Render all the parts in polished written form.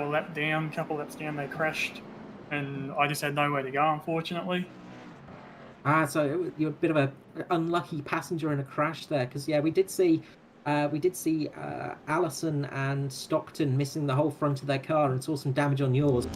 a lap down, a couple laps down, they crashed, and I just had nowhere to go, unfortunately. So you're a bit of a unlucky passenger in a crash there, because yeah, we did see Allison and Stockton missing the whole front of their car and saw some damage on yours.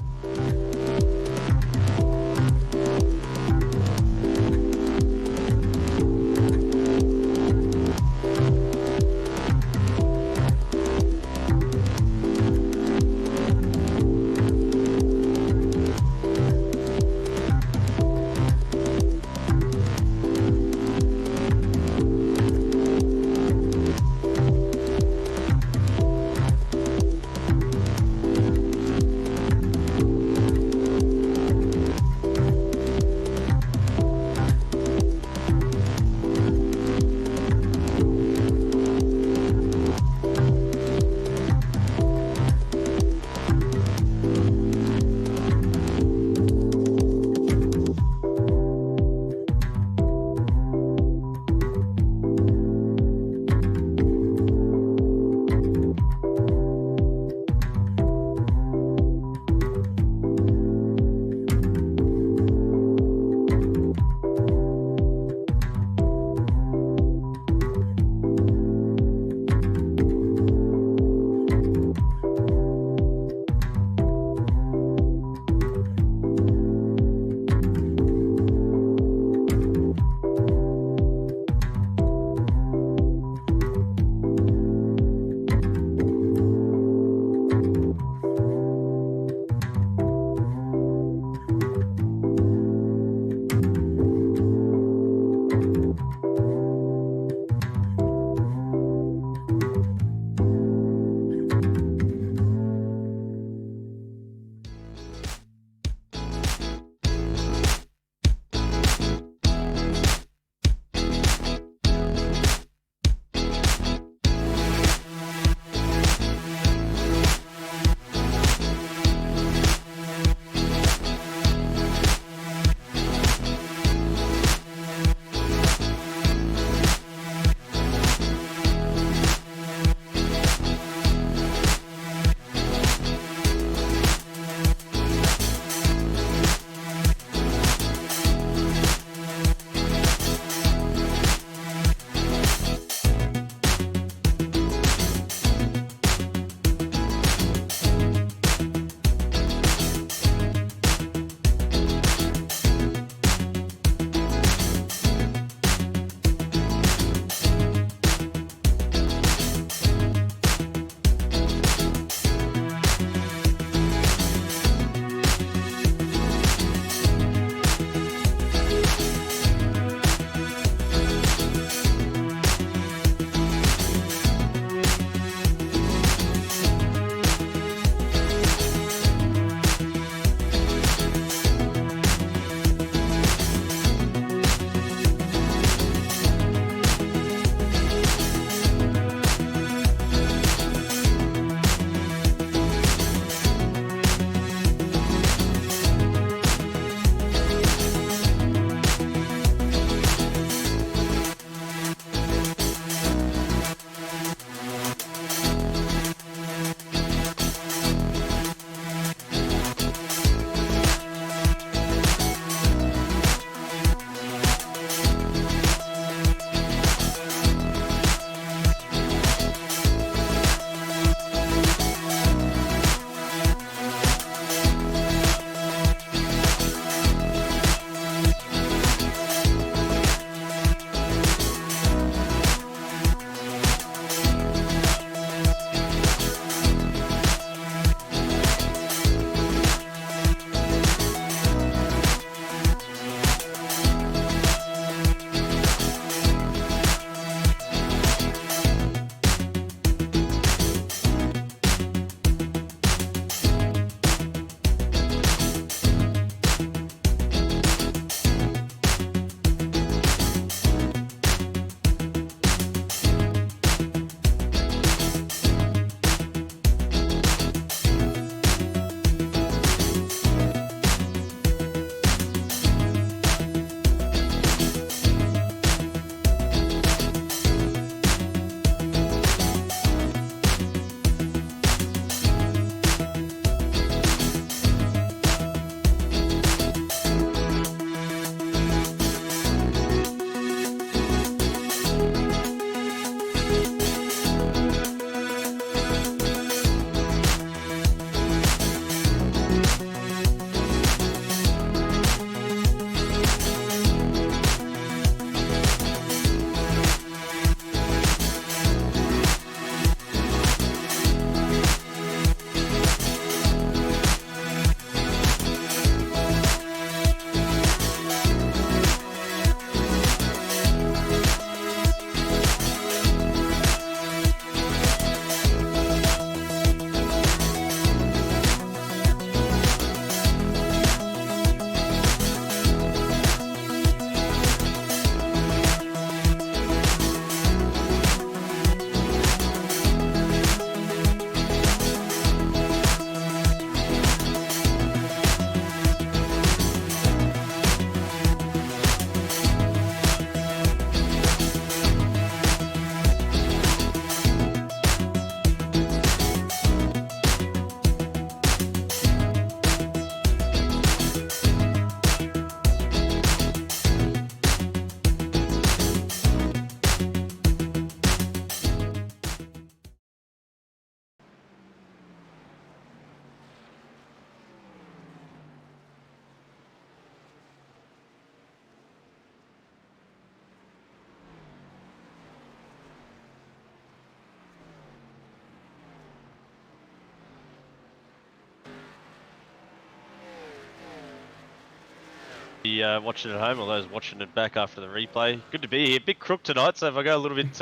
watching at home, or those watching it back after the replay. Good to be here. Bit crook tonight, so if I go a little bit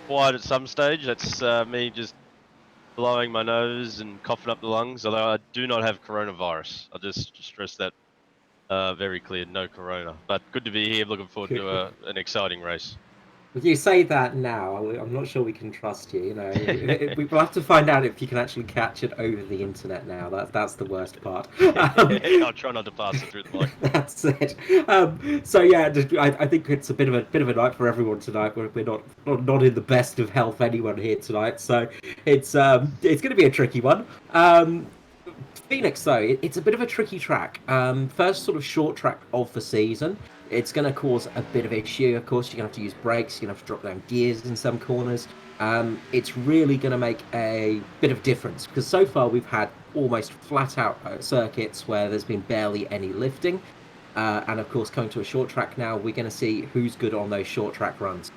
quiet at some stage, that's me just blowing my nose and coughing up the lungs. Although I do not have coronavirus. I'll just stress that very clear, no corona. But good to be here. Looking forward to an exciting race. If you say that now, I'm not sure we can trust you. You know, we'll have to find out if you can actually catch it over the internet now. That's the worst part. I'll try not to pass it through the mic. That's it. So yeah, I think it's a bit of a night for everyone tonight. We're not in the best of health, anyone here tonight. So it's going to be a tricky one. Phoenix, though, it's a bit of a tricky track. First sort of short track of the season. It's going to cause a bit of issue. Of course, you're going to have to use brakes. You're going to have to drop down gears in some corners. It's really going to make a bit of difference because so far we've had almost flat out circuits where there's been barely any lifting. And of course, coming to a short track now, we're going to see who's good on those short track runs.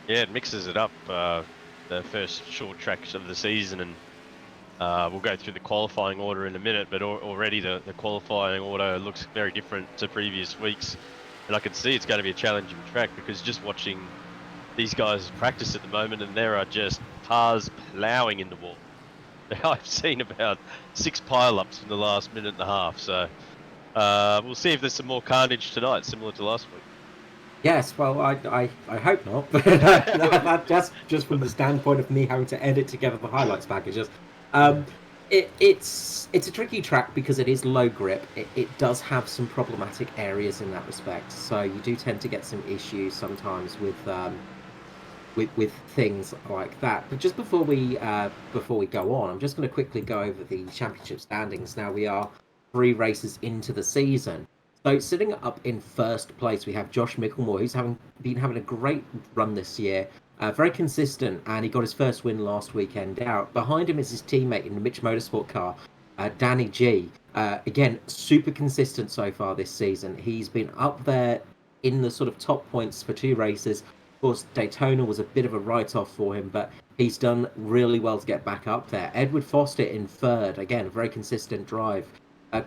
Yeah, it mixes it up. The first short tracks of the season, and we'll go through the qualifying order in a minute, but already the qualifying order looks very different to previous weeks. And I can see it's going to be a challenging track because just watching these guys practice at the moment, and there are just cars ploughing in the wall. I've seen about 6 pile-ups in the last minute and a half, so we'll see if there's some more carnage tonight, similar to last week. Yes, well, I hope not, but that's just from the standpoint of me having to edit together the highlights packages. It's a tricky track because it is low grip. It does have some problematic areas in that respect, so you do tend to get some issues sometimes with things like that. But just before we go on, I'm just going to quickly go over the championship standings. Now we are 3 races into the season. So sitting up in first place, we have Josh Micklemore, who's been having a great run this year. Very consistent, and he got his first win last weekend out. Behind him is his teammate in the Mitch Motorsport car, Danny G. Again, super consistent so far this season. He's been up there in the sort of top points for 2 races. Of course, Daytona was a bit of a write-off for him, but he's done really well to get back up there. Edward Foster in third, again, a very consistent drive.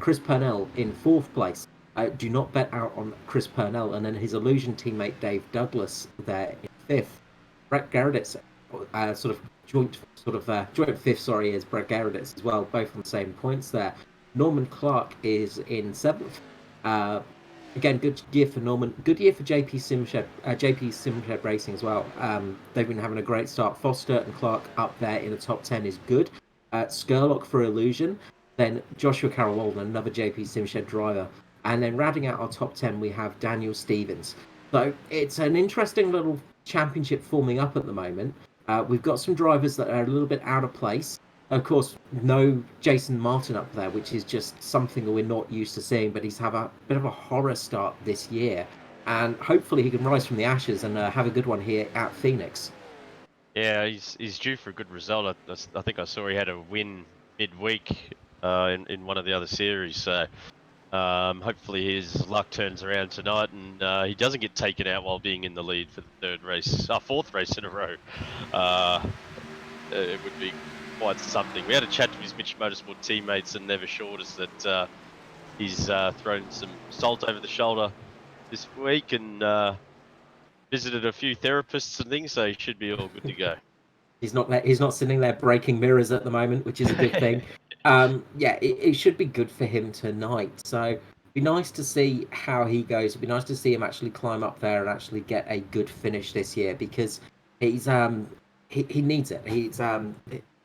Chris Purnell in 4th place. Do not bet out on Chris Purnell, and then his Illusion teammate Dave Douglas there in 5th. Brett Gerarditz, joint 5th. Sorry, is Brett Gerarditz as well, both on the same points there. Norman Clark is in 7th. Again, good year for Norman. Good year for JP Simshed Racing as well. They've been having a great start. Foster and Clark up there in the top 10 is good. Skurlock for Illusion. Then Joshua Carroll Walden, another JP Simshed driver. And then rounding out our top 10, we have Daniel Stevens. So it's an interesting little championship forming up at the moment. We've got some drivers that are a little bit out of place. Of course, no Jason Martin up there, which is just something that we're not used to seeing, but he's had a bit of a horror start this year. And hopefully he can rise from the ashes and have a good one here at Phoenix. Yeah, he's due for a good result. I think I saw he had a win midweek in one of the other series, so hopefully his luck turns around tonight and he doesn't get taken out while being in the lead for the 4th race in a row. It would be quite something. We had a chat to his Mitch Motorsport teammates and they've assured us that he's thrown some salt over the shoulder this week and visited a few therapists and things, so he should be all good to go. He's not sitting there breaking mirrors at the moment, which is a good thing. Yeah, it should be good for him tonight. So it'd be nice to see how he goes. It'd be nice to see him actually climb up there and actually get a good finish this year because he's he needs it.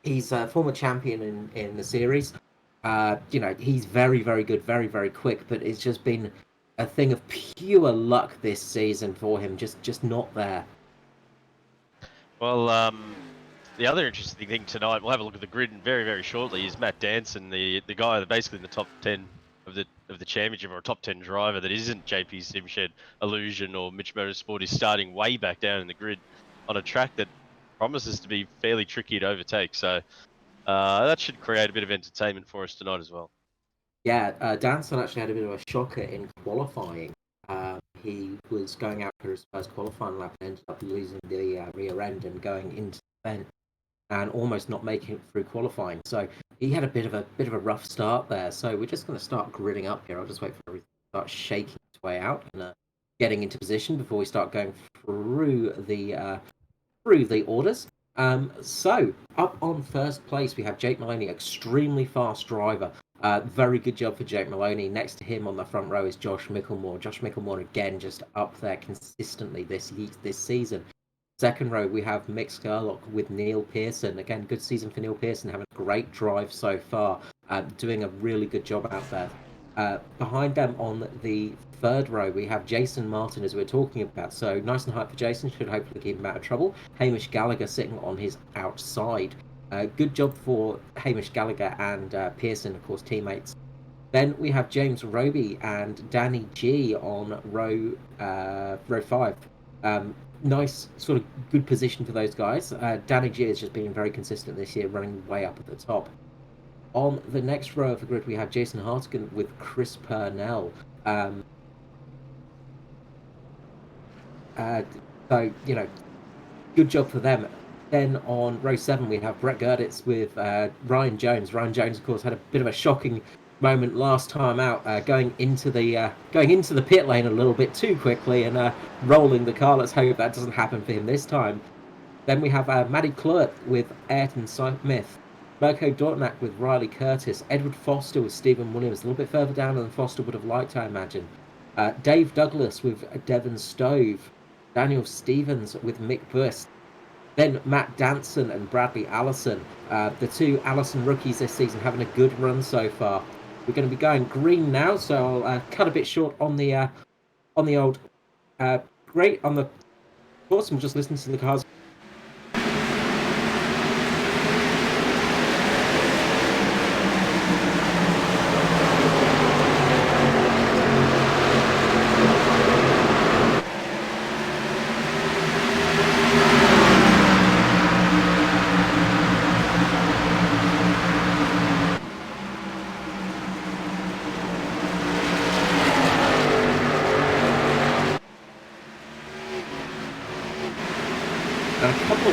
He's a former champion in the series. He's very, very good, very, very quick, but it's just been a thing of pure luck this season for him, just not there. Well, the other interesting thing tonight, we'll have a look at the grid very, very shortly, is Matt Danson, the guy that basically in the top 10 of the championship, or a top 10 driver that isn't JP Simshed, Illusion, or Mitch Motorsport, is starting way back down in the grid on a track that promises to be fairly tricky to overtake. So that should create a bit of entertainment for us tonight as well. Yeah, Danson actually had a bit of a shocker in qualifying. He was going out for his first qualifying lap and ended up losing the rear end and going into the vent and almost not making it through qualifying. So he had a bit of a rough start there. So we're just going to start gridding up here. I'll just wait for everything to start shaking its way out and getting into position before we start going through the orders. So up on first place we have Jake Maloney, extremely fast driver. Very good job for Jake Maloney. Next to him on the front row is Josh Micklemore. Josh Micklemore again just up there consistently this season. Second row we have Mick Skurlock with Neil Pearson. Again, good season for Neil Pearson, having a great drive so far, doing a really good job out there. Behind them on the third row, we have Jason Martin, as we we're talking about. So nice and high for Jason, should hopefully keep him out of trouble. Hamish Gallagher sitting on his outside. Good job for Hamish Gallagher and Pearson, of course, teammates. Then we have James Roby and Danny G on row 5. Nice sort of good position for those guys. Danny G has just been very consistent this year, running way up at the top. On the next row of the grid, we have Jason Hartigan with Chris Purnell. So, you know, good job for them. Then on row 7, we have Brett Gerditz with Ryan Jones. Ryan Jones, of course, had a bit of a shocking moment last time out, going into the pit lane a little bit too quickly and rolling the car. Let's hope that doesn't happen for him this time. Then we have Maddie Clerk with Ayrton Smith. Mirko Dortnack with Riley Curtis. Edward Foster with Stephen Williams. A little bit further down than Foster would have liked, I imagine. Dave Douglas with Devon Stove. Daniel Stevens with Mick Burst. Then Matt Danson and Bradley Allison. The two Allison rookies this season, having a good run so far. We're going to be going green now, so I'll cut a bit short on the old great on the course. I'm just listening to the cars.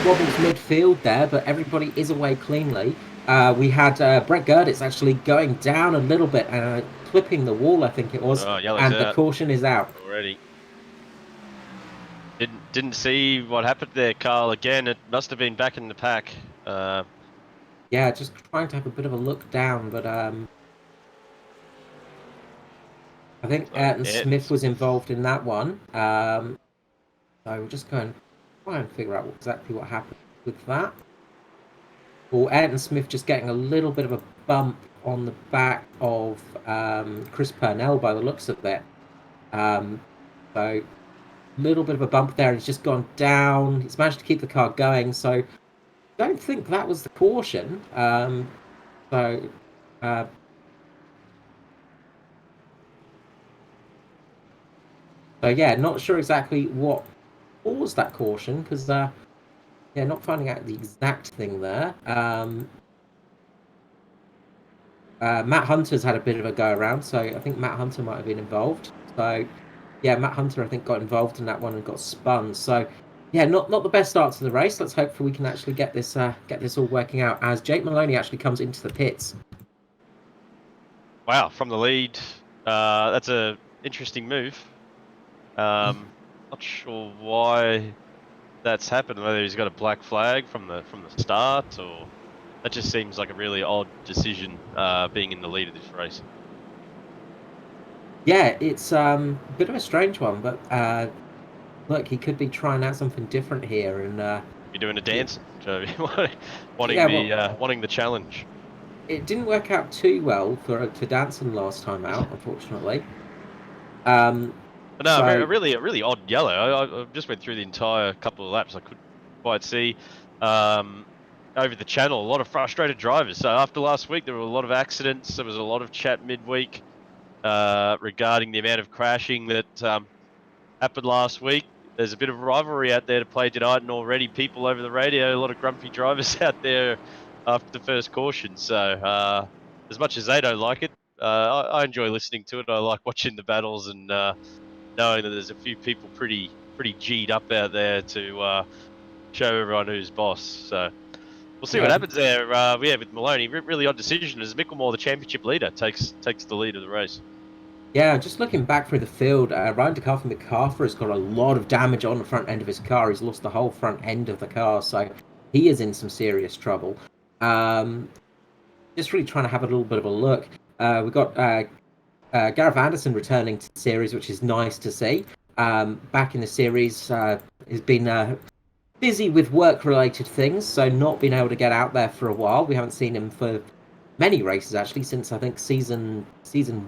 Wobbles midfield there, but everybody is away cleanly. We had Brett Gerditz actually going down a little bit and clipping the wall, I think it was, and the caution is out already. Didn't see what happened there, Carl. Again, it must have been back in the pack. Yeah, just trying to have a bit of a look down, but I think Ayrton Smith was involved in that one. So we're just going try and figure out exactly what happened with that. Or Ayrton Smith just getting a little bit of a bump on the back of Chris Purnell by the looks of it. So a little bit of a bump there. He's just gone down. He's managed to keep the car going. So I don't think that was the caution. So yeah, not sure exactly what caused that caution, because yeah, not finding out the exact thing there. Matt Hunter's had a bit of a go around, so I think Matt Hunter might have been involved. So yeah, Matt Hunter I think got involved in that one and got spun. So yeah, not the best start to the race. Let's hope we can actually get this all working out as Jake Maloney actually comes into the pits. Wow, from the lead, that's a interesting move. Not sure why that's happened, whether he's got a black flag from the start, or that just seems like a really odd decision, being in the lead of this race. Yeah, it's a bit of a strange one, but look, he could be trying out something different here, and you're doing a dance, Joe. wanting the challenge. It didn't work out too well for Danson last time out, unfortunately. No, so, a really odd yellow. I just went through the entire couple of laps. I couldn't quite see over the channel a lot of frustrated drivers. So after last week, there were a lot of accidents. There was a lot of chat midweek regarding the amount of crashing that happened last week. There's a bit of rivalry out there to play tonight, and already people over the radio, a lot of grumpy drivers out there after the first caution. So as much as they don't like it, I enjoy listening to it. I like watching the battles and knowing that there's a few people pretty G'd up out there to show everyone who's boss. So we'll see what happens there. With Maloney, really odd decision as Micklemore, the championship leader, takes the lead of the race. Yeah, just looking back through the field, Ryan DeCarthy McCarthy has got a lot of damage on the front end of his car. He's lost the whole front end of the car, so he is in some serious trouble. Um, just really trying to have a little bit of a look. We've got Gareth Anderson returning to the series, which is nice to see. Back in the series, has been busy with work-related things, so not been able to get out there for a while. We haven't seen him for many races actually since I think season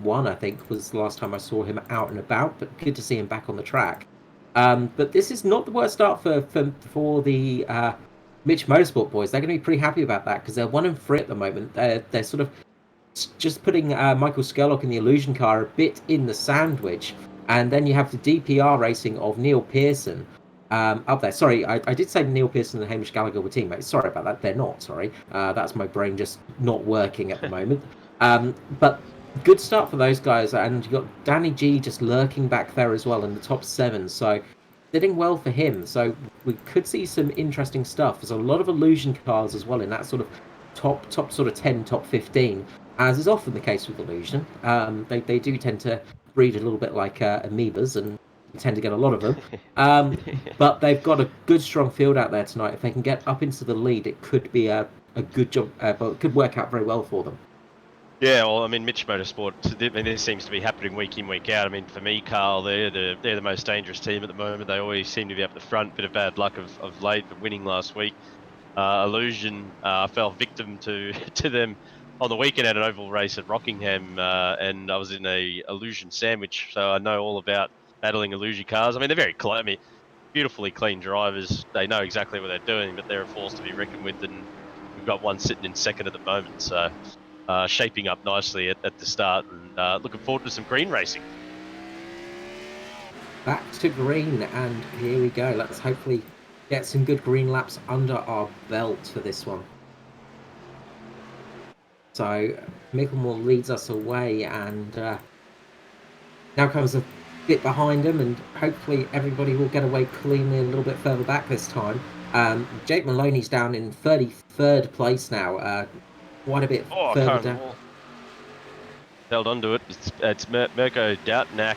one. I think was the last time I saw him out and about. But good to see him back on the track. But this is not the worst start for the Mitch Motorsport boys. They're going to be pretty happy about that because they're 1-3 at the moment. They're sort of just putting Michael Skerlock in the Illusion car a bit in the sandwich, and then you have the DPR racing of Neil Pearson up there. Sorry, I did say Neil Pearson and Hamish Gallagher were teammates. Sorry about that. They're not. Sorry, that's my brain just not working at the moment. But good start for those guys, and you got Danny G just lurking back there as well in the top 7. So sitting well for him. So we could see some interesting stuff. There's a lot of Illusion cars as well in that sort of top sort of 10, top 15. As is often the case with Illusion. They do tend to breed a little bit like amoebas, and you tend to get a lot of them. But they've got a good, strong field out there tonight. If they can get up into the lead, it could be a good job, but it could work out very well for them. Yeah, well, I mean, Mitch Motorsport, I mean, this seems to be happening week in, week out. I mean, for me, Carl, they're the most dangerous team at the moment. They always seem to be up the front. Bit of bad luck of late, but winning last week. Illusion fell victim to them on the weekend at an oval race at Rockingham, and I was in a Illusion sandwich, so I know all about battling Illusion cars. I mean, they're very clean. I mean, beautifully clean drivers. They know exactly what they're doing, but they're a force to be reckoned with, and we've got one sitting in second at the moment. So shaping up nicely at the start, and looking forward to some green racing. Back to green, and here we go. Let's hopefully get some good green laps under our belt for this one. So Micklemore leads us away, and now comes a bit behind him, and hopefully everybody will get away cleanly a little bit further back this time. Jake Maloney's down in 33rd place now, quite a bit further down. Held onto it. It's Mirko Doutnak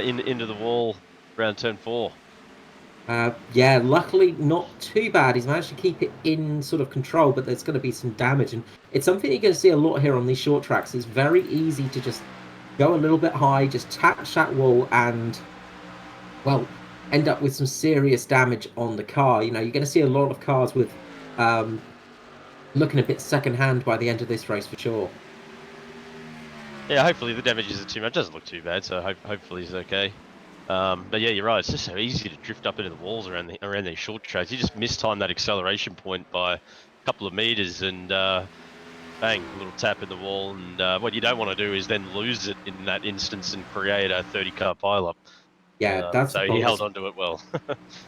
into the wall around turn 4. Yeah, luckily not too bad. He's managed to keep it in sort of control, but there's going to be some damage, and it's something you're going to see a lot here on these short tracks. It's very easy to just go a little bit high, just touch that wall, and well, end up with some serious damage on the car. You know, you're going to see a lot of cars with looking a bit second-hand by the end of this race for sure. Yeah, hopefully the damage isn't too much. It doesn't look too bad, so hopefully he's okay. But yeah, you're right. It's just so easy to drift up into the walls around these short tracks. You just mistime that acceleration point by a couple of meters, and bang, a little tap in the wall. And what you don't want to do is then lose it in that instance and create a 30-car pileup. Yeah, that's so he held onto it well.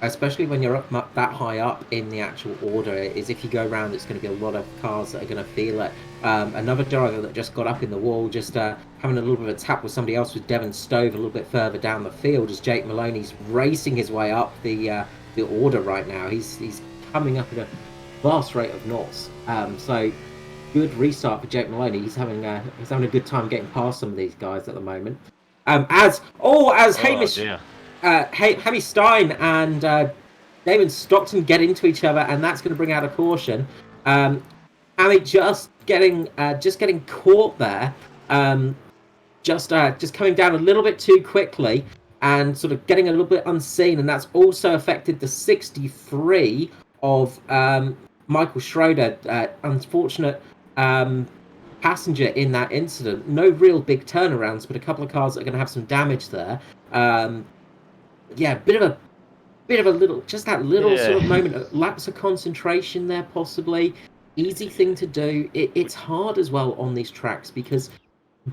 Especially when you're up that high up in the actual order, is if you go around, it's going to be a lot of cars that are going to feel it. Another driver that just got up in the wall, just having a little bit of a tap with somebody else, was Devon Stove a little bit further down the field, as Jake Maloney's racing his way up the order right now. He's coming up at a vast rate of knots. So good restart for Jake Maloney. He's having a good time getting past some of these guys at the moment. As Hamish Stein and Damon Stockton get into each other, and that's going to bring out a caution. Hammy just getting caught there, just coming down a little bit too quickly and sort of getting a little bit unseen, and that's also affected the 63 of Michael Schroeder. Unfortunate passenger in that incident. No real big turnarounds, but a couple of cars that are going to have some damage there. Yeah, bit of a little sort of moment, of lapse of concentration there, possibly. Easy thing to do. It's hard as well on these tracks because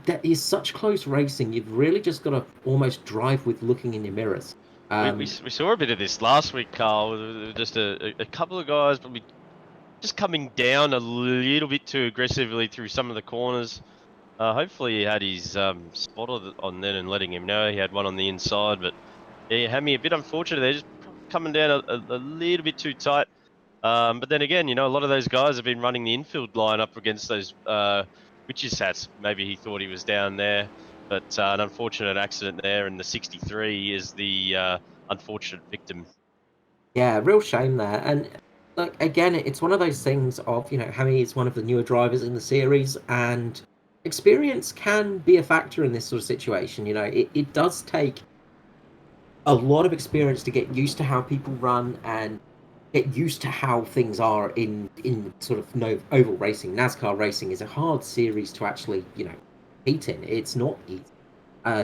that is such close racing. You've really just got to almost drive with looking in your mirrors. We saw a bit of this last week, Carl. Just a couple of guys probably just coming down a little bit too aggressively through some of the corners. Hopefully he had his spot on then and letting him know. He had one on the inside, but yeah, Hammy a bit unfortunate. They're just coming down a little bit too tight. But then again, you know, a lot of those guys have been running the infield line up against those witches hats. Maybe he thought he was down there. but an unfortunate accident there, and the 63 is the unfortunate victim. Yeah, real shame there. And like again, it's one of those things of, Hemi is one of the newer drivers in the series, and experience can be a factor in this sort of situation. It does take a lot of experience to get used to how people run and get used to how things are in sort of no oval racing. NASCAR racing is a hard series to actually, compete in. It's not easy,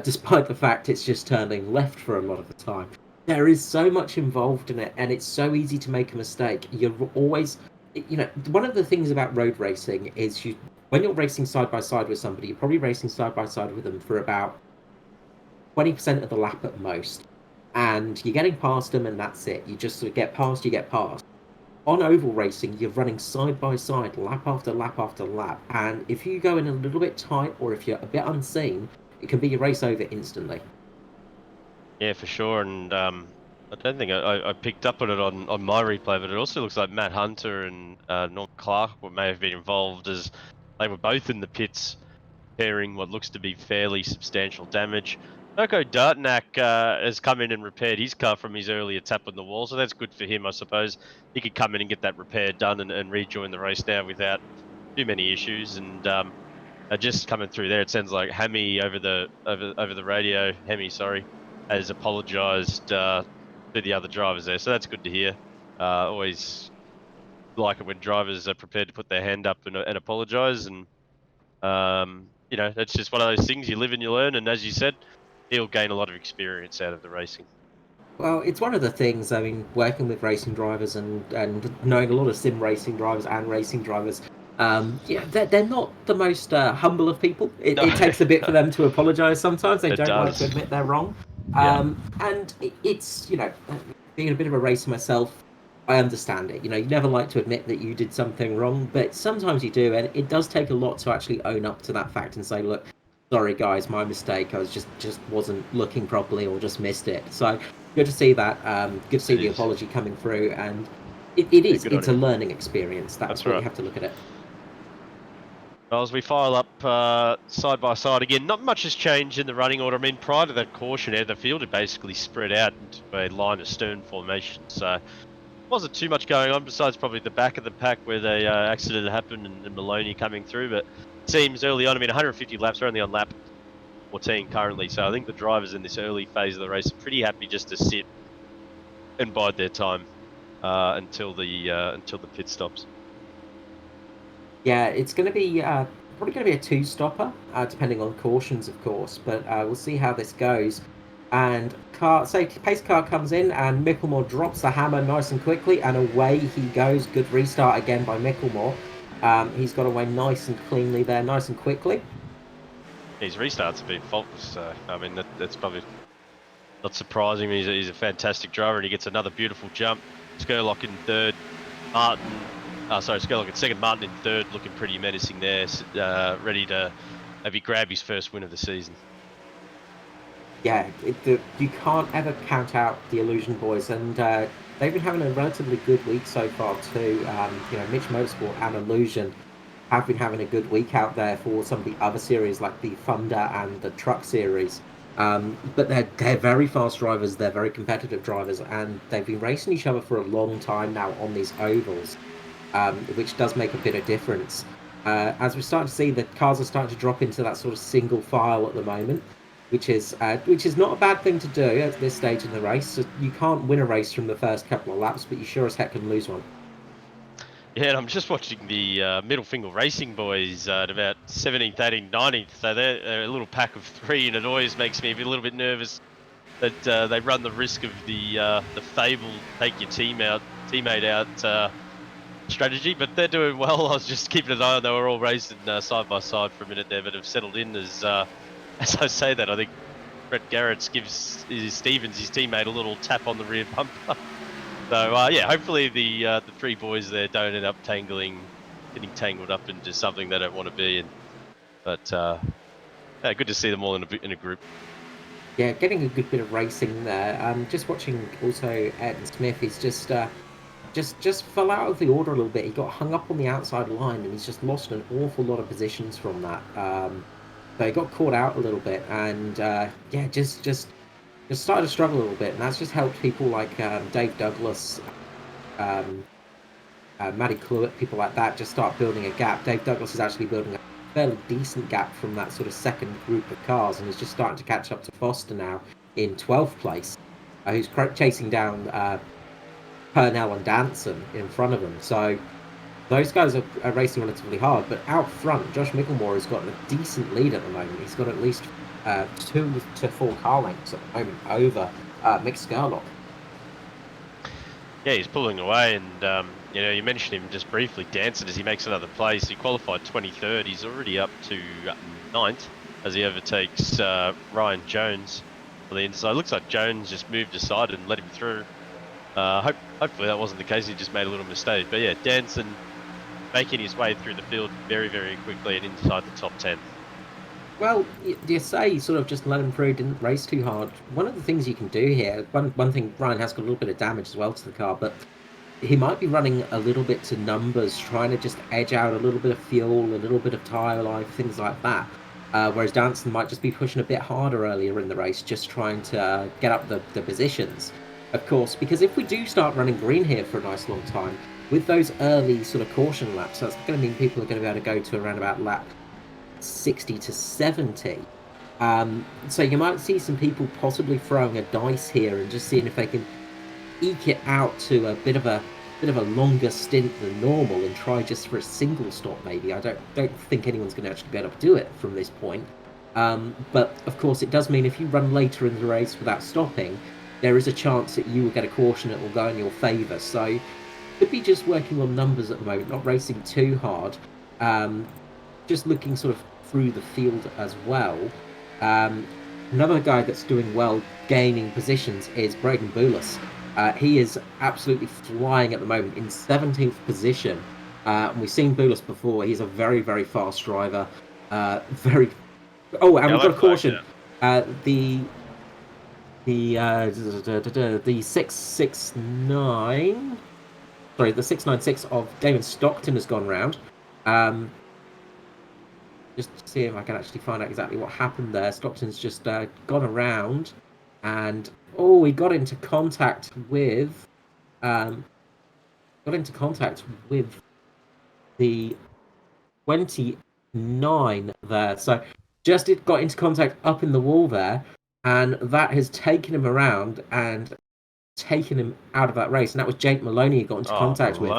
despite the fact it's just turning left for a lot of the time. There is so much involved in it, and it's so easy to make a mistake. You're always, one of the things about road racing is when you're racing side by side with somebody, you're probably racing side by side with them for about 20% of the lap at most. And you're getting past them, and that's it. You just sort of get past, you get past. On oval racing, you're running side by side, lap after lap after lap. And if you go in a little bit tight, or if you're a bit unseen, it can be your race over instantly. Yeah, for sure. And I don't think I picked up on it on my replay, but it also looks like Matt Hunter and Norm Clark may have been involved, as they were both in the pits repairing what looks to be fairly substantial damage. Mirko Dartnak has come in and repaired his car from his earlier tap on the wall, so that's good for him, I suppose. He could come in and get that repair done and rejoin the race now without too many issues. And just coming through there, it sounds like Hemi over the radio, sorry, has apologised to the other drivers there, so that's good to hear. Always like it when drivers are prepared to put their hand up and apologise, and that's just one of those things. You live and you learn, and as you said, he'll gain a lot of experience out of the racing. Well, it's one of the things, I mean, working with racing drivers and knowing a lot of sim racing drivers and racing drivers, they're not the most humble of people. It takes a bit for them to apologise sometimes. They don't like to admit they're wrong. And it's, being a bit of a racer myself, I understand it. You never like to admit that you did something wrong, but sometimes you do, and it does take a lot to actually own up to that fact and say, look, sorry guys, my mistake. I was just wasn't looking properly or just missed it. So good to see that. Good to see the apology coming through, and it's a learning experience. That's what you have to look at it. Well, as we file up side by side again, not much has changed in the running order. I mean, prior to that caution, the field had basically spread out into a line of stern formation, so wasn't too much going on besides probably the back of the pack where the accident happened and Maloney coming through. But it seems early on, I mean, 150 laps, we're only on lap 14 currently, so I think the drivers in this early phase of the race are pretty happy just to sit and bide their time until the pit stops. Yeah, it's going to be probably going to be a two-stopper, depending on cautions, of course. But we'll see how this goes. And pace car comes in, and Micklemore drops the hammer nice and quickly, and away he goes. Good restart again by Micklemore. He's got away nice and cleanly there, nice and quickly. His restarts have been faultless, so I mean that's probably not surprising. He's a fantastic driver, and he gets another beautiful jump. Skurlock in third, Skurlock in second, Martin in third, looking pretty menacing there, ready to maybe grab his first win of the season. Yeah, you can't ever count out the Illusion boys, and they've been having a relatively good week so far too. Mitch Motorsport and Illusion have been having a good week out there for some of the other series like the Thunder and the Truck series. But they're very fast drivers, they're very competitive drivers, and they've been racing each other for a long time now on these ovals, which does make a bit of difference. As we're starting to see, the cars are starting to drop into that sort of single file at the moment, which is not a bad thing to do at this stage in the race. So you can't win a race from the first couple of laps, but you sure as heck can lose one. Yeah, and I'm just watching the Middle Finger Racing boys at about 17th, 18th, 19th. So they're a little pack of three, and it always makes me a little bit nervous that they run the risk of the fabled take your teammate out strategy. But they're doing well. I was just keeping an eye on. They were all racing side by side for a minute there, but have settled in as I say that. I think Brett Garrett gives Stevens, his teammate, a little tap on the rear bumper. So hopefully the three boys there don't end up getting tangled up into something they don't want to be in. But good to see them all in a group. Yeah, getting a good bit of racing there. Just watching also Ayrton Smith. He's just fell out of the order a little bit. He got hung up on the outside line, and he's just lost an awful lot of positions from that. So he got caught out a little bit, and yeah, just started to struggle a little bit, and that's just helped people like Dave Douglas, um, Matty Cluett, people like that, just start building a gap. Dave Douglas is actually building a fairly decent gap from that sort of second group of cars, and is just starting to catch up to Foster now in 12th place, who's chasing down Purnell and Danson in front of him. So those guys are racing relatively hard, but out front, Josh Micklemore has got a decent lead at the moment. He's got at least 2 to 4 car lengths at the moment over Mick Skurlock. Yeah, he's pulling away, and you know, you mentioned him just briefly, Danson, as he makes another place. He qualified 23rd. He's already up to 9th as he overtakes Ryan Jones on the inside. Looks like Jones just moved aside and let him through. Hopefully that wasn't the case. He just made a little mistake. But yeah, Danson making his way through the field very, very quickly and inside the top 10. Well, you say sort of just let him through, didn't race too hard. One of the things you can do here, one thing, Ryan has got a little bit of damage as well to the car, but he might be running a little bit to numbers, trying to just edge out a little bit of fuel, a little bit of tyre life, things like that. Whereas Danson might just be pushing a bit harder earlier in the race, just trying to get up the positions. Of course, because if we do start running green here for a nice long time, with those early sort of caution laps, that's going to mean people are going to be able to go to around about lap 60 to 70. So you might see some people possibly throwing a dice here and just seeing if they can eke it out to a bit of a longer stint than normal and try just for a single stop maybe. I don't think anyone's going to actually be able to do it from this point. But of course it does mean if you run later in the race without stopping, there is a chance that you will get a caution that will go in your favour. So could be just working on numbers at the moment, not racing too hard. Just looking sort of through the field as well. Another guy that's doing well gaining positions is Braden Boulos. He is absolutely flying at the moment in 17th position. And we've seen Boulos before. He's a very, very fast driver. Very. Oh, and we've got a caution. The 669. Sorry, the 696 of Damon Stockton has gone round. Just to see if I can actually find out exactly what happened there. Stockton's just gone around, and oh, he got into contact with the 29 there. So just it got into contact up in the wall there, and that has taken him around and taken him out of that race. And that was Jake Maloney he got into contact with,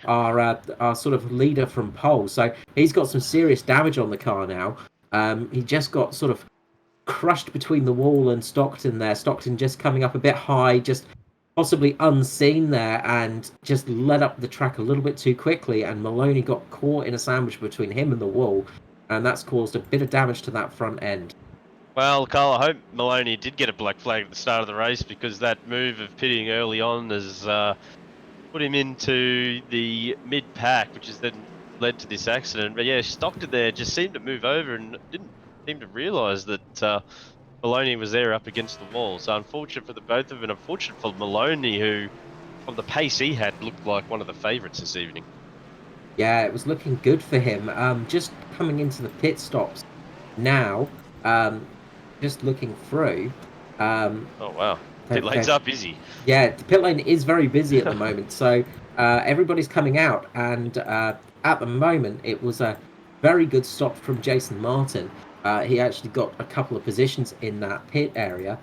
our sort of leader from pole. So he's got some serious damage on the car now. He just got sort of crushed between the wall and Stockton there. Stockton just coming up a bit high, just possibly unseen there, and just led up the track a little bit too quickly, and Maloney got caught in a sandwich between him and the wall, and that's caused a bit of damage to that front end. Well, Carl, I hope Maloney did get a black flag at the start of the race, because that move of pitting early on has put him into the mid-pack, which has then led to this accident. But yeah, Stockton there just seemed to move over and didn't seem to realise that Maloney was there up against the wall. So unfortunate for the both of them, and unfortunate for Maloney, who, from the pace he had, looked like one of the favourites this evening. Yeah, it was looking good for him. Just coming into the pit stops now, just looking through. Oh wow, pit lane's up busy. Yeah, the pit lane is very busy at the moment. So everybody's coming out, and at the moment it was a very good stop from Jason Martin. He actually got a couple of positions in that pit area.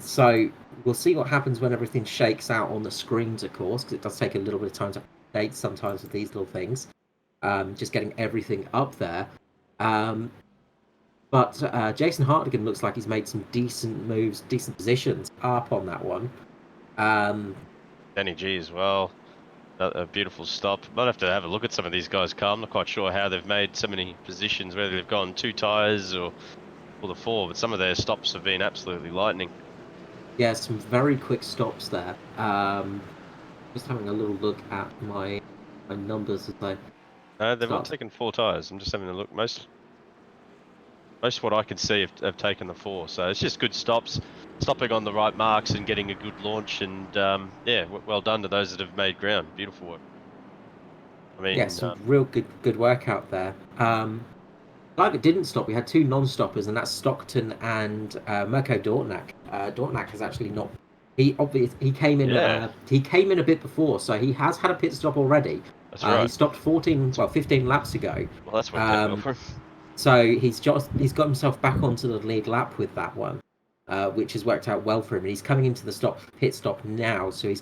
So we'll see what happens when everything shakes out on the screens, of course, because it does take a little bit of time to update sometimes with these little things. Just getting everything up there. But Jason Hartigan looks like he's made some decent moves, decent positions up on that one. Danny G as well. A beautiful stop. Might have to have a look at some of these guys, Carl. I'm not quite sure how they've made so many positions, whether they've gone 2 tyres or the 4, but some of their stops have been absolutely lightning. Yeah, some very quick stops there. Just having a little look at my numbers as I. They've all taken 4 tyres. I'm just having a look. Most what I can see have taken the 4, so it's just good stops, stopping on the right marks and getting a good launch, and yeah, well done to those that have made ground. Beautiful work. I mean, yeah, some real good work out there. guy that didn't stop, we had two non-stoppers, and that's Stockton and Mirko Dortnak. Dortnak has actually not. He came in. Yeah. He came in a bit before, so he has had a pit stop already. That's right. He stopped 15 laps ago. Well, that's worked out well for him. So he's got himself back onto the lead lap with that one, which has worked out well for him. And he's coming into the pit stop now, so he is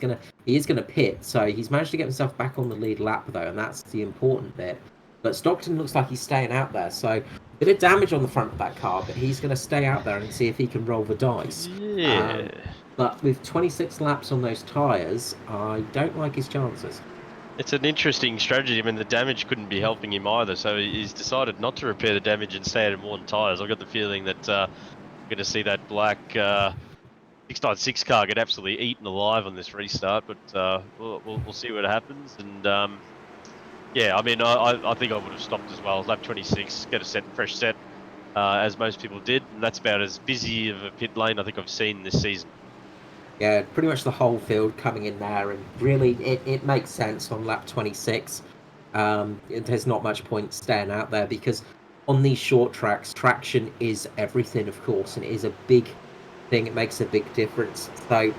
gonna pit. So he's managed to get himself back on the lead lap though, and that's the important bit. But Stockton looks like he's staying out there, so a bit of damage on the front of that car, but he's going to stay out there and see if he can roll the dice. Yeah. But with 26 laps on those tyres, I don't like his chances. It's an interesting strategy. I mean, the damage couldn't be helping him either, so he's decided not to repair the damage and stay out in worn tyres. I've got the feeling that we're going to see that black 696 car get absolutely eaten alive on this restart, but we'll see what happens. And yeah, I mean, I think I would have stopped as well. Lap 26, get a fresh set, as most people did, and that's about as busy of a pit lane I think I've seen this season. Yeah, pretty much the whole field coming in there, and really it makes sense on lap 26. There's not much point staying out there because on these short tracks, traction is everything, of course, and it is a big thing. It makes a big difference. So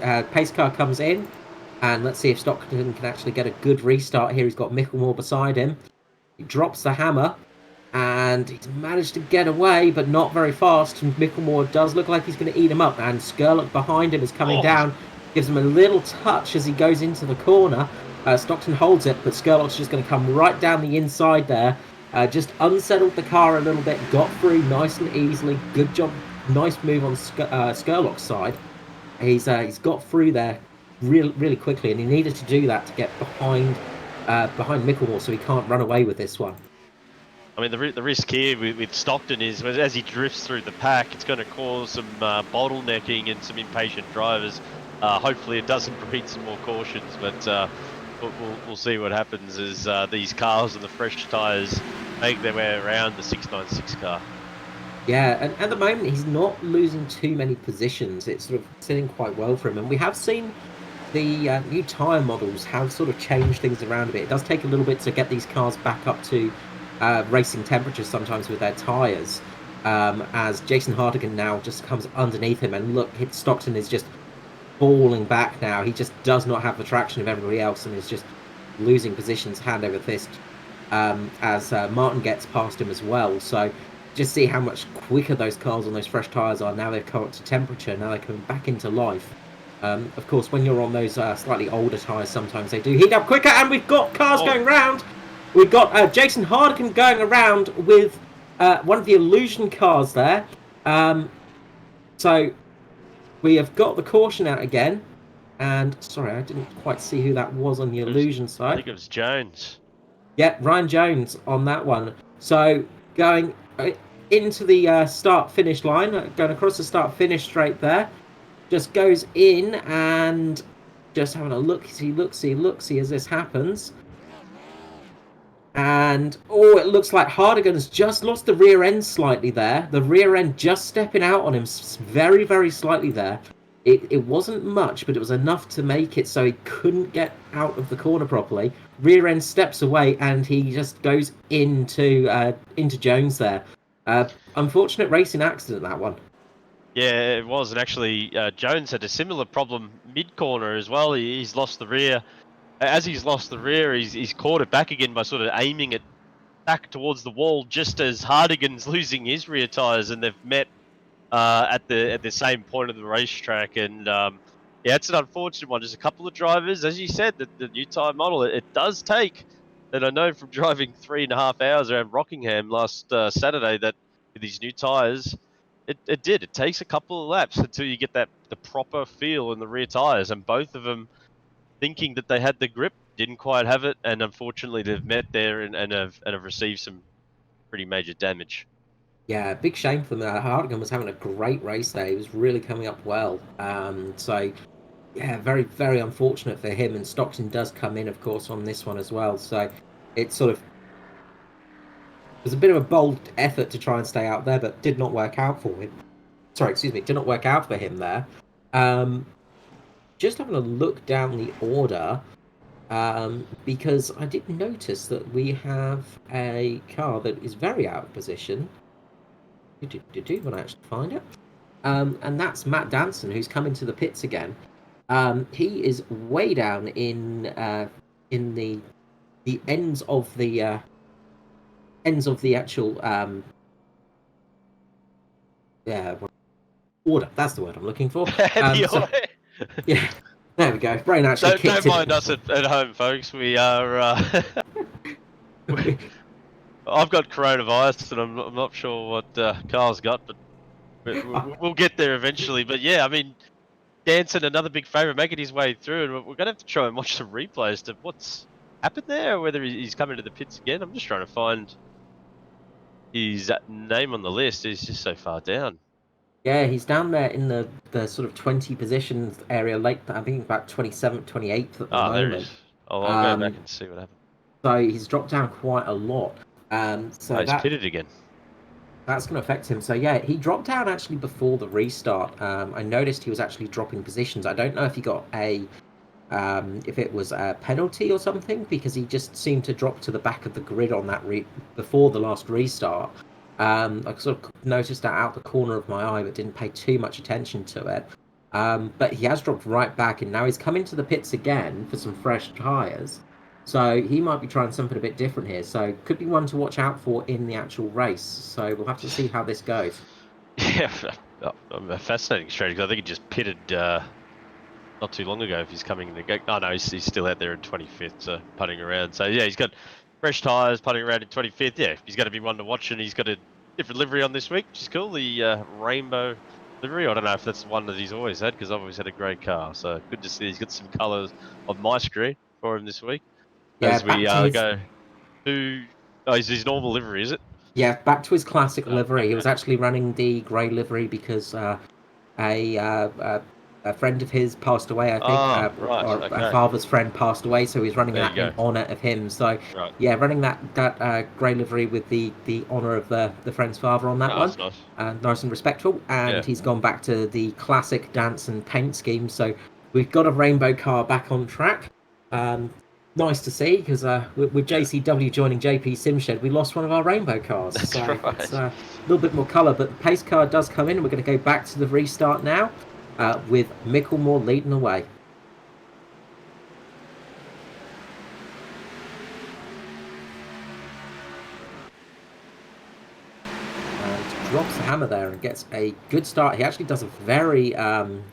pace car comes in. And let's see if Stockton can actually get a good restart here. He's got Micklemore beside him. He drops the hammer. And he's managed to get away, but not very fast. And Micklemore does look like he's going to eat him up. And Skurlock behind him is coming down. Gives him a little touch as he goes into the corner. Stockton holds it, but Skurlock's just going to come right down the inside there. Just unsettled the car a little bit. Got through nice and easily. Good job. Nice move on Skurlock's side. He's got through there really quickly, and he needed to do that to get behind Micklemore, so he can't run away with this one. I mean, the risk here with Stockton is as he drifts through the pack, it's going to cause some bottlenecking and some impatient drivers. Hopefully, it doesn't breed some more cautions, but we'll see what happens as these cars and the fresh tyres make their way around the 696 car. Yeah, and at the moment he's not losing too many positions. It's sort of sitting quite well for him, and we have seen the new tyre models have sort of changed things around a bit. It does take a little bit to get these cars back up to racing temperatures sometimes with their tyres, as Jason Hardigan now just comes underneath him, and look, Stockton is just falling back now. He just does not have the traction of everybody else and is just losing positions hand over fist as Martin gets past him as well. So just see how much quicker those cars on those fresh tyres are. Now they've come up to temperature, now they're coming back into life. Of course, when you're on those slightly older tyres, sometimes they do heat up quicker, and we've got cars going round. We've got Jason Hardigan going around with one of the Illusion cars there. So we have got the caution out again. And, sorry, I didn't quite see who that was on the Illusion side. I think it was Jones. Yeah, Ryan Jones on that one. So going into the start-finish line, going across the start-finish straight there. Just goes in and just having a look-see as this happens. And, oh, it looks like Hardigan's just lost the rear end slightly there. The rear end just stepping out on him very, very slightly there. It wasn't much, but it was enough to make it so he couldn't get out of the corner properly. Rear end steps away, and he just goes into Jones there. Unfortunate racing accident, that one. Yeah, it was, and actually Jones had a similar problem mid-corner as well. He's lost the rear. As he's lost the rear, he's caught it back again by sort of aiming it back towards the wall just as Hardigan's losing his rear tyres, and they've met at the same point of the racetrack. And yeah, it's an unfortunate one. Just a couple of drivers, as you said, the new tyre model, it does take, and I know from driving 3.5 hours around Rockingham last Saturday that with these new tyres, it takes a couple of laps until you get the proper feel in the rear tyres, and both of them thinking that they had the grip didn't quite have it, and unfortunately they've met there and have received some pretty major damage. Yeah, big shame for them. Hardigan was having a great race there. He was really coming up well. So yeah, very, very unfortunate for him. And Stockton does come in, of course, on this one as well. So it sort of was a bit of a bold effort to try and stay out there, but did not work out for him. Sorry, excuse me, did not work out for him there. Just having a look down the order. because I did notice that we have a car that is very out of position. When I actually find it. And that's Matt Danson, who's come into the pits again. He is way down in the ends of the actual yeah, order. That's the word I'm looking for. So yeah, there we go. Brain actually don't kicked in. mind us at home, folks. We are. I've got coronavirus, and I'm not sure what Carl's got, but we'll get there eventually. But yeah, I mean, Danson, another big favourite, making his way through, and we're gonna have to try and watch some replays to what's happened there, or whether he's coming to the pits again. I'm just trying to find his name on the list. He's just so far down. Yeah, he's down there in the sort of 20 positions area, late. I think about 27th, 28th at the There he moment. is. I'll go back and see what happened. So he's dropped down quite a lot. So he's pitted again. That's going to affect him. So yeah, he dropped down actually before the restart. I noticed he was actually dropping positions. I don't know if he got if it was a penalty or something, because he just seemed to drop to the back of the grid on that before the last restart. I sort of noticed that out the corner of my eye, but didn't pay too much attention to it. But he has dropped right back, and now he's come into the pits again for some fresh tyres. So he might be trying something a bit different here. So could be one to watch out for in the actual race. So we'll have to see how this goes. Yeah, a fascinating strategy, because I think he just pitted not too long ago. If he's coming to go, oh no, he's still out there in 25th, so putting around. So yeah, he's got fresh tyres, putting around in 25th. Yeah, he's going to be one to watch, and he's got a different livery on this week, which is cool. The rainbow livery. I don't know if that's one that he's always had, because I've always had a grey car. So good to see he's got some colours on my screen for him this week. Yeah, as we go to his normal livery, is it? Yeah, back to his classic livery. Okay. He was actually running the grey livery because a friend of his passed away, I think, right. or Okay. a father's friend passed away, so he's running There that you in honour of him. So Right. yeah, running that grey livery with the honour of the friend's father on that one. That's nice. Nice and respectful. And Yeah. he's gone back to the classic dance and paint scheme. So we've got a rainbow car back on track. Nice to see, because with JCW joining JP Simshed, we lost one of our rainbow cars. That's so right. it's a little bit more colour, but the pace car does come in, and we're going to go back to the restart now with Micklemore leading the way. And drops the hammer there and gets a good start. He actually does a very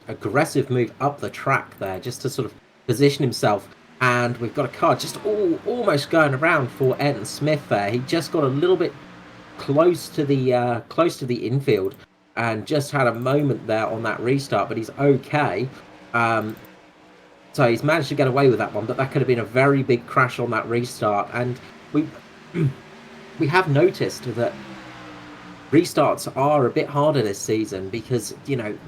aggressive move up the track there, just to sort of position himself. And we've got a car just almost going around for Ed Smith there. He just got a little bit close to the infield and just had a moment there on that restart, but he's okay. So he's managed to get away with that one, but that could have been a very big crash on that restart. And we have noticed that restarts are a bit harder this season, because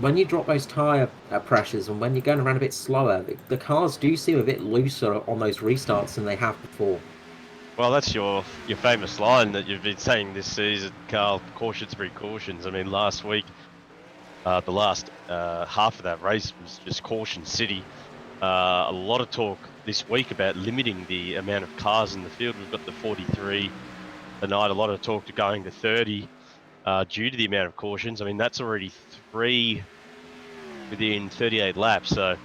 when you drop those tyre pressures and when you're going around a bit slower, the cars do seem a bit looser on those restarts than they have before. Well, that's your famous line that you've been saying this season, Carl. Cautions breed cautions. I mean, last week, the last half of that race was just caution city. A lot of talk this week about limiting the amount of cars in the field. We've got the 43 tonight. A lot of talk to going to 30. Due to the amount of cautions. I mean, that's already 3 within 38 laps. So,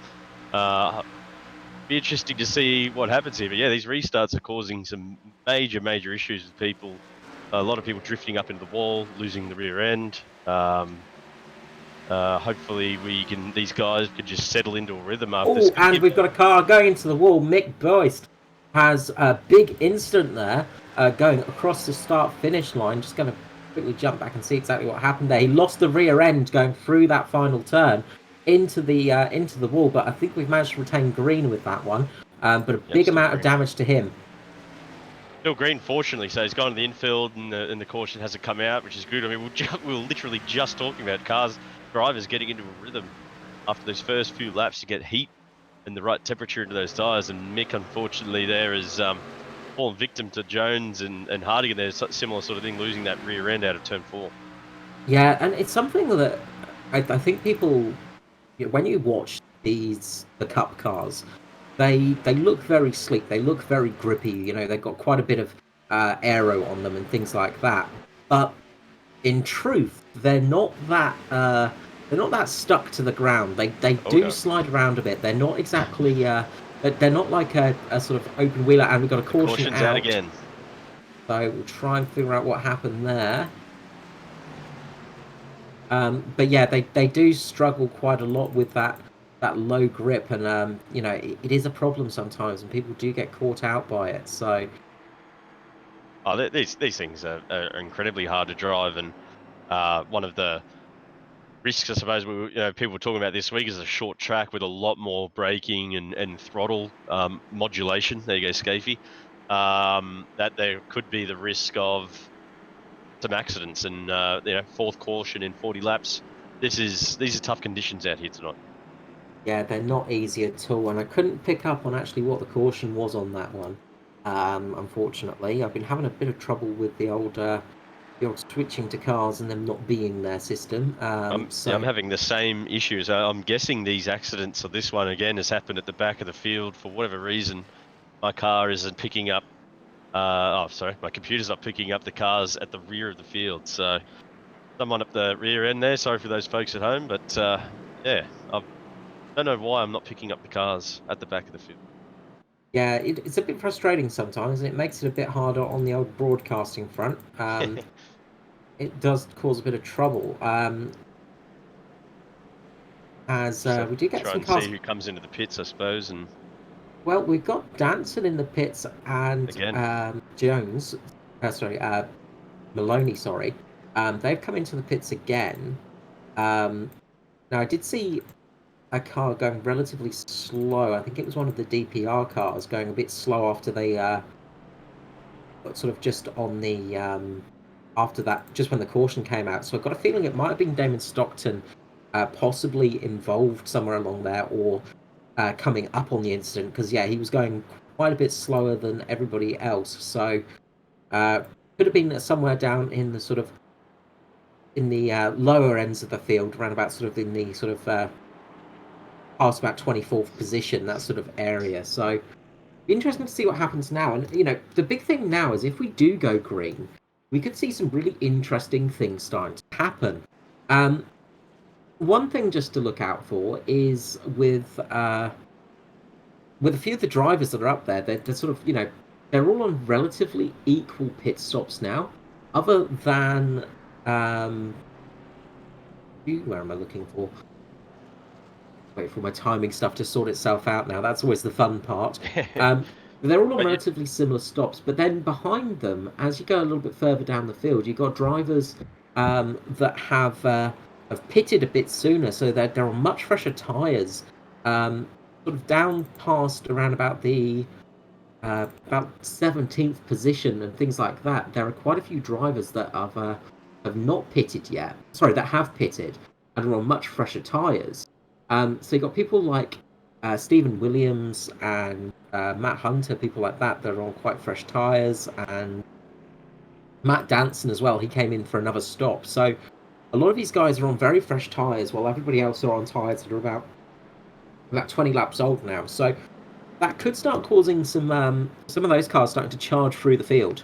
be interesting to see what happens here. But yeah, these restarts are causing some major issues with people. A lot of people drifting up into the wall, losing the rear end. Hopefully, these guys could just settle into a rhythm after this. And we've got a car going into the wall. Mick Boyce has a big incident there, going across the start-finish line. Just going to quickly jump back and see exactly what happened there. He lost the rear end going through that final turn into the wall, but I think we've managed to retain green with that one. But a big amount of damage to him. Still green, fortunately, so he's gone to the infield, and the caution hasn't come out, which is good. I mean, we were literally just talking about drivers getting into a rhythm after those first few laps to get heat and the right temperature into those tyres, and Mick, unfortunately, there is fallen victim to Jones and Hardigan. There's a similar sort of thing, losing that rear end out of turn 4. Yeah, and it's something that I think people, when you watch the cup cars, they look very sleek. They look very grippy. You know, they've got quite a bit of aero on them and things like that. But in truth, they're not that stuck to the ground. They Oh do no, slide around a bit. They're not exactly they're not like a sort of open wheeler. And we've got a the caution caution's out out. again. So we'll try and figure out what happened there. But yeah, they do struggle quite a lot with that low grip, and you know, it is a problem sometimes, and people do get caught out by it. So Oh, these things are incredibly hard to drive, and one of the risks, I suppose, people were talking about this week is a short track with a lot more braking and throttle modulation. There you go, Scafey. That there could be the risk of some accidents and fourth caution in 40 laps. These are tough conditions out here tonight. yeah, they're not easy at all, and I couldn't pick up on actually what the caution was on that one. Unfortunately, I've been having a bit of trouble with the old switching to cars and them not being their system. I'm having the same issues. I'm guessing these accidents, or this one again, has happened at the back of the field for whatever reason. My car isn't picking up. My computer's not picking up the cars at the rear of the field. So someone up the rear end there. Sorry for those folks at home, but yeah, I don't know why I'm not picking up the cars at the back of the field. Yeah, it's a bit frustrating sometimes, and it makes it a bit harder on the old broadcasting front. It does cause a bit of trouble. As Just have we do to get try some and see cars. who comes into the pits, I suppose, and Well, we've got Danson in the pits and again, Jones. Sorry, Maloney. Sorry, they've come into the pits again. Now I did see a car going relatively slow. I think it was one of the DPR cars going a bit slow after they sort of just on the after that, just when the caution came out. So I've got a feeling it might have been Damon Stockton, possibly involved somewhere along there, or coming up on the incident, because yeah, he was going quite a bit slower than everybody else. So could have been somewhere down in the sort of in the lower ends of the field, around about sort of in the sort of past about 24th position, that sort of area. So interesting to see what happens now. And you know, the big thing now is if we do go green, we could see some really interesting things starting to happen. One thing just to look out for is with a few of the drivers that are up there, they're sort of, you know, they're all on relatively equal pit stops now, other than where am I looking for? Wait for my timing stuff to sort itself out now. That's always the fun part. Um, they're all on but relatively similar stops, but then behind them, as you go a little bit further down the field, you've got drivers that have pitted a bit sooner, so they're on much fresher tyres. Sort of down past around about 17th position and things like that. There are quite a few drivers that have not pitted yet. Sorry, that have pitted and are on much fresher tyres. So you've got people like Stephen Williams and Matt Hunter, people like that are on quite fresh tyres, and Matt Danson as well. He came in for another stop. So a lot of these guys are on very fresh tyres, while everybody else are on tyres that are about 20 laps old now. So that could start causing some of those cars starting to charge through the field.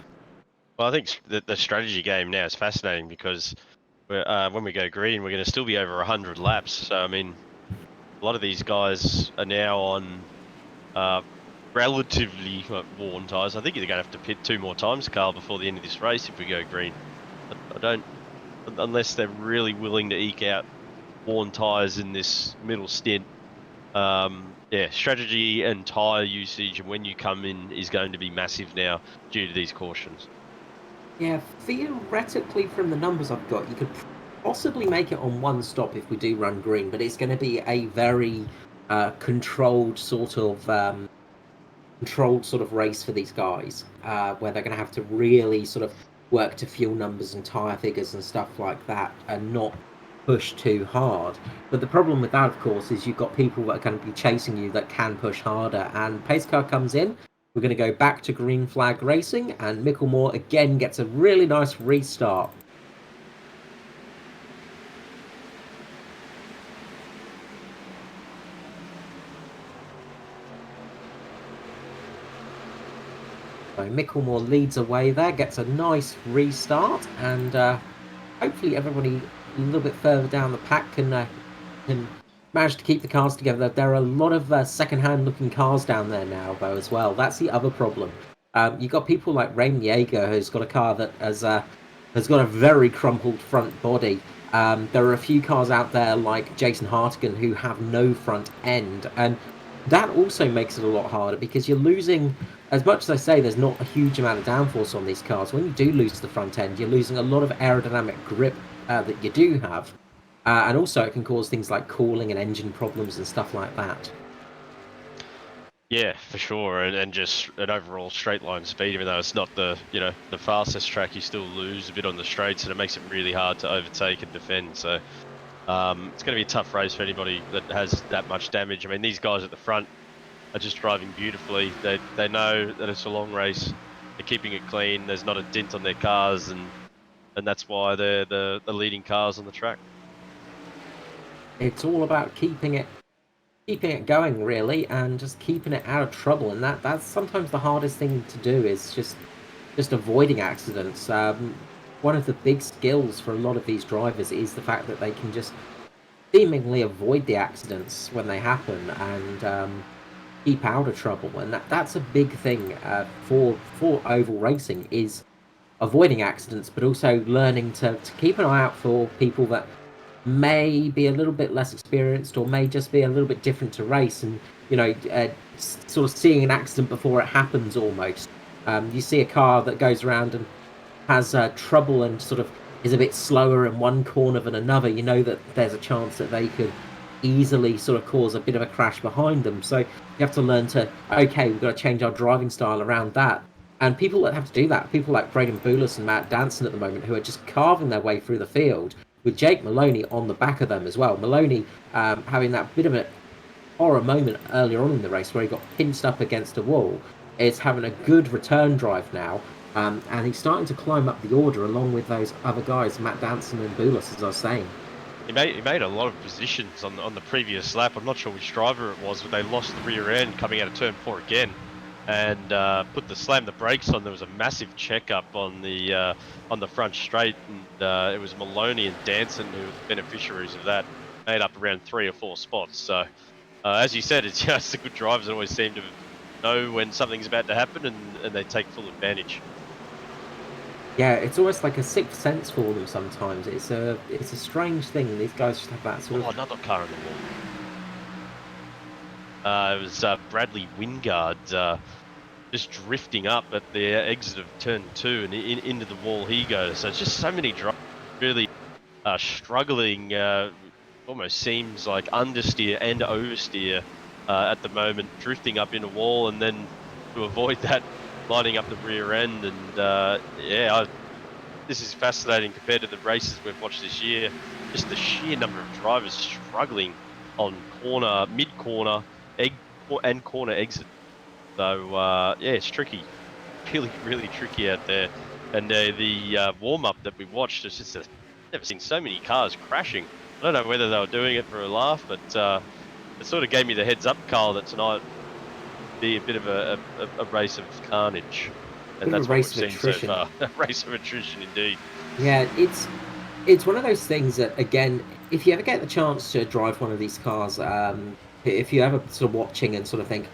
well, I think the strategy game now is fascinating because when we go green, we're going to still be over 100 laps. So I mean, a lot of these guys are now on relatively worn tyres. I think you're going to have to pit 2 more times, Carl, before the end of this race if we go green. I don't, unless they're really willing to eke out worn tyres in this middle stint. Yeah, strategy and tyre usage and when you come in is going to be massive now due to these cautions. Yeah, theoretically, from the numbers I've got, you could possibly make it on one stop if we do run green, but it's going to be a very controlled sort of race for these guys, where they're going to have to really sort of work to fuel numbers and tyre figures and stuff like that, and not push too hard. But the problem with that, of course, is you've got people that are going to be chasing you that can push harder, and pace car comes in. We're going to go back to green flag racing, and Micklemore again gets a really nice restart. So Micklemore leads away there, gets a nice restart, and hopefully everybody a little bit further down the pack can manage to keep the cars together. There are a lot of second-hand looking cars down there now, though, as well. That's the other problem. You've got people like Raymond Yeager, who's got a car that has got a very crumpled front body. There are a few cars out there like Jason Hartigan who have no front end, and that also makes it a lot harder because you're losing, as much as I say there's not a huge amount of downforce on these cars, when you do lose the front end, you're losing a lot of aerodynamic grip that you do have. And also it can cause things like cooling and engine problems and stuff like that. Yeah, for sure, and just an overall straight line speed, even though it's not the the fastest track, you still lose a bit on the straights, and it makes it really hard to overtake and defend. So it's going to be a tough race for anybody that has that much damage. I mean, these guys at the front are just driving beautifully. They know that it's a long race. They're keeping it clean. There's not a dent on their cars, and that's why they're the leading cars on the track. It's all about keeping it going, really, and just keeping it out of trouble, and that's sometimes the hardest thing to do, is just avoiding accidents. One of the big skills for a lot of these drivers is the fact that they can just seemingly avoid the accidents when they happen, and keep out of trouble, and that's a big thing for oval racing, is avoiding accidents, but also learning to keep an eye out for people that may be a little bit less experienced or may just be a little bit different to race, and sort of seeing an accident before it happens almost. You see a car that goes around and has trouble and sort of is a bit slower in one corner than another, you know that there's a chance that they could easily sort of cause a bit of a crash behind them. So you have to learn to, okay, we've got to change our driving style around that. And people that have to do that, people like Braden Boulis and Matt Danson at the moment, who are just carving their way through the field, with Jake Maloney on the back of them as well. Maloney having that bit of a horror moment earlier on in the race where he got pinched up against a wall, is having a good return drive now, and he's starting to climb up the order along with those other guys, Matt Danson and Boulis, as I was saying. He made a lot of positions on the previous lap. I'm not sure which driver it was, but they lost the rear end coming out of turn 4 again, and slammed the brakes on. There was a massive checkup on the front straight, and it was Maloney and Danson who were the beneficiaries of that. Made up around 3 or 4 spots. So as you said, it's just the good drivers that always seem to know when something's about to happen, and they take full advantage. Yeah, it's almost like a sixth sense for them sometimes. It's a strange thing. These guys just have that sort of... another car in the wall. It was Bradley Wingard just drifting up at the exit of turn 2 and into the wall he goes. So it's just so many drivers really struggling. Almost seems like understeer and oversteer at the moment, drifting up in a wall, and then to avoid that, lining up the rear end. And this is fascinating compared to the races we've watched this year. Just the sheer number of drivers struggling on corner, mid-corner, and corner exit. So it's tricky, really, really tricky out there. And the warm-up that we watched, it's just never seen so many cars crashing. I don't know whether they were doing it for a laugh, but it sort of gave me the heads up, Carl, that tonight would be a bit of a race of carnage. And that's what we've seen so far. A race of attrition, indeed. Yeah, it's one of those things that, again, if you ever get the chance to drive one of these cars, if you ever sort of watching and sort of think,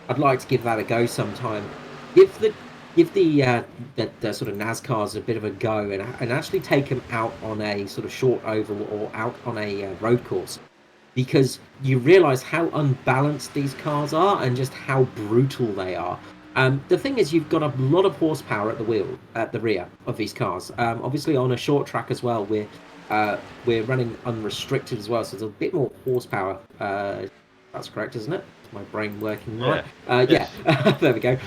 I'd like to give that a go sometime, give the sort of NASCARs a bit of a go, and actually take them out on a sort of short oval or out on a road course, because you realise how unbalanced these cars are and just how brutal they are. The thing is, you've got a lot of horsepower at the rear of these cars. Obviously, on a short track as well, we're running unrestricted as well, so there's a bit more horsepower. That's correct, isn't it? Is my brain working right? Yes. Yeah, there we go.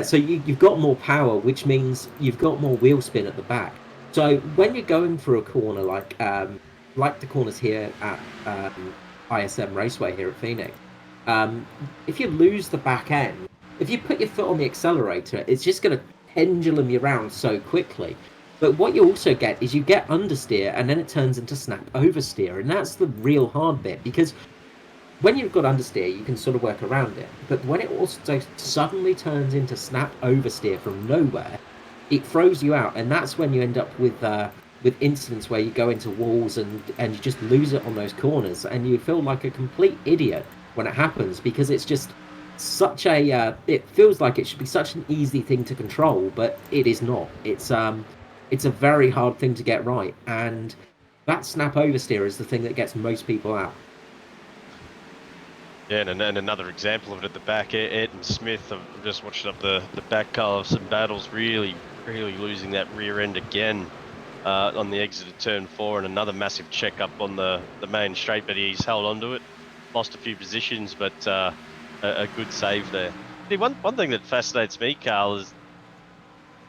So you've got more power, which means you've got more wheel spin at the back. So when you're going through a corner like the corners here at ISM Raceway here at Phoenix, if you lose the back end, if you put your foot on the accelerator, it's just going to pendulum you around so quickly. But what you also get is you get understeer, and then it turns into snap oversteer, and that's the real hard bit, because when you've got understeer, you can sort of work around it. But when it also suddenly turns into snap oversteer from nowhere, it throws you out, and that's when you end up with incidents where you go into walls and you just lose it on those corners, and you feel like a complete idiot when it happens because it's just such a it feels like it should be such an easy thing to control, but it is not. It's a very hard thing to get right, and that snap oversteer is the thing that gets most people out. Yeah, and another example of it at the back, Ed and Smith. I've just watched up the back car of some battles, really losing that rear end again on the exit of turn 4, and another massive check up on the main straight, but he's held onto it, lost a few positions, but a good save there. See, one thing that fascinates me, Carl, is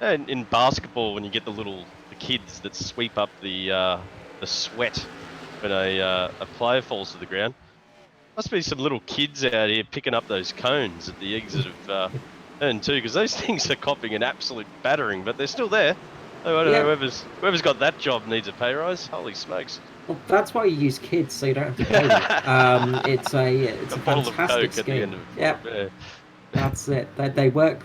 in basketball when you get the kids that sweep up the sweat when a player falls to the ground. Must be some little kids out here picking up those cones at the exit of turn 2, because those things are copping an absolute battering, but they're still there. So I don't know, whoever's got that job needs a pay rise. Holy smokes! Well, that's why you use kids, so you don't have to pay them. It's a fantastic scheme. Yeah, that's it. They work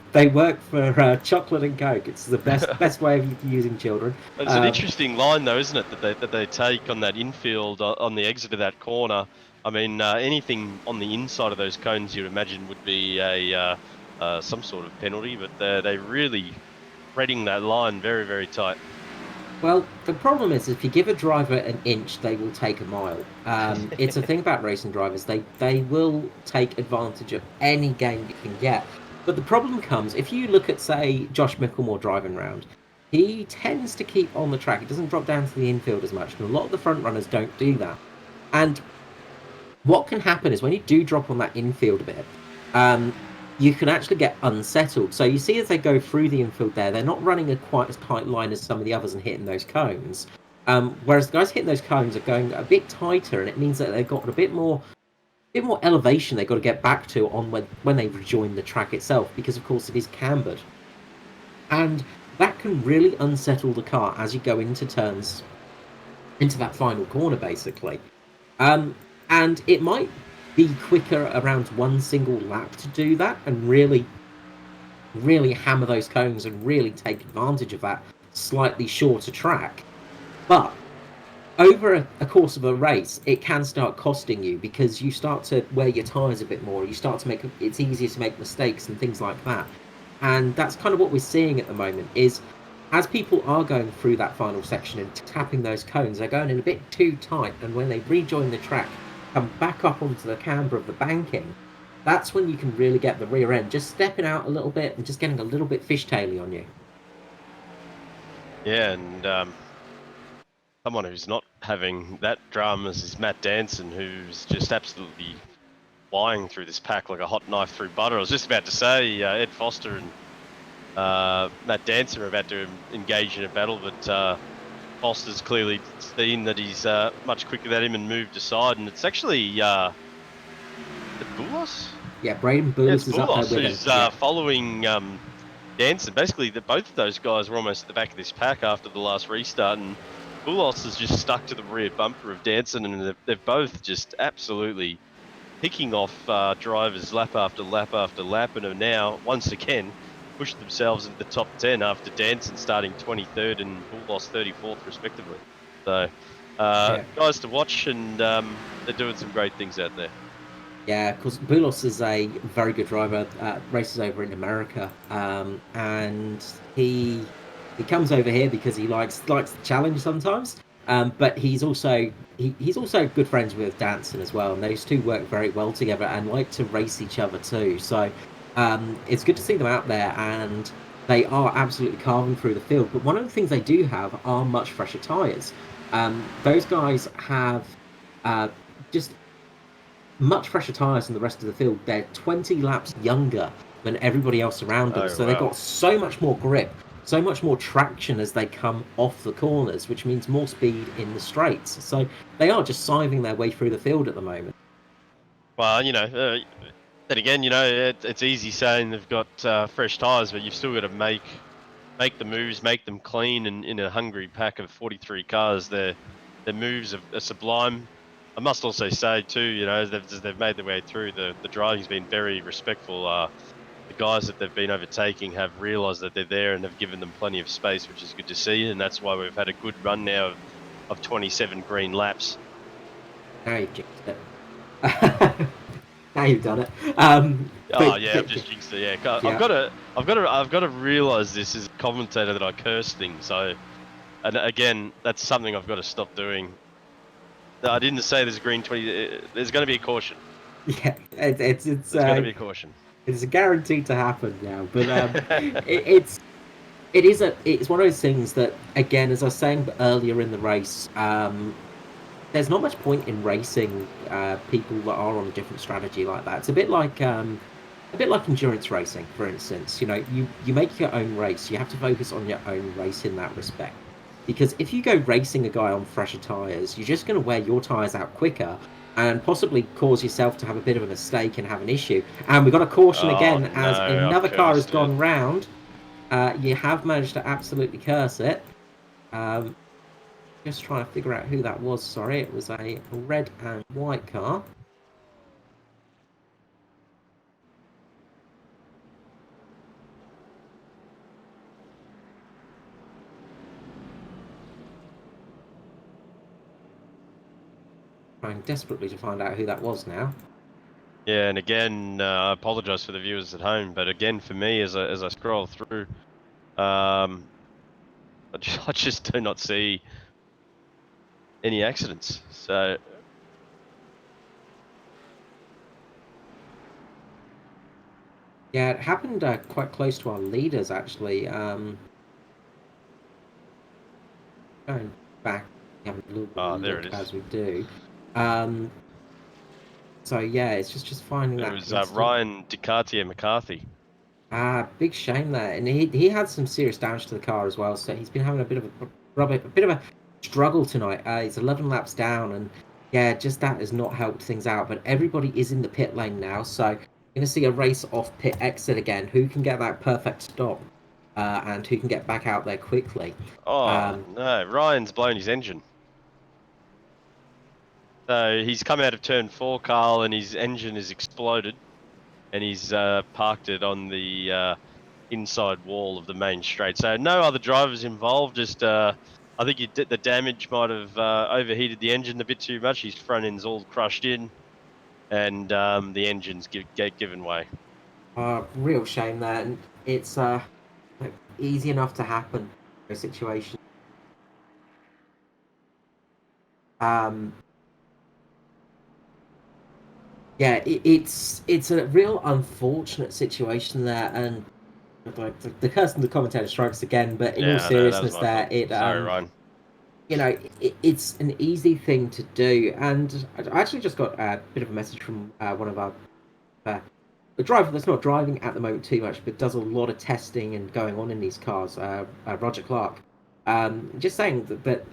for chocolate and Coke. It's the best way of using children. It's an interesting line, though, isn't it? That they take on that infield on the exit of that corner. I mean, anything on the inside of those cones, you'd imagine, would be a some sort of penalty, but they're really threading that line very tight. Well, the problem is if you give a driver an inch, they will take a mile. It's a thing about racing drivers. They will take advantage of any game you can get. But the problem comes if you look at, say, Josh Mickelmore driving round. He tends to keep on the track. He doesn't drop down to the infield as much, and a lot of the front runners don't do that. And what can happen is when you do drop on that infield a bit, you can actually get unsettled. So you see as they go through the infield there, they're not running a quite as tight line as some of the others and hitting those cones. Whereas the guys hitting those cones are going a bit tighter, and it means that they've got a bit more elevation they've got to get back to on when they rejoin the track itself, because of course it is cambered. And that can really unsettle the car as you go into turns, into that final corner, basically. And it might be quicker around one single lap to do that and really hammer those cones and really take advantage of that slightly shorter track. But over a course of a race, it can start costing you because you start to wear your tyres a bit more. You start to it's easier to make mistakes and things like that. And that's kind of what we're seeing at the moment is as people are going through that final section and tapping those cones, they're going in a bit too tight. And when they rejoin the track, come back up onto the camber of the banking, that's when you can really get the rear end just stepping out a little bit and just getting a little bit fishtaily on you. Yeah, and someone who's not having that dramas is Matt Danson, who's just absolutely flying through this pack like a hot knife through butter. I was just about to say Ed Foster and Matt Danson are about to engage in a battle, but Foster's clearly seen that he's much quicker than him and moved aside, and it's actually Boulos? Yeah, Braden Boulos is up there with him. Who's following Danson. Basically, both of those guys were almost at the back of this pack after the last restart, and Boulos has just stuck to the rear bumper of Danson, and they've both just absolutely picking off drivers lap after lap after lap, and have now, once again, pushed themselves into the top 10 after Danson starting 23rd and Boulos 34th respectively. So guys to watch, and they're doing some great things out there. Yeah, because Boulos is a very good driver, races over in America, and he comes over here because he likes the challenge sometimes. But he's also good friends with Danson as well, and those two work very well together and like to race each other too. So it's good to see them out there, and they are absolutely carving through the field. But one of the things they do have are much fresher tyres. Those guys have just much fresher tyres than the rest of the field. They're 20 laps younger than everybody else around them, so they've got so much more grip, so much more traction as they come off the corners, which means more speed in the straights. So they are just scything their way through the field at the moment. Well, then again, it's easy saying they've got fresh tyres, but you've still got to make the moves, make them clean, and in a hungry pack of 43 cars, their moves are sublime. I must also say too, you know, as they've made their way through, the driving's been very respectful. The guys that they've been overtaking have realised that they're there and have given them plenty of space, which is good to see. And that's why we've had a good run now of 27 green laps. Now you've jinxed it. Now you've done it. I've just jinxed it. Yeah, yeah. I've got to realise this as a commentator that I curse things. So, and again, that's something I've got to stop doing. I didn't say there's a green 20. There's going to be a caution. Yeah, it's There's going to be a caution. It's guaranteed to happen now. But it's one of those things that, again, as I was saying earlier in the race, there's not much point in racing people that are on a different strategy like that. It's a bit like endurance racing, for instance. You know, you make your own race. You have to focus on your own race in that respect. Because if you go racing a guy on fresher tyres, you're just going to wear your tyres out quicker and possibly cause yourself to have a bit of a mistake and have an issue. And we've got a caution again as another car has gone round. You have managed to absolutely curse it. Just trying to figure out who that was. Sorry, it was a red and white car. Trying desperately to find out who that was now. Yeah, and again, I apologise for the viewers at home, but again, for me, as I scroll through, I just do not see any accidents. So yeah, it happened quite close to our leaders actually. Going back, having a little bit of there look it is. as we do. So yeah, it's just finding that. It was Ryan Ducati McCarthy. Big shame there, and he had some serious damage to the car as well. So he's been having a bit of a struggle tonight. He's 11 laps down, and yeah, just that has not helped things out. But everybody is in the pit lane now, so you're going to see a race off pit exit again. Who can get that perfect stop, and who can get back out there quickly? Oh no, Ryan's blown his engine. So he's come out of turn 4, Carl, and his engine is exploded, and he's parked it on the inside wall of the main straight. So no other drivers involved. Just I think the damage might have overheated the engine a bit too much. His front end's all crushed in, and the engine's given way. Real shame there, and it's easy enough to happen in a situation. Yeah, it's a real unfortunate situation there, and like the curse in the commentator strikes again. But in all seriousness, there Sorry, Ryan. You know, it's an easy thing to do, and I actually just got a bit of a message from one of our the driver that's not driving at the moment too much, but does a lot of testing and going on in these cars. Roger Clark, just saying that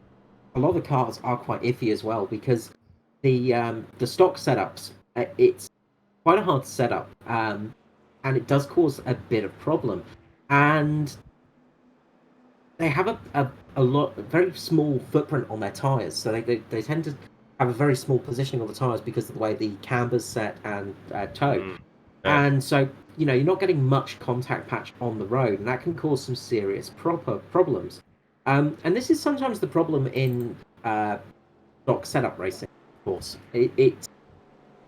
a lot of the cars are quite iffy as well because the stock setups, it's quite a hard setup, and it does cause a bit of problem. And they have a very small footprint on their tires, so they tend to have a very small positioning of the tires because of the way the camber's set and toe. Yeah. And so, you know, you're not getting much contact patch on the road, and that can cause some serious problems. And this is sometimes the problem in stock setup racing, of course.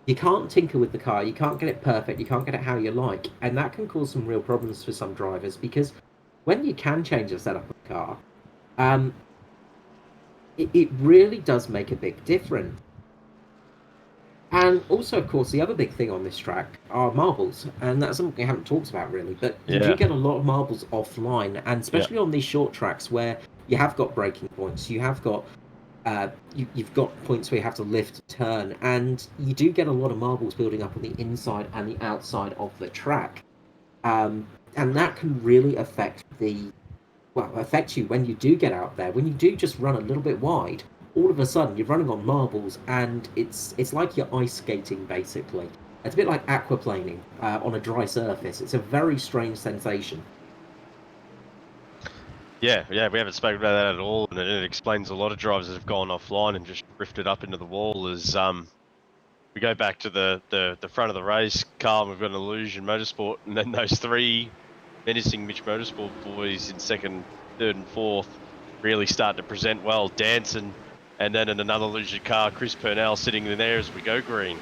You can't tinker with the car, you can't get it perfect, you can't get it how you like, and that can cause some real problems for some drivers because when you can change the setup of the car, it really does make a big difference. And also, of course, the other big thing on this track are marbles, and that's something we haven't talked about really, but you do get a lot of marbles offline, and especially on these short tracks where you have got braking points, you have got you've got points where you have to lift, turn, and you do get a lot of marbles building up on the inside and the outside of the track, and that can really affect you when you do get out there. When you do just run a little bit wide, all of a sudden you're running on marbles, and it's like you're ice skating basically. It's a bit like aquaplaning on a dry surface. It's a very strange sensation. Yeah, we haven't spoken about that at all, and it explains a lot of drivers that have gone offline and just drifted up into the wall. As we go back to the front of the race, Carl, we've got an Illusion Motorsport, and then those three menacing Mitch Motorsport boys in second, third, and fourth really start to present well. Dancing, and then in another Illusion car, Chris Purnell sitting in there as we go green.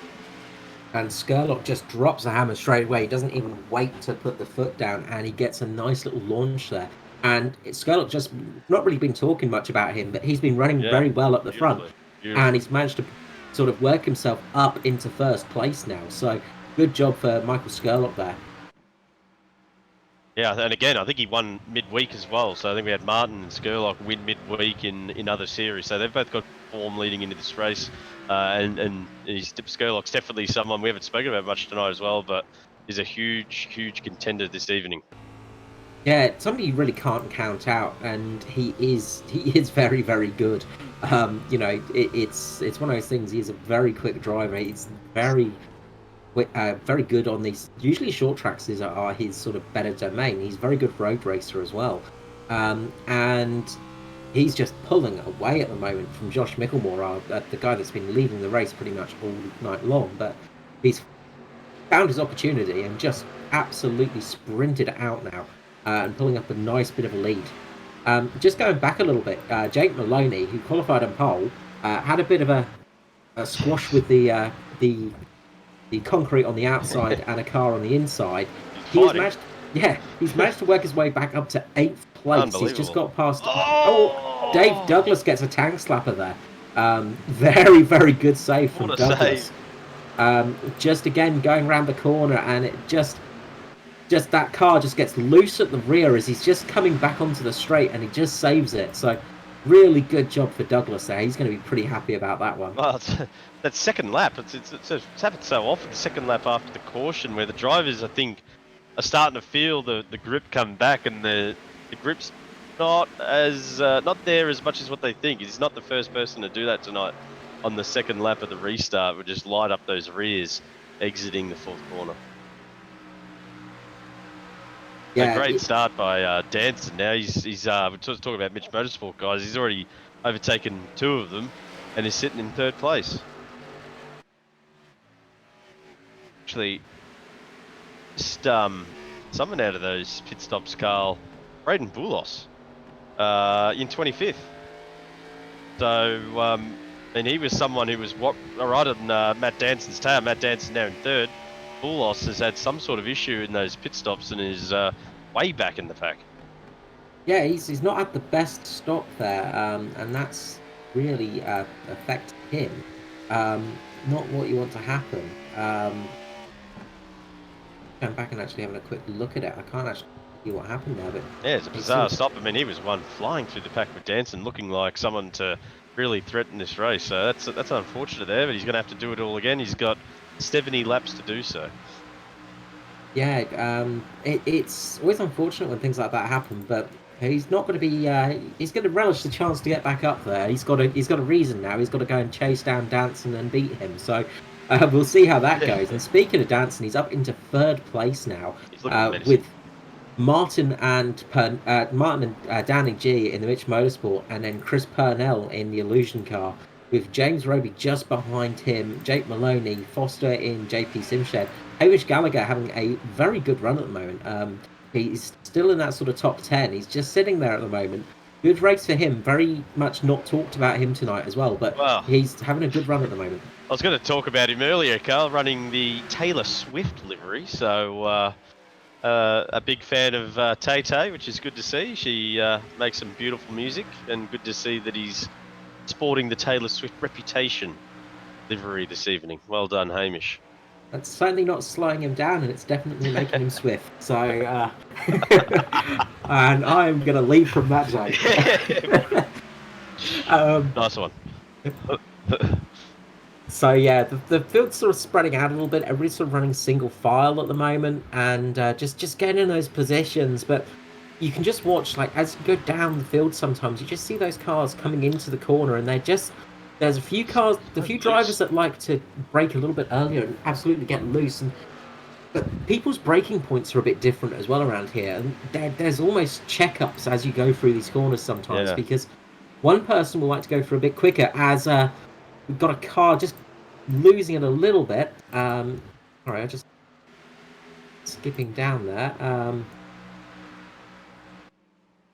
And Skurlock just drops the hammer straight away. He doesn't even wait to put the foot down, and he gets a nice little launch there. And Skurlock just not really been talking much about him, but he's been running very well at the front. And he's managed to sort of work himself up into first place now. So good job for Michael Skurlock there. Yeah, and again, I think he won midweek as well. So I think we had Martin and Skurlock win midweek in other series. So they've both got form leading into this race. And Skurlock's definitely someone we haven't spoken about much tonight as well, but is a huge contender this evening. Yeah, somebody you really can't count out, and he is very, very good. You know, it's one of those things. He's a very quick driver. He's very good on these. Usually, short tracks are his sort of better domain. He's a very good road racer as well, and he's just pulling away at the moment from Josh Micklemore, the guy that's been leading the race pretty much all night long. But he's found his opportunity and just absolutely sprinted out now. And pulling up a nice bit of a lead. Just going back a little bit, Jake Maloney, who qualified on pole, had a bit of a squash with the concrete on the outside and a car on the inside. He's managed to work his way back up to 8th place. He's just got past. Oh, Dave Douglas gets a tank slapper there. Very, very good save from Douglas. Just again going around the corner, and it just that car just gets loose at the rear as he's just coming back onto the straight, and he just saves it. So really good job for Douglas there. He's going to be pretty happy about that one. Well, that second lap, it's happened so often, the second lap after the caution, where the drivers, I think, are starting to feel the grip come back, and the grip's not there as much as what they think. He's not the first person to do that tonight on the second lap of the restart. Would just light up those rears exiting the fourth corner. Yeah, a great start by Danson. Now he's we're talking about Mitch Motorsport guys. He's already overtaken 2 of them, and he's sitting in 3rd place. Actually, just someone out of those pit stops, Carl, Braden Boulos, in 25th. So, and he was someone who was right on Matt Danson's tail. Matt Danson now in 3rd. Boulos has had some sort of issue in those pit stops and is way back in the pack. Yeah, he's not had the best stop there, and that's really affected him. Not what you want to happen. Going back and actually having a quick look at it, I can't actually see what happened there. But yeah, it's a bizarre stop. I mean, he was one flying through the pack with Danson, looking like someone to really threaten this race. So that's unfortunate there, but he's going to have to do it all again. He's got 70 laps to do so. Yeah, it's always unfortunate when things like that happen, but he's not going to be. He's going to relish the chance to get back up there. He's got a reason now. He's got to go and chase down Danson and beat him. So we'll see how that goes. And speaking of Danson, he's up into 3rd place now with Martin and Danny G in the Mitch Motorsport, and then Chris Purnell in the Illusion car, with James Roby just behind him, Jake Maloney, Foster in JP Simshed. Hamish Gallagher having a very good run at the moment. He's still in that sort of top 10. He's just sitting there at the moment. Good race for him. Very much not talked about him tonight as well, but he's having a good run at the moment. I was going to talk about him earlier, Carl, running the Taylor Swift livery. So a big fan of Tay-Tay, which is good to see. She makes some beautiful music, and good to see that he's sporting the Taylor Swift reputation livery this evening. Well done, Hamish. That's certainly not slowing him down, and it's definitely making him swift. So, and I'm going to leave from that zone. Nice one. So yeah, the field's sort of spreading out a little bit. Everybody's sort of running single file at the moment, and just getting in those positions. But you can just watch, like, as you go down the field, sometimes you just see those cars coming into the corner, and there's a few drivers that like to brake a little bit earlier and absolutely get loose. And But people's braking points are a bit different as well around here. And there's almost checkups as you go through these corners sometimes, Yeah. because one person will like to go through a bit quicker as we've got a car just losing it a little bit. Sorry, I'm just skipping down there. I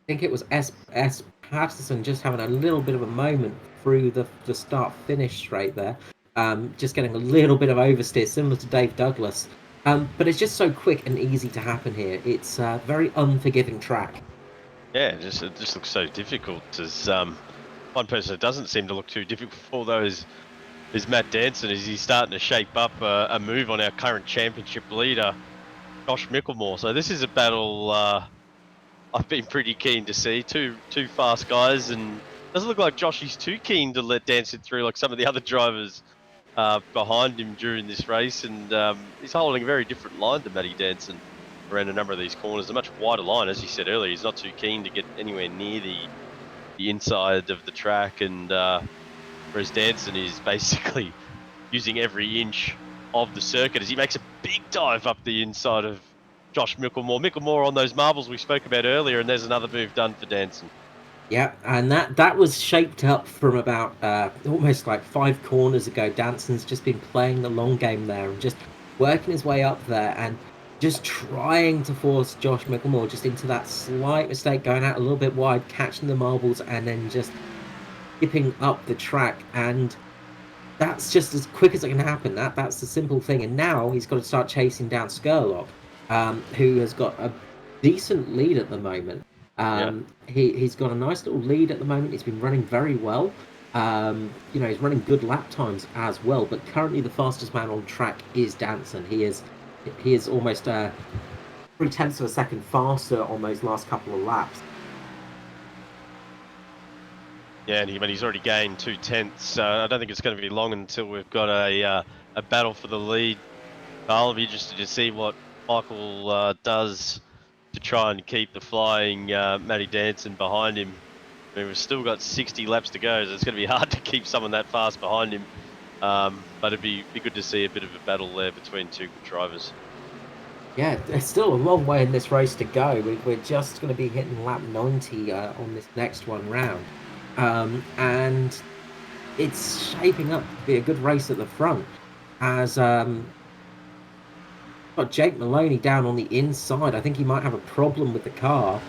think it was S Patterson just having a little bit of a moment through the start finish straight there. Just getting a little bit of oversteer, similar to Dave Douglas. But it's just so quick and easy to happen here. It's a very unforgiving track. Yeah, it just looks so difficult. As one person that doesn't seem to look too difficult though is Matt Danson. Is he's starting to shape up a move on our current championship leader, Josh Micklemore. So this is a battle I've been pretty keen to see. Two fast guys, and doesn't look like Josh is too keen to let Danson through like some of the other drivers behind him during this race. And he's holding a very different line to Matty Danson around a number of these corners. A much wider line, as you said earlier. He's not too keen to get anywhere near the inside of the track, and whereas Danson is basically using every inch of the circuit as he makes a big dive up the inside of Josh Micklemore. Micklemore on those marbles we spoke about earlier, and there's another move done for Danson. Yeah, and that was shaped up from about almost like 5 corners ago. Danson's just been playing the long game there and just working his way up there and just trying to force Josh Micklemore just into that slight mistake, going out a little bit wide, catching the marbles, and then just skipping up the track. And that's just as quick as it can happen. That's the simple thing. And now he's got to start chasing down Skurlock, who has got a decent lead at the moment. He's got a nice little lead at the moment. He's been running very well. He's running good lap times as well. But currently, the fastest man on track is Danson. He is almost 3/10 of a second faster on those last couple of laps. Yeah, and he's already gained 2/10. I don't think it's going to be long until we've got a battle for the lead. I'll be interested to see what Michael does to try and keep the flying Matty Danson behind him. I mean, we've still got 60 laps to go, so it's going to be hard to keep someone that fast behind him. But it'd be good to see a bit of a battle there between two good drivers. Yeah, there's still a long way in this race to go. We're just going to be hitting lap 90 on this next one round. And it's shaping up to be a good race at the front as got Jake Maloney down on the inside. I think he might have a problem with the car.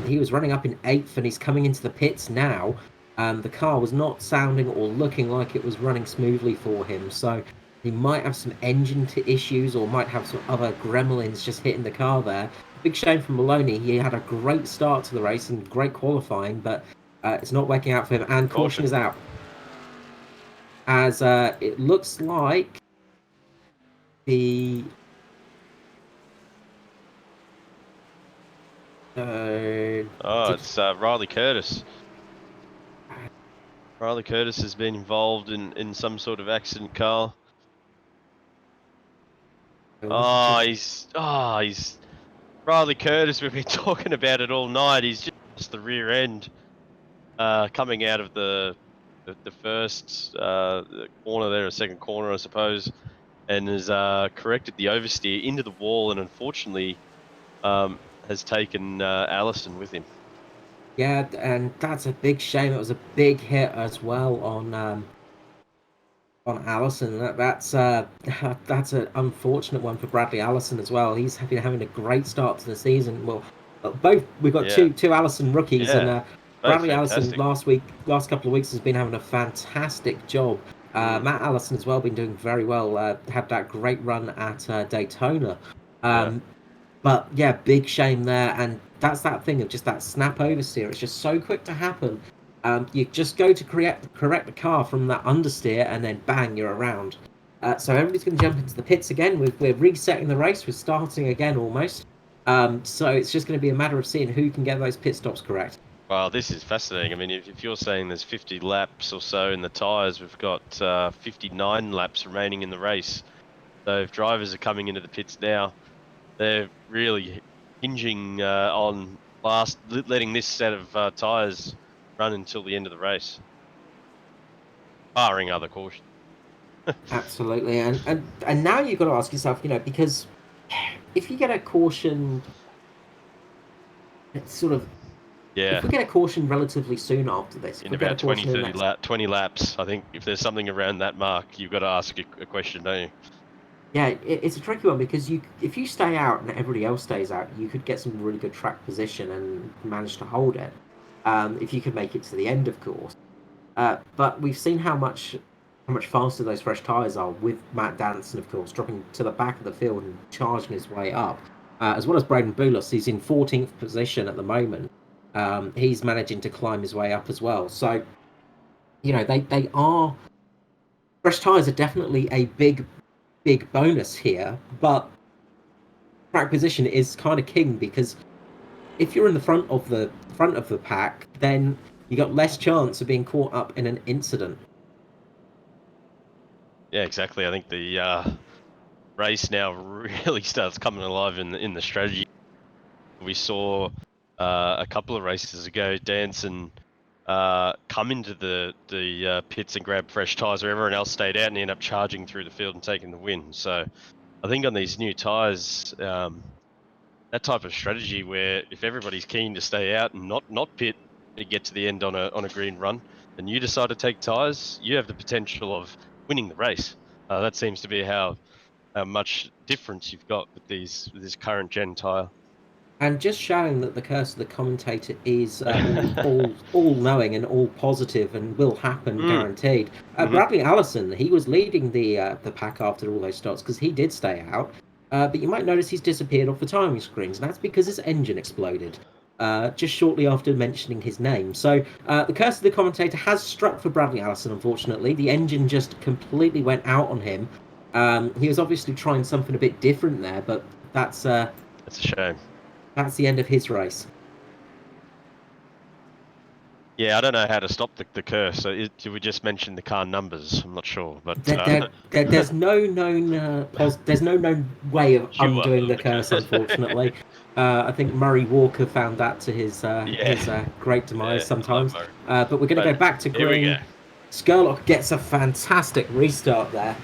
He was running up in 8th and he's coming into the pits now. The car was not sounding or looking like it was running smoothly for him, so he might have some engine issues or might have some other gremlins just hitting the car there. Big shame for Maloney. He had a great start to the race and great qualifying, but it's not working out for him, and caution is out. As it looks like the it's Riley Curtis. Riley Curtis has been involved in some sort of accident, Carl. He's Riley Curtis. We've been talking about it all night. He's just the rear end coming out of the first corner there, a second corner, I suppose, and has corrected the oversteer into the wall, and unfortunately has taken Allison with him. Yeah, and that's a big shame. It was a big hit as well on Allison. That's an unfortunate one for Bradley Allison as well. He's been having a great start to the season. Well, we've got two Allison rookies, and Bradley Allison last couple of weeks has been having a fantastic job. Matt Allison as well been doing very well. Had that great run at Daytona. But yeah, big shame there, and that's that thing of just that snap oversteer. It's just so quick to happen. You just go to correct the car from that understeer, and then bang, you're around. So everybody's going to jump into the pits again. We're resetting the race. We're starting again almost. So it's just going to be a matter of seeing who can get those pit stops correct. Well, this is fascinating. I mean, if you're saying there's 50 laps or so in the tyres, we've got 59 laps remaining in the race. So if drivers are coming into the pits now, they're really hinging on letting this set of tyres run until the end of the race, barring other caution. Absolutely, and now you've got to ask yourself, because if you get a caution, it's sort of Yeah, if we get a caution relatively soon after this, if in we get a about 20, caution in 30 the next, 20 laps, I think if there's something around that mark, you've got to ask a question, don't you? yeah, it's a tricky one because if you stay out and everybody else stays out, you could get some really good track position and manage to hold it. If you could make it to the end, of course. But we've seen how much faster those fresh tyres are with Matt Danson, of course, dropping to the back of the field and charging his way up, as well as Braden Boulos. He's in 14th position at the moment. He's managing to climb his way up as well. So, they are fresh tyres are definitely a big bonus here, but track position is kind of king because if you're in the front of the pack, then you got less chance of being caught up in an incident. Yeah, exactly. I think the race now really starts coming alive in the strategy. We saw a couple of races ago, Danson come into the pits and grab fresh tyres where everyone else stayed out and end up charging through the field and taking the win. So I think on these new tyres, that type of strategy where if everybody's keen to stay out and not pit to get to the end on a green run, and you decide to take tyres, you have the potential of winning the race. That seems to be how much difference you've got with this current gen tyre. And just showing that the curse of the commentator is all knowing and all positive and will happen, guaranteed. Bradley Allison, he was leading the pack after all those starts because he did stay out. But you might notice he's disappeared off the timing screens, and that's because his engine exploded just shortly after mentioning his name. So the curse of the commentator has struck for Bradley Allison. Unfortunately, the engine just completely went out on him. He was obviously trying something a bit different there, but that's a shame. That's the end of his race. Yeah, I don't know how to stop the curse. So did we just mention the car numbers? I'm not sure, but there's no known there's no known way of undoing the curse. Unfortunately, I think Murray Walker found that to his great demise sometimes. But we're going to go back to green. Skurlock gets a fantastic restart there,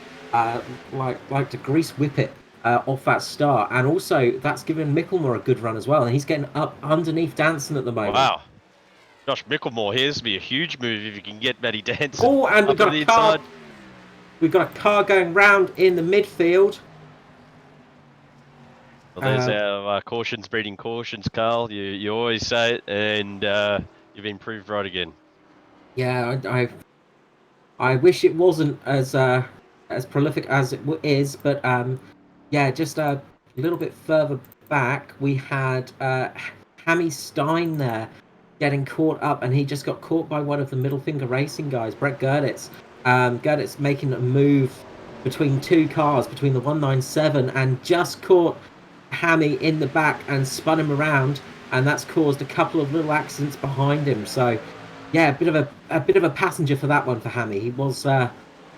like to grease whip it. Off that start, and also that's given Micklemore a good run as well, and he's getting up underneath Danson at the moment. Wow, Josh Micklemore, here's be a huge move if you can get Matty Danson. Oh, and we've got a car. We've got a car going round in the midfield. Well, there's our cautions breeding cautions, Carl. You always say it, and you've been proved right again. Yeah, I wish it wasn't as prolific as it is, but yeah, just a little bit further back, we had Hammy Stein there getting caught up, and he just got caught by one of the Middle Finger Racing guys, Brett Gerditz. Gerditz making a move between two cars, between the 197, and just caught Hammy in the back and spun him around, and that's caused a couple of little accidents behind him. So, yeah, a bit of a passenger for that one for Hammy. He was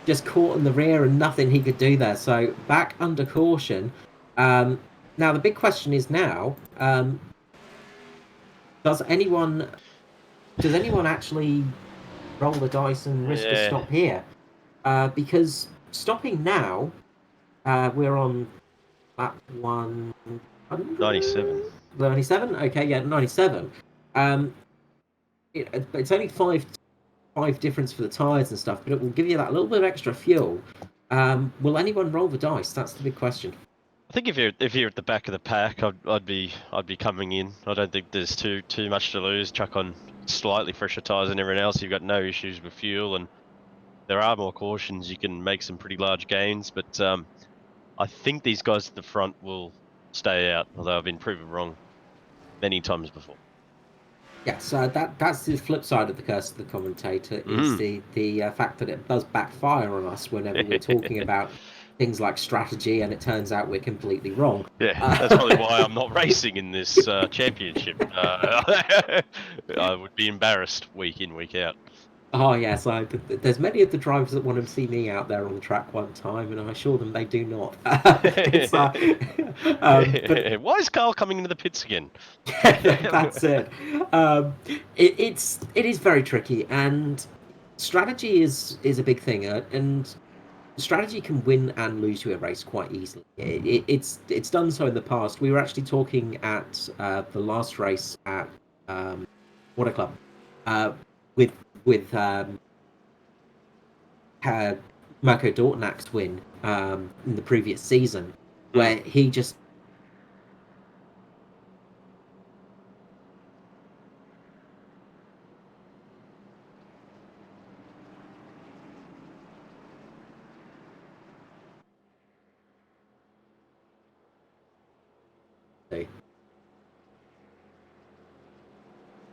just caught in the rear and nothing he could do there. So back under caution. Now the big question is now, does anyone actually roll the dice and risk a stop here? Because stopping now, we're on lap 97. 97? Okay, yeah, 97. It's only five difference for the tyres and stuff, but it will give you that little bit of extra fuel. Will anyone roll the dice? That's the big question. I think if you're at the back of the pack, I'd be coming in. I don't think there's too much to lose. Chuck on slightly fresher tyres than everyone else. You've got no issues with fuel, and there are more cautions. You can make some pretty large gains, but I think these guys at the front will stay out, although I've been proven wrong many times before. Yeah, so that's the flip side of the curse of the commentator is the fact that it does backfire on us whenever we're talking about things like strategy, and it turns out we're completely wrong. Yeah, that's probably why I'm not racing in this championship. I would be embarrassed week in, week out. Oh yes, there's many of the drivers that want to see me out there on the track one time, and I assure them they do not. Why is Carl coming into the pits again? That's it. It is very tricky, and strategy is a big thing, and strategy can win and lose you a race quite easily. It's done so in the past. We were actually talking at the last race at Water Club uh, with Marco Dortnak's win in the previous season, where he just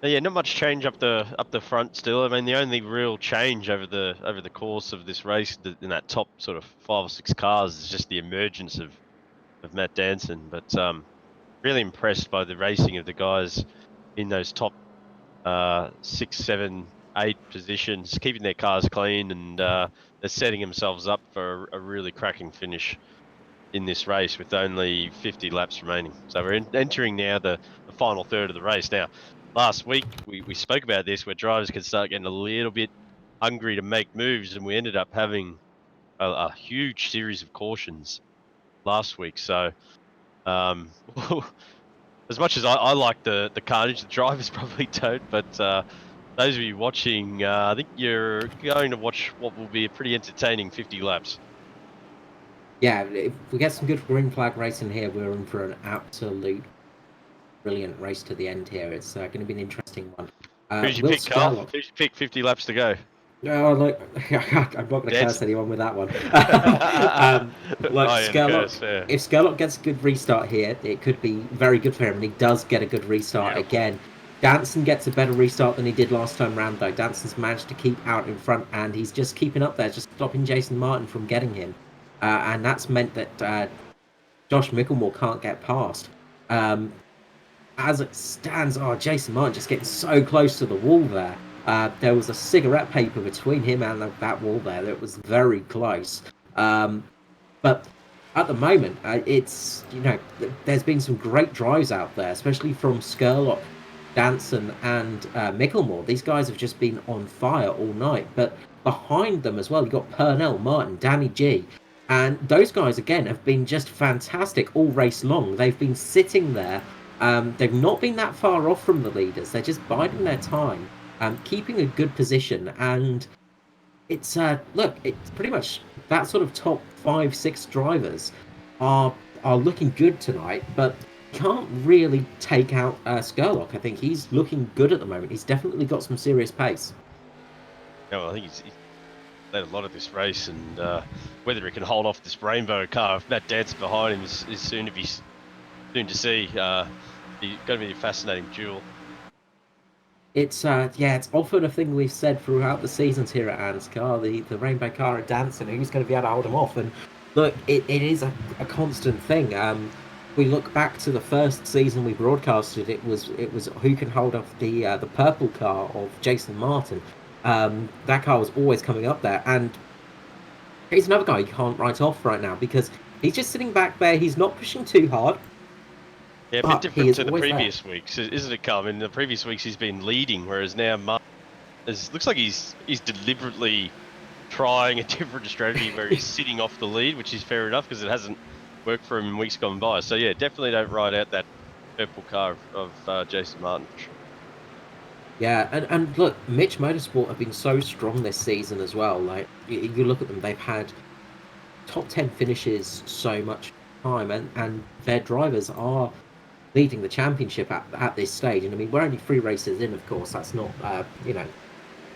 Yeah, not much change up the front still. I mean, the only real change over the course of this race in that top sort of 5 or 6 cars is just the emergence of Matt Danson. But really impressed by the racing of the guys in those top 6, 7, 8 positions, keeping their cars clean, and they're setting themselves up for a really cracking finish in this race with only 50 laps remaining. So we're entering now the final third of the race. Now, last week we spoke about this, where drivers can start getting a little bit hungry to make moves, and we ended up having a huge series of cautions last week. So as much as I like the carnage, the drivers probably don't, but those of you watching, I think you're going to watch what will be a pretty entertaining 50 laps. Yeah, if we get some good green flag racing here, we're in for an absolute brilliant race to the end here. It's going to be an interesting one. Who's your Will pick, Carl? Scarlett. Who's your pick? 50 laps to go. Oh, look, I'm not going to curse anyone with that one. Look, Scarlett, if Scarlett gets a good restart here, it could be very good for him, and he does get a good restart again. Danson gets a better restart than he did last time round, though. Danson's managed to keep out in front, and he's just keeping up there, just stopping Jason Martin from getting him. And that's meant that Josh Mickelmore can't get past. As it stands, Jason Martin just getting so close to the wall there. There was a cigarette paper between him and that wall there. It was very close. But at the moment, it's, there's been some great drives out there, especially from Skurlock, Danson, and Mickelmore. These guys have just been on fire all night. But behind them as well, you've got Purnell, Martin, Danny G. And those guys, again, have been just fantastic all race long. They've been sitting there. They've not been that far off from the leaders. They're just biding their time. Keeping a good position, and it's it's pretty much that sort of top 5, 6 drivers are looking good tonight, but can't really take out Skurlock. I think he's looking good at the moment. He's definitely got some serious pace. Yeah, well, I think he's led a lot of this race, and whether he can hold off this rainbow car, if Matt Danson behind him, is soon to see. It's going to be a fascinating duel. It's it's often a thing we've said throughout the seasons here at ANZCAR, the rainbow car at Danson, who's going to be able to hold him off. And look, it is a constant thing. We look back to the first season we broadcasted, it was who can hold off the purple car of Jason Martin. That car was always coming up there, and he's another guy you can't write off right now because he's just sitting back there. He's not pushing too hard. Yeah, a bit different to the previous weeks, isn't it, Carl? In the previous weeks he's been leading, whereas now Martin looks like he's deliberately trying a different strategy where he's sitting off the lead, which is fair enough because it hasn't worked for him in weeks gone by. So yeah, definitely don't ride out that purple car of Jason Martin. Yeah, and look, Mitch Motorsport have been so strong this season as well. Like you look at them, they've had top 10 finishes so much time, and their drivers are leading the championship at this stage. And I mean, we're only 3 races in, of course. That's not,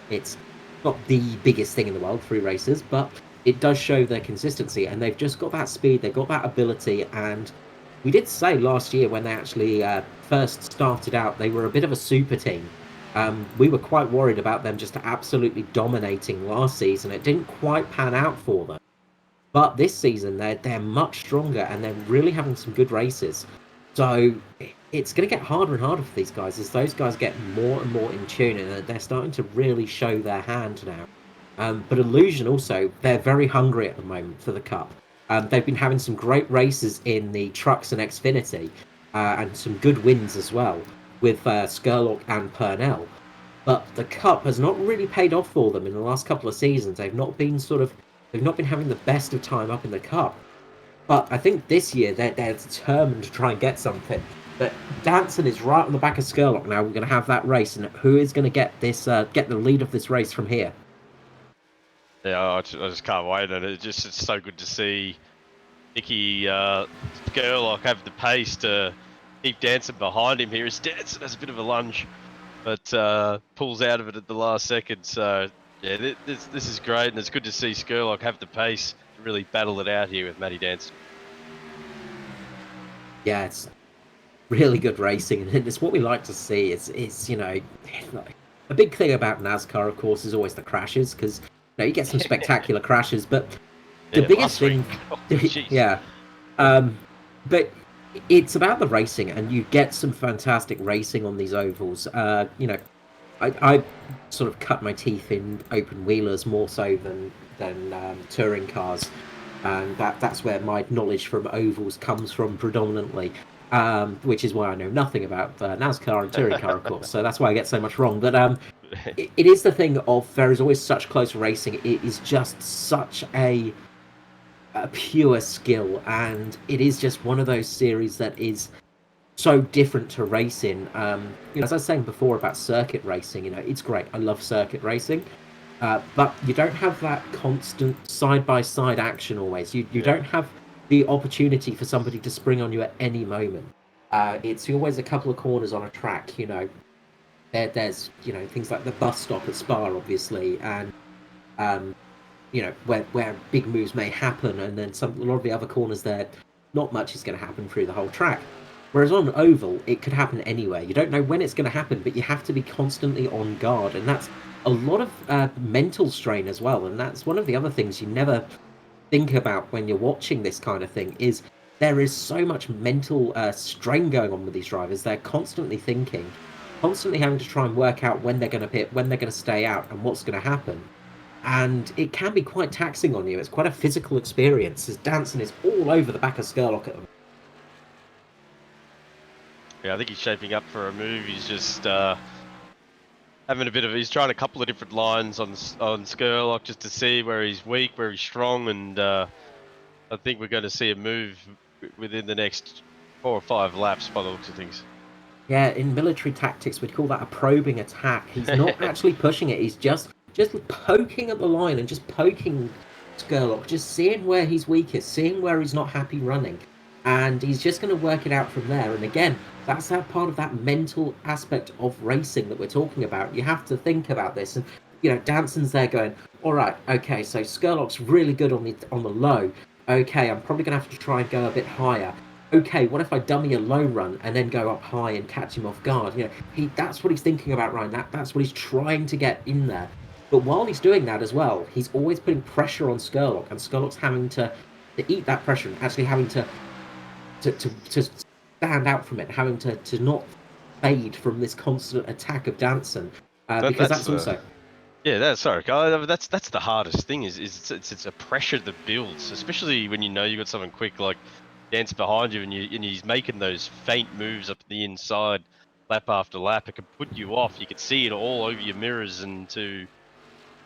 it's not the biggest thing in the world, 3 races, but it does show their consistency, and they've just got that speed, they've got that ability. And we did say last year when they actually first started out, they were a bit of a super team. We were quite worried about them just absolutely dominating last season. It didn't quite pan out for them. But this season, they're much stronger, and they're really having some good races. So it's going to get harder and harder for these guys as those guys get more and more in tune, and they're starting to really show their hand now. But Illusion also, they're very hungry at the moment for the Cup. They've been having some great races in the trucks and Xfinity, and some good wins as well with Skurlock and Purnell. But the Cup has not really paid off for them in the last couple of seasons. They've They've not been having the best of time up in the Cup. But I think this year they're determined to try and get something. But Danson is right on the back of Skurlock now. We're going to have that race, and who is going to get get the lead of this race from here? Yeah, I just can't wait, and it's so good to see Nicky Skurlock have the pace to keep Danson behind him here. As Danson has a bit of a lunge, but pulls out of it at the last second. So yeah, this is great, and it's good to see Skurlock have the pace to really battle it out here with Matty Danson. Yeah, it's really good racing, and it's what we like to see. It's you know, a big thing about NASCAR, of course, is always the crashes, because you get some spectacular crashes, but the biggest thing, yeah, but it's about the racing, and you get some fantastic racing on these ovals. I sort of cut my teeth in open wheelers more so than touring cars, and that's where my knowledge from ovals comes from predominantly. Which is why I know nothing about NASCAR and touring car, of course. So that's why I get so much wrong. But it is the thing of there is always such close racing. It is just such a pure skill, and it is just one of those series that is so different to racing. As I was saying before about circuit racing, it's great. I love circuit racing. But you don't have that constant side-by-side action always. You don't have the opportunity for somebody to spring on you at any moment. It's always a couple of corners on a track, There's, things like the bus stop at Spa, obviously, and, where big moves may happen, and then a lot of the other corners there, not much is going to happen through the whole track. Whereas on oval, it could happen anywhere. You don't know when it's going to happen, but you have to be constantly on guard, and that's a lot of mental strain as well. And that's one of the other things you never think about when you're watching this kind of thing, is there is so much mental strain going on with these drivers. They're constantly thinking, constantly having to try and work out when they're going to pit, when they're going to stay out, and what's going to happen. And it can be quite taxing on you. It's quite a physical experience, as Danson is all over the back of Skurlock at them. Yeah, I think he's shaping up for a move. He's just having he's trying a couple of different lines on Skurlock just to see where he's weak, where he's strong, and I think we're going to see a move within the next 4 or 5 laps by the looks of things. Yeah, in military tactics, we'd call that a probing attack. He's not actually pushing it. He's just poking at the line and just poking Skurlock, just seeing where he's weakest, seeing where he's not happy running. And he's just going to work it out from there. And again, that's that part of that mental aspect of racing that we're talking about. You have to think about this. And, Danson's there going, all right, okay, so Skurlock's really good on the low. Okay, I'm probably going to have to try and go a bit higher. Okay, what if I dummy a low run and then go up high and catch him off guard? That's what he's thinking about, Ryan. That's what he's trying to get in there. But while he's doing that as well, he's always putting pressure on Skurlock, and Skurlock's having to eat that pressure, and actually having to stand out from it, having to not fade from this constant attack of Danson, because that's also... Yeah, that's the hardest thing. Is it's a pressure that builds, especially when you've got someone quick like Danson behind you, and he's making those faint moves up the inside, lap after lap. It can put you off. You can see it all over your mirrors, and to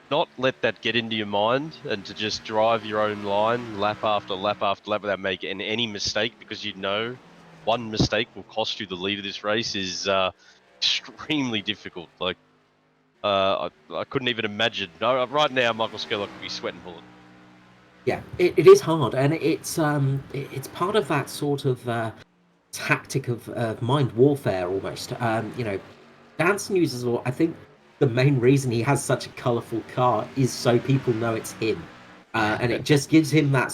not let that get into your mind, and to just drive your own line lap after lap after lap without making any mistake, because one mistake will cost you the lead of this race, is extremely difficult. Like I couldn't even imagine. Right now, Michael Skurlock would be sweating bullets. Yeah, it is hard, and it's part of that sort of tactic of mind warfare almost. Danson uses, I think, the main reason he has such a colourful car is so people know it's him, and it just gives him that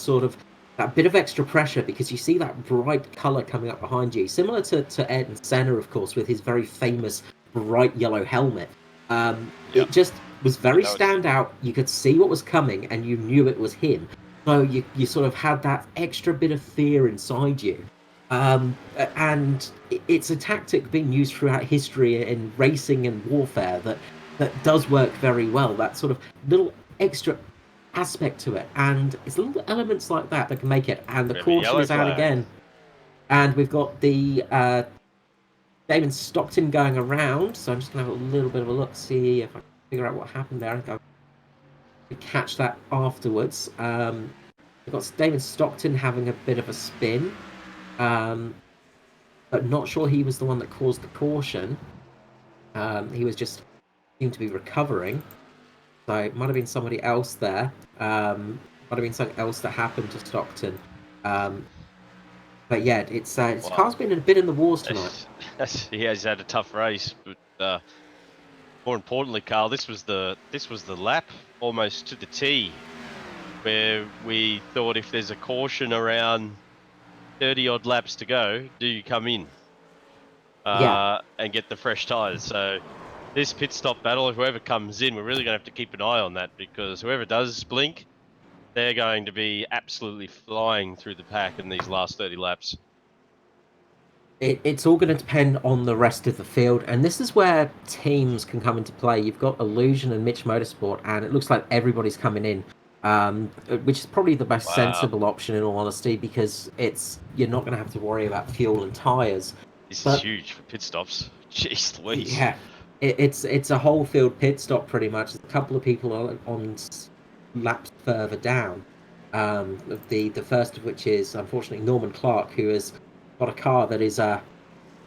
bit of extra pressure, because you see that bright colour coming up behind you, similar to Ayrton Senna, of course, with his very famous bright yellow helmet. It just was very standout. You could see what was coming, and you knew it was him. So you sort of had that extra bit of fear inside you. And it's a tactic being used throughout history in racing and warfare that does work very well. That sort of little extra aspect to it, and it's little elements like that can make it. And the caution is out again, and we've got the Damon Stockton going around. So I'm just gonna have a little bit of a look, see if I can figure out what happened there. catch that afterwards. We've got David Stockton having a bit of a spin, but not sure he was the one that caused the caution. He was just seemed to be recovering, so it might have been somebody else there. Might have been something else that happened to Stockton. But yeah, it's car's been a bit in the wars tonight. He has had a tough race, but more importantly, Carl, this was the lap almost to the tee, where we thought if there's a caution around 30 odd laps to go, do you come in and get the fresh tyres? So this pit stop battle, whoever comes in, we're really going to have to keep an eye on that, because whoever does blink, they're going to be absolutely flying through the pack in these last 30 laps. It's all going to depend on the rest of the field, and this is where teams can come into play. You've got Illusion and Mitch Motorsport, and it looks like everybody's coming in, which is probably the most sensible option in all honesty, because you're not going to have to worry about fuel and tyres. This is huge for pit stops. Jeez Louise. Yeah, it's a whole field pit stop pretty much. There's a couple of people on laps further down. The first of which is unfortunately Norman Clark, who has got a car that is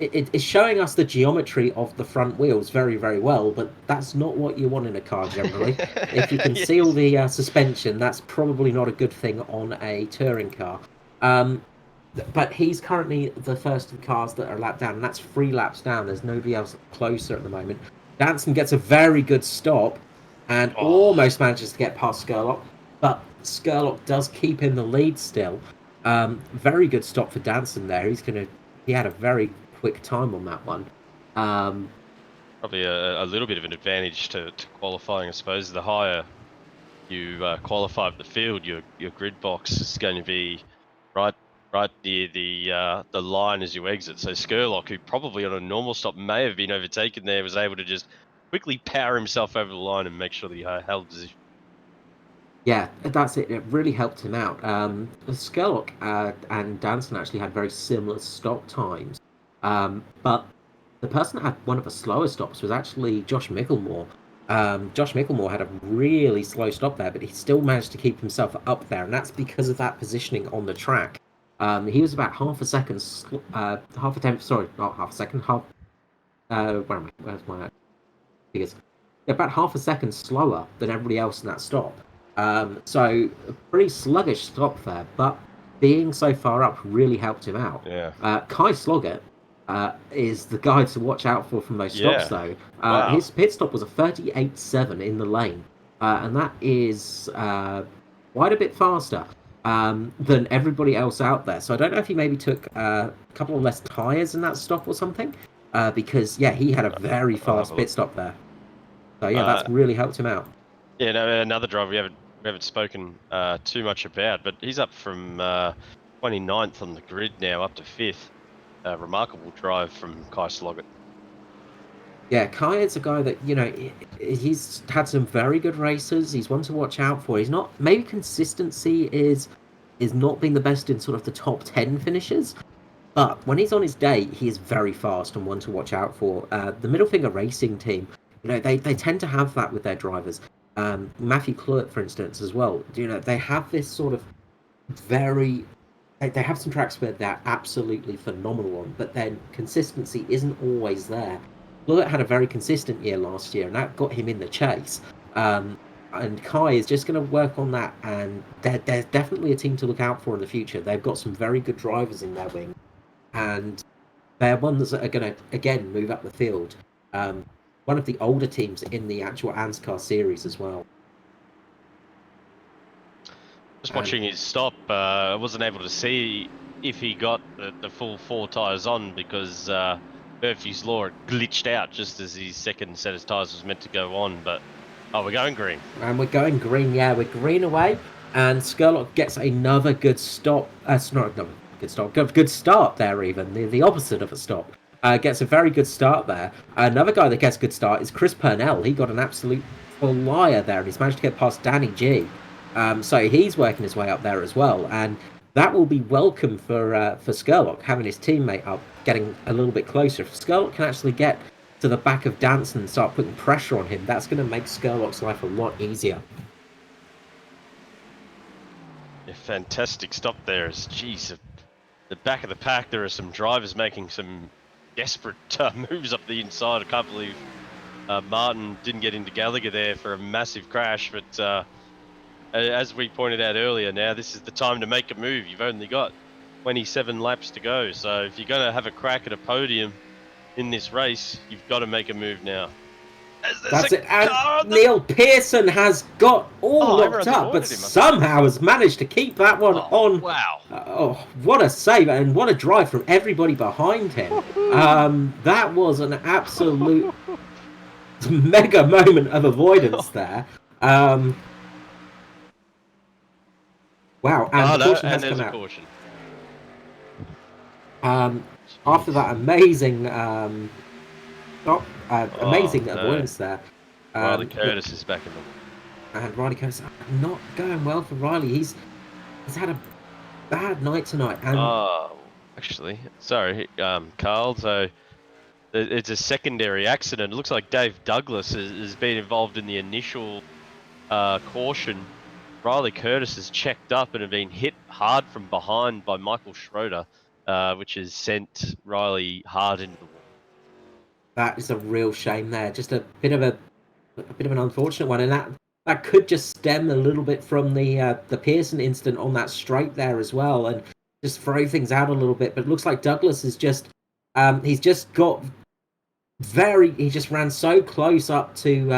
it's showing us the geometry of the front wheels very, very well, but that's not what you want in a car generally. If you can see all the suspension, that's probably not a good thing on a touring car. But he's currently the first of the cars that are lapped down, and that's 3 laps down. There's nobody else closer at the moment. Danson gets a very good stop and almost manages to get past Skurlock, but Skurlock does keep in the lead still. Very good stop for Danson there. He had a very quick time on that one. Probably a little bit of an advantage to qualifying, I suppose. The higher you qualify for the field, your grid box is going to be right near the line as you exit. So Skurlock, who probably on a normal stop may have been overtaken there, was able to just quickly power himself over the line and make sure that he held position. Yeah, that's it. It really helped him out. Skurlock and Danson actually had very similar stop times, but the person that had one of the slower stops was actually Josh Micklemore. Josh Micklemore had a really slow stop there, but he still managed to keep himself up there, and that's because of that positioning on the track. He was about half a second, half a tenth. Sorry, not half a second. Where am I? Where's my figures? About half a second slower than everybody else in that stop. So a pretty sluggish stop there, but being so far up really helped him out. Yeah. Kai Sloggett is the guy to watch out for from those stops, though. Wow. His pit stop was a 38.7 in the lane, and that is quite a bit faster than everybody else out there. So I don't know if he maybe took a couple of less tyres in that stop or something, because he had a very fast pit stop there. So that's really helped him out. Yeah, no, another driver we haven't spoken too much about, but he's up from 29th on the grid now, up to 5th. Remarkable drive from Kai Sloggett. Yeah, Kai is a guy that, he's had some very good races. He's one to watch out for. He's not, maybe consistency is not being the best in sort of the top 10 finishes, but when he's on his day, he is very fast and one to watch out for. The Middle Finger Racing team, they tend to have that with their drivers. Matthew Cluett, for instance, as well. They have this sort of very... They have some tracks where they're absolutely phenomenal on, but then consistency isn't always there. Cluett had a very consistent year last year, and that got him in the chase. And Kai is just going to work on that, and they're definitely a team to look out for in the future. They've got some very good drivers in their wing, and they're ones that are going to, again, move up the field. One of the older teams in the actual ANZCAR series as well. Just watching his stop, I wasn't able to see if he got the full 4 tyres on, because Murphy's Law glitched out just as his second set of tyres was meant to go on. But we're going green. And we're going green, we're green away, and Skurlock gets another good stop. It's not another good stop, good start there even, the opposite of a stop. Gets a very good start there. Another guy that gets a good start is Chris Purnell. He got an absolute flyer there, and he's managed to get past Danny G. So he's working his way up there as well, and that will be welcome for Skurlock, having his teammate up, getting a little bit closer. If Skurlock can actually get to the back of Danson and start putting pressure on him, that's going to make Skurlock's life a lot easier. A fantastic stop there. Jeez, the back of the pack, there are some drivers making some desperate moves up the inside. I can't believe Martin didn't get into Gallagher there for a massive crash. But as we pointed out earlier, now this is the time to make a move. You've only got 27 laps to go. So if you're going to have a crack at a podium in this race, you've got to make a move now. That's it. And Neil Pearson has got all locked up, but somehow has managed to keep that one on. Wow. Oh, what a save and what a drive from everybody behind him. That was an absolute mega moment of avoidance there. Wow. And the caution has come out. Caution. After that amazing avoidance there. Riley Curtis is back in them. And Riley Curtis not going well for Riley. He's had a bad night tonight. And actually, sorry, Carl. So it's a secondary accident. It looks like Dave Douglas has been involved in the initial caution. Riley Curtis has checked up and have been hit hard from behind by Michael Schroeder, which has sent Riley hard into the wall. That is a real shame there. Just a bit of an unfortunate one, and that could just stem a little bit from the Pearson incident on that straight there as well, and just throw things out a little bit. But it looks like Douglas is just he just ran so close up to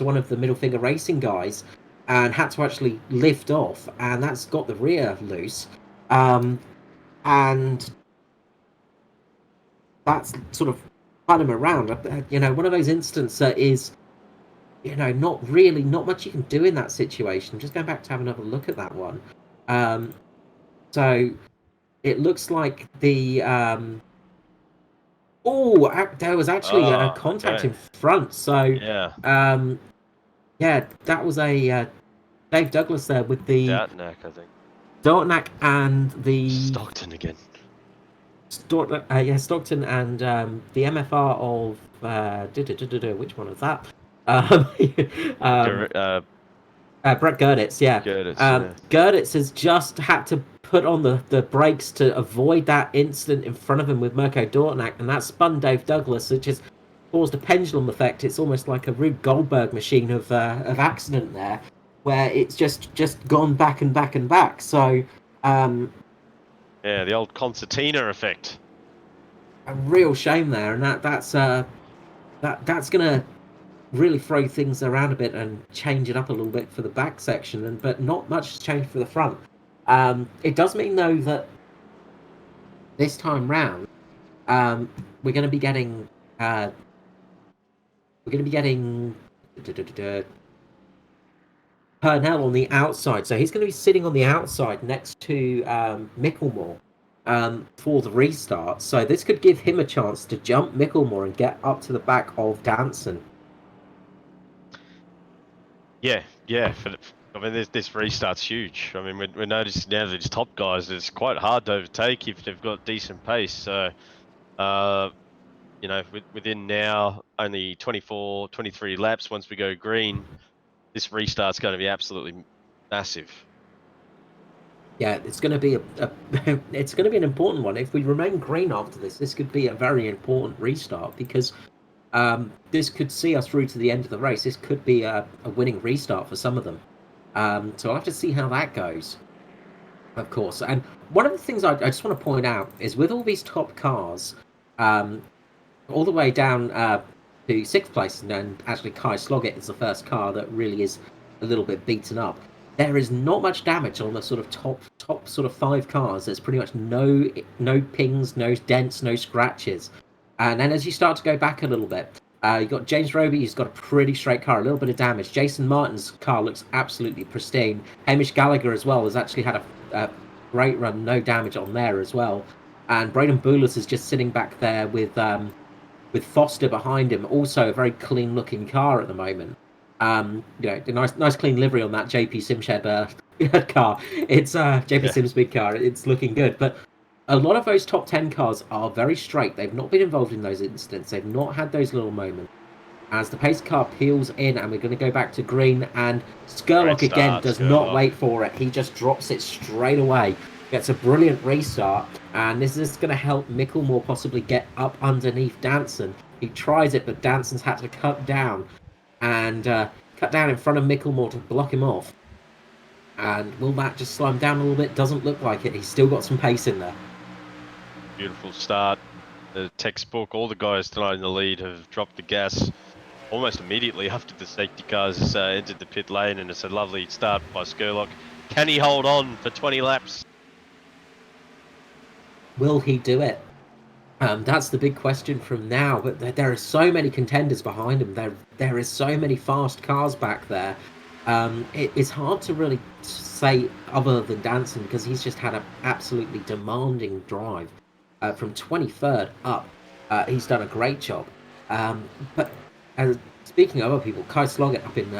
one of the middle finger racing guys, and had to actually lift off, and that's got the rear loose, and that's sort of spun him around. One of those instances that is, not much you can do in that situation. Just going back to have another look at that one. So it looks like the there was actually a contact in front. So yeah, that was a Dave Douglas there with the Dartnack, I think. Dartnack and the Stockton again. Stockton and the MFR of which one was that? Brett Gertitz, yeah. Gertitz has just had to put on the brakes to avoid that incident in front of him with Mirko Dortnack, and that spun Dave Douglas, which has caused a pendulum effect. It's almost like a Rube Goldberg machine of accident there, where it's just gone back and back and back. So. Yeah, the old concertina effect. A real shame there, and that's gonna really throw things around a bit and change it up a little bit for the back section, but not much has changed for the front. It does mean though that this time round, we're going to be getting Purnell on the outside, so he's going to be sitting on the outside next to Micklemore for the restart. So this could give him a chance to jump Micklemore and get up to the back of Danson. Yeah. This restart's huge. I mean, we're noticing now that these top guys, it's quite hard to overtake if they've got decent pace. So, within now only 24, 23 laps, once we go green, this restart's going to be absolutely massive. Yeah, it's going to be it's going to be an important one. If we remain green after this could be a very important restart, because this could see us through to the end of the race. This could be a winning restart for some of them. So I'll have to see how that goes, of course. And one of the things I just want to point out is with all these top cars, all the way down to sixth place, and actually Kai Sloggett is the first car that really is a little bit beaten up. There is not much damage on the sort of top sort of 5 cars. There's pretty much no pings, no dents, no scratches. And then as you start to go back a little bit, you've got James Roby, who's got a pretty straight car, a little bit of damage. Jason Martin's car looks absolutely pristine. Hamish Gallagher as well has actually had a great run, no damage on there as well. And Braden Boulos is just sitting back there with Foster behind him, also a very clean-looking car at the moment. A nice clean livery on that JP Simshed car. It's JP Sim's big car. It's looking good, but a lot of those top 10 cars are very straight. They've not been involved in those incidents. They've not had those little moments. as the pace car peels in, and we're going to go back to green, and Great Skurlock again start, does not Skurlock. wait for it. He just drops it straight away. Gets a brilliant restart, and this is going to help Micklemore possibly get up underneath Danson. He tries it, but Danson's had to cut down, and cut down in front of Micklemore to block him off. And will that just slow him down a little bit? Doesn't look like it. He's still got some pace in there. Beautiful start. The textbook, all the guys tonight in the lead have dropped the gas almost immediately after the safety cars entered the pit lane, and it's a lovely start by Skurlock. Can he hold on for 20 laps? Will he do it? That's the big question from now. But there are so many contenders behind him. There is so many fast cars back there. It's hard to really say other than Danson, because he's just had an absolutely demanding drive from 23rd up. He's done a great job. But speaking of other people, Kai Sloggett up in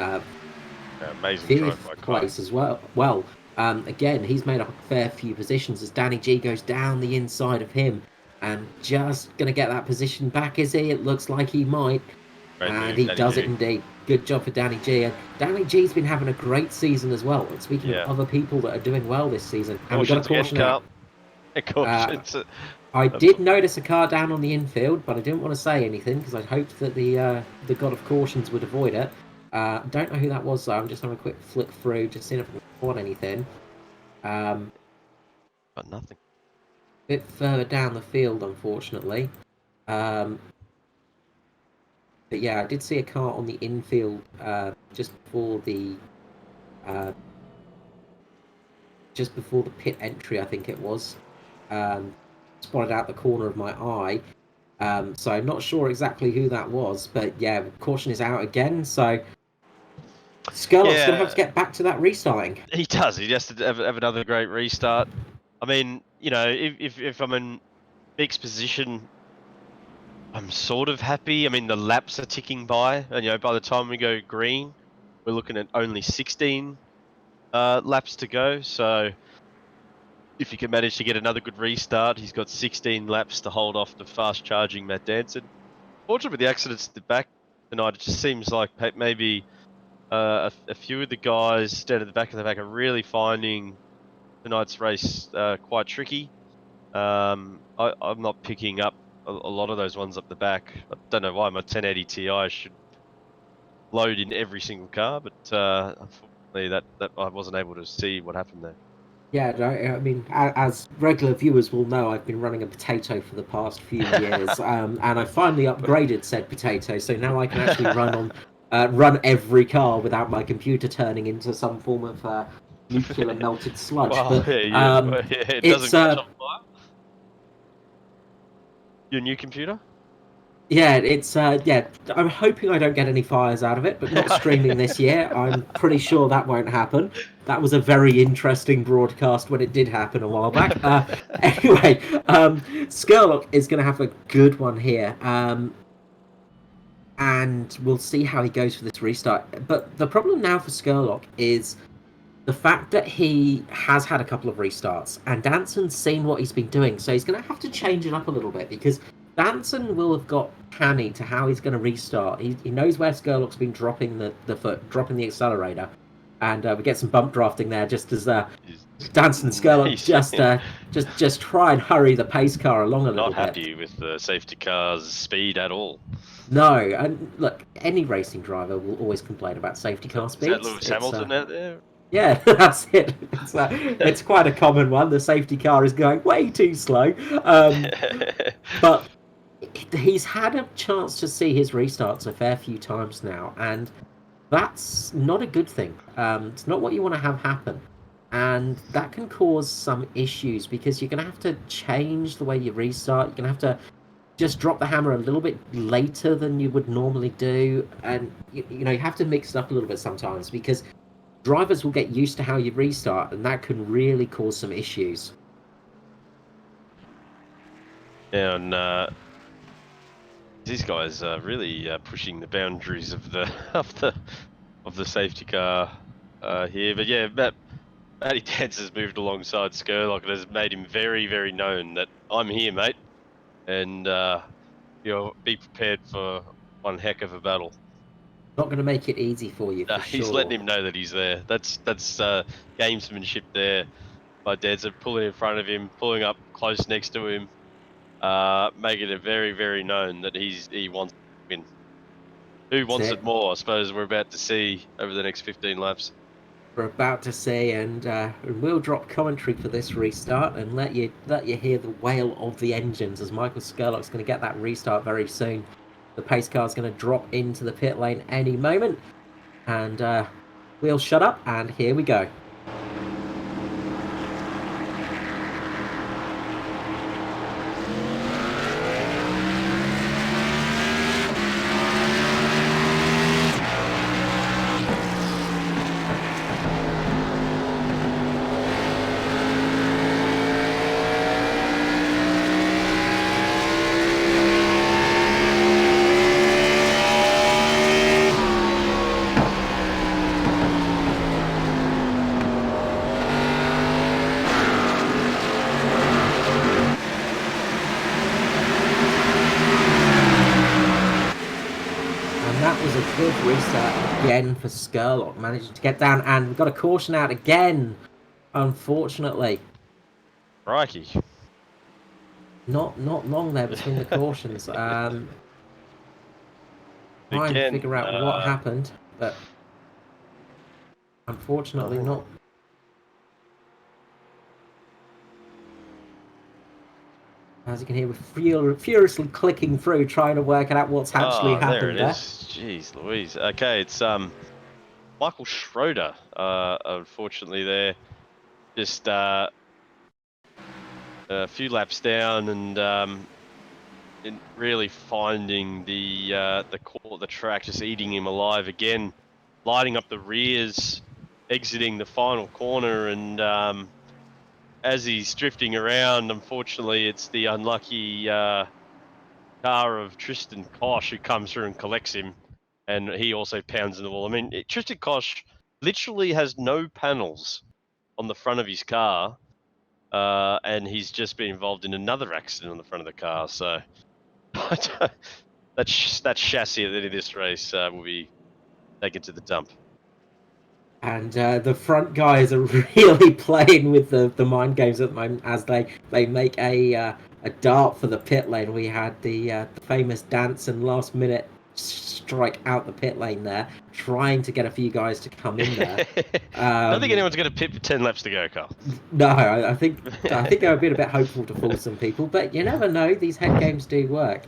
Amazing drive by fifth Kai. place as well. Again, he's made up a fair few positions as Danny G goes down the inside of him, and just going to get that position back, is he? It looks like he might. Great And move, he Danny does G. it indeed. Good job for Danny G. And Danny G's been having a great season as well. And speaking Yeah. of other people that are doing well this season, and we've got a Cautions caution again, out. Carl. Cautions. I did notice a car down on the infield, but I didn't want to say anything because I hoped that the god of cautions would avoid it. Don't know who that was though. I'm just having a quick flick through, just seeing if I can spot anything. But nothing. Bit further down the field, unfortunately. But yeah, I did see a car on the infield just before the pit entry, I think it was. Spotted out the corner of my eye. So I'm not sure exactly who that was, but yeah, caution is out again. So Skurlock's going to have to get back to that restarting. He does. He has to have another great restart. I mean, you know, if I'm in Mick's position, I'm sort of happy. I mean, the laps are ticking by, and you know, by the time we go green, we're looking at only 16 laps to go. So if he can manage to get another good restart, he's got 16 laps to hold off the fast charging Matt Danson. Fortunately, with the accidents at the back tonight, it just seems like maybe a few of the guys down at the back of the pack are really finding tonight's race quite tricky. I'm not picking up a lot of those ones up the back. I don't know why. My 1080 Ti should load in every single car, but unfortunately that I wasn't able to see what happened there. Yeah, I mean, as regular viewers will know, I've been running a potato for the past few years, and I finally upgraded said potato, so now I can actually run every car without my computer turning into some form of nuclear melted sludge. Well, but it doesn't catch on fire. Your new computer? Yeah, it's yeah. I'm hoping I don't get any fires out of it, but not streaming this year. I'm pretty sure that won't happen. That was a very interesting broadcast when it did happen a while back. Anyway, Skurlock is going to have a good one here, and we'll see how he goes for this restart. But the problem now for Skurlock is the fact that he has had a couple of restarts, and Danson's seen what he's been doing, so he's going to have to change it up a little bit, because Danson will have got canny to how he's going to restart. He knows where Skurlock's been dropping the foot, dropping the accelerator, and we get some bump drafting there, just as Danson and Skurlock just try and hurry the pace car along a little bit. Not happy with the safety car's speed at all. No, and look, any racing driver will always complain about safety car speeds. Is that Lewis Hamilton out there? Yeah, that's it. It's quite a common one. The safety car is going way too slow. But he's had a chance to see his restarts a fair few times now, and that's not a good thing. It's not what you want to have happen. And that can cause some issues, because you're going to have to change the way you restart. You're going to have to just drop the hammer a little bit later than you would normally do. And, you know, you have to mix it up a little bit sometimes, because drivers will get used to how you restart, and that can really cause some issues. Yeah, and these guys are really pushing the boundaries of the of the safety car here. But yeah, Matty Dance has moved alongside Skurlock and has made him very, very known that I'm here, mate, and you'll be prepared for one heck of a battle. Not going to make it easy for you, for He's sure. letting him know that he's there. That's gamesmanship there. My dad's pulling in front of him, pulling up close next to him, making it very, very known that he wants to win. Who wants it more? I suppose we're about to see over the next 15 laps. We're about to see, and we'll drop commentary for this restart and let you hear the wail of the engines as Michael Skurlock's going to get that restart very soon. The pace car's going to drop into the pit lane any moment, and we'll shut up, and here we go. Good restart again for Skurlock, managing to get down, and we've got a caution out again, unfortunately. Crikey. Not long there between the cautions. Trying to figure out what happened, but unfortunately not. As you can hear, we're furiously clicking through, trying to work out what's actually happened there. It is. Jeez Louise. Okay, it's Michael Schroeder, unfortunately there. Just a few laps down and really finding the core of the track, just eating him alive again, lighting up the rears, exiting the final corner, and as he's drifting around, unfortunately, it's the unlucky car of Tristan Kosh who comes through and collects him, and he also pounds in the wall. I mean, Tristan Kosh literally has no panels on the front of his car, and he's just been involved in another accident on the front of the car. So that chassis at the end of this race will be taken to the dump. And the front guys are really playing with the mind games at the moment as they make a dart for the pit lane. We had the famous dance and last minute strike out the pit lane there, trying to get a few guys to come in there. I don't think anyone's going to pit for 10 laps to go, Carl. No, I think they're being a bit hopeful to fool some people, but you never know. These head games do work.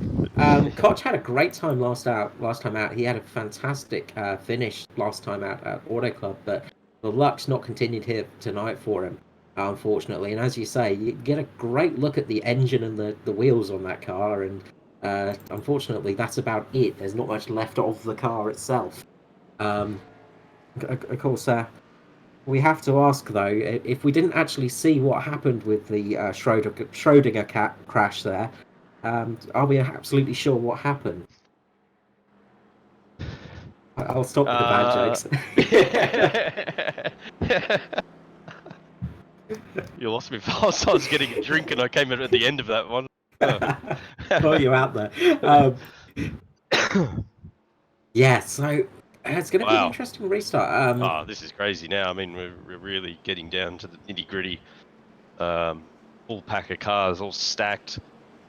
Koch had a great time last time out. He had a fantastic finish last time out at Auto Club, but the luck's not continued here tonight for him, unfortunately. And as you say, you get a great look at the engine and the wheels on that car, and unfortunately, that's about it. There's not much left of the car itself. Of course, we have to ask, though, if we didn't actually see what happened with the Schrodinger crash there, are we absolutely sure what happened? I'll stop with the bad jokes. You lost me fast. I was getting a drink and I came in at the end of that one. Oh, you're out there. Yeah, so it's going to be an interesting restart. This is crazy now. I mean, we're really getting down to the nitty-gritty. Full pack of cars all stacked,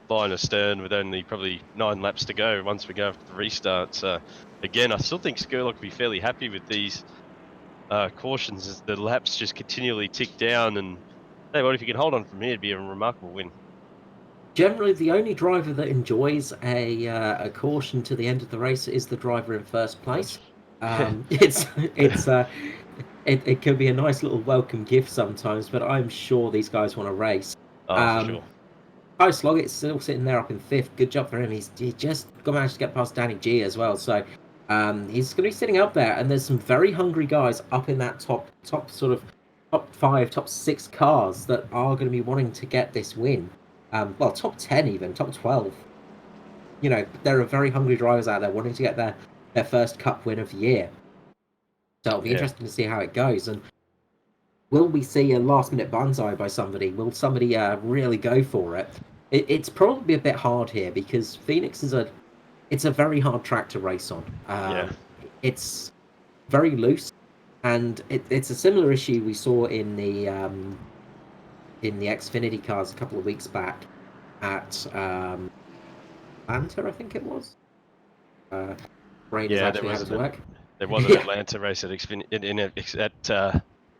line astern, with only probably 9 laps to go once we go after the restart. So, again, I still think Skurlock will be fairly happy with these cautions as the laps just continually tick down. And hey, what if you can hold on from here? It'd be a remarkable win. Generally, the only driver that enjoys a caution to the end of the race is the driver in first place. It can be a nice little welcome gift sometimes, but I'm sure these guys want to race. For sure. Sloggett's still sitting there up in 5th. Good job for him. He just managed to get past Danny G as well. So he's going to be sitting up there, and there's some very hungry guys up in that top sort of top 5, top 6 cars that are going to be wanting to get this win. Well, top 10 even, top 12. You know, there are very hungry drivers out there wanting to get their first Cup win of the year. So it'll be interesting to see how it goes. And will we see a last-minute banzai by somebody? Will somebody really go for it? It's probably a bit hard here because Phoenix is a very hard track to race on. it's very loose, and it's a similar issue we saw in the Xfinity cars a couple of weeks back at Atlanta, I think it was. Brain is Yeah, actually out of work. there was an Yeah. Atlanta race at in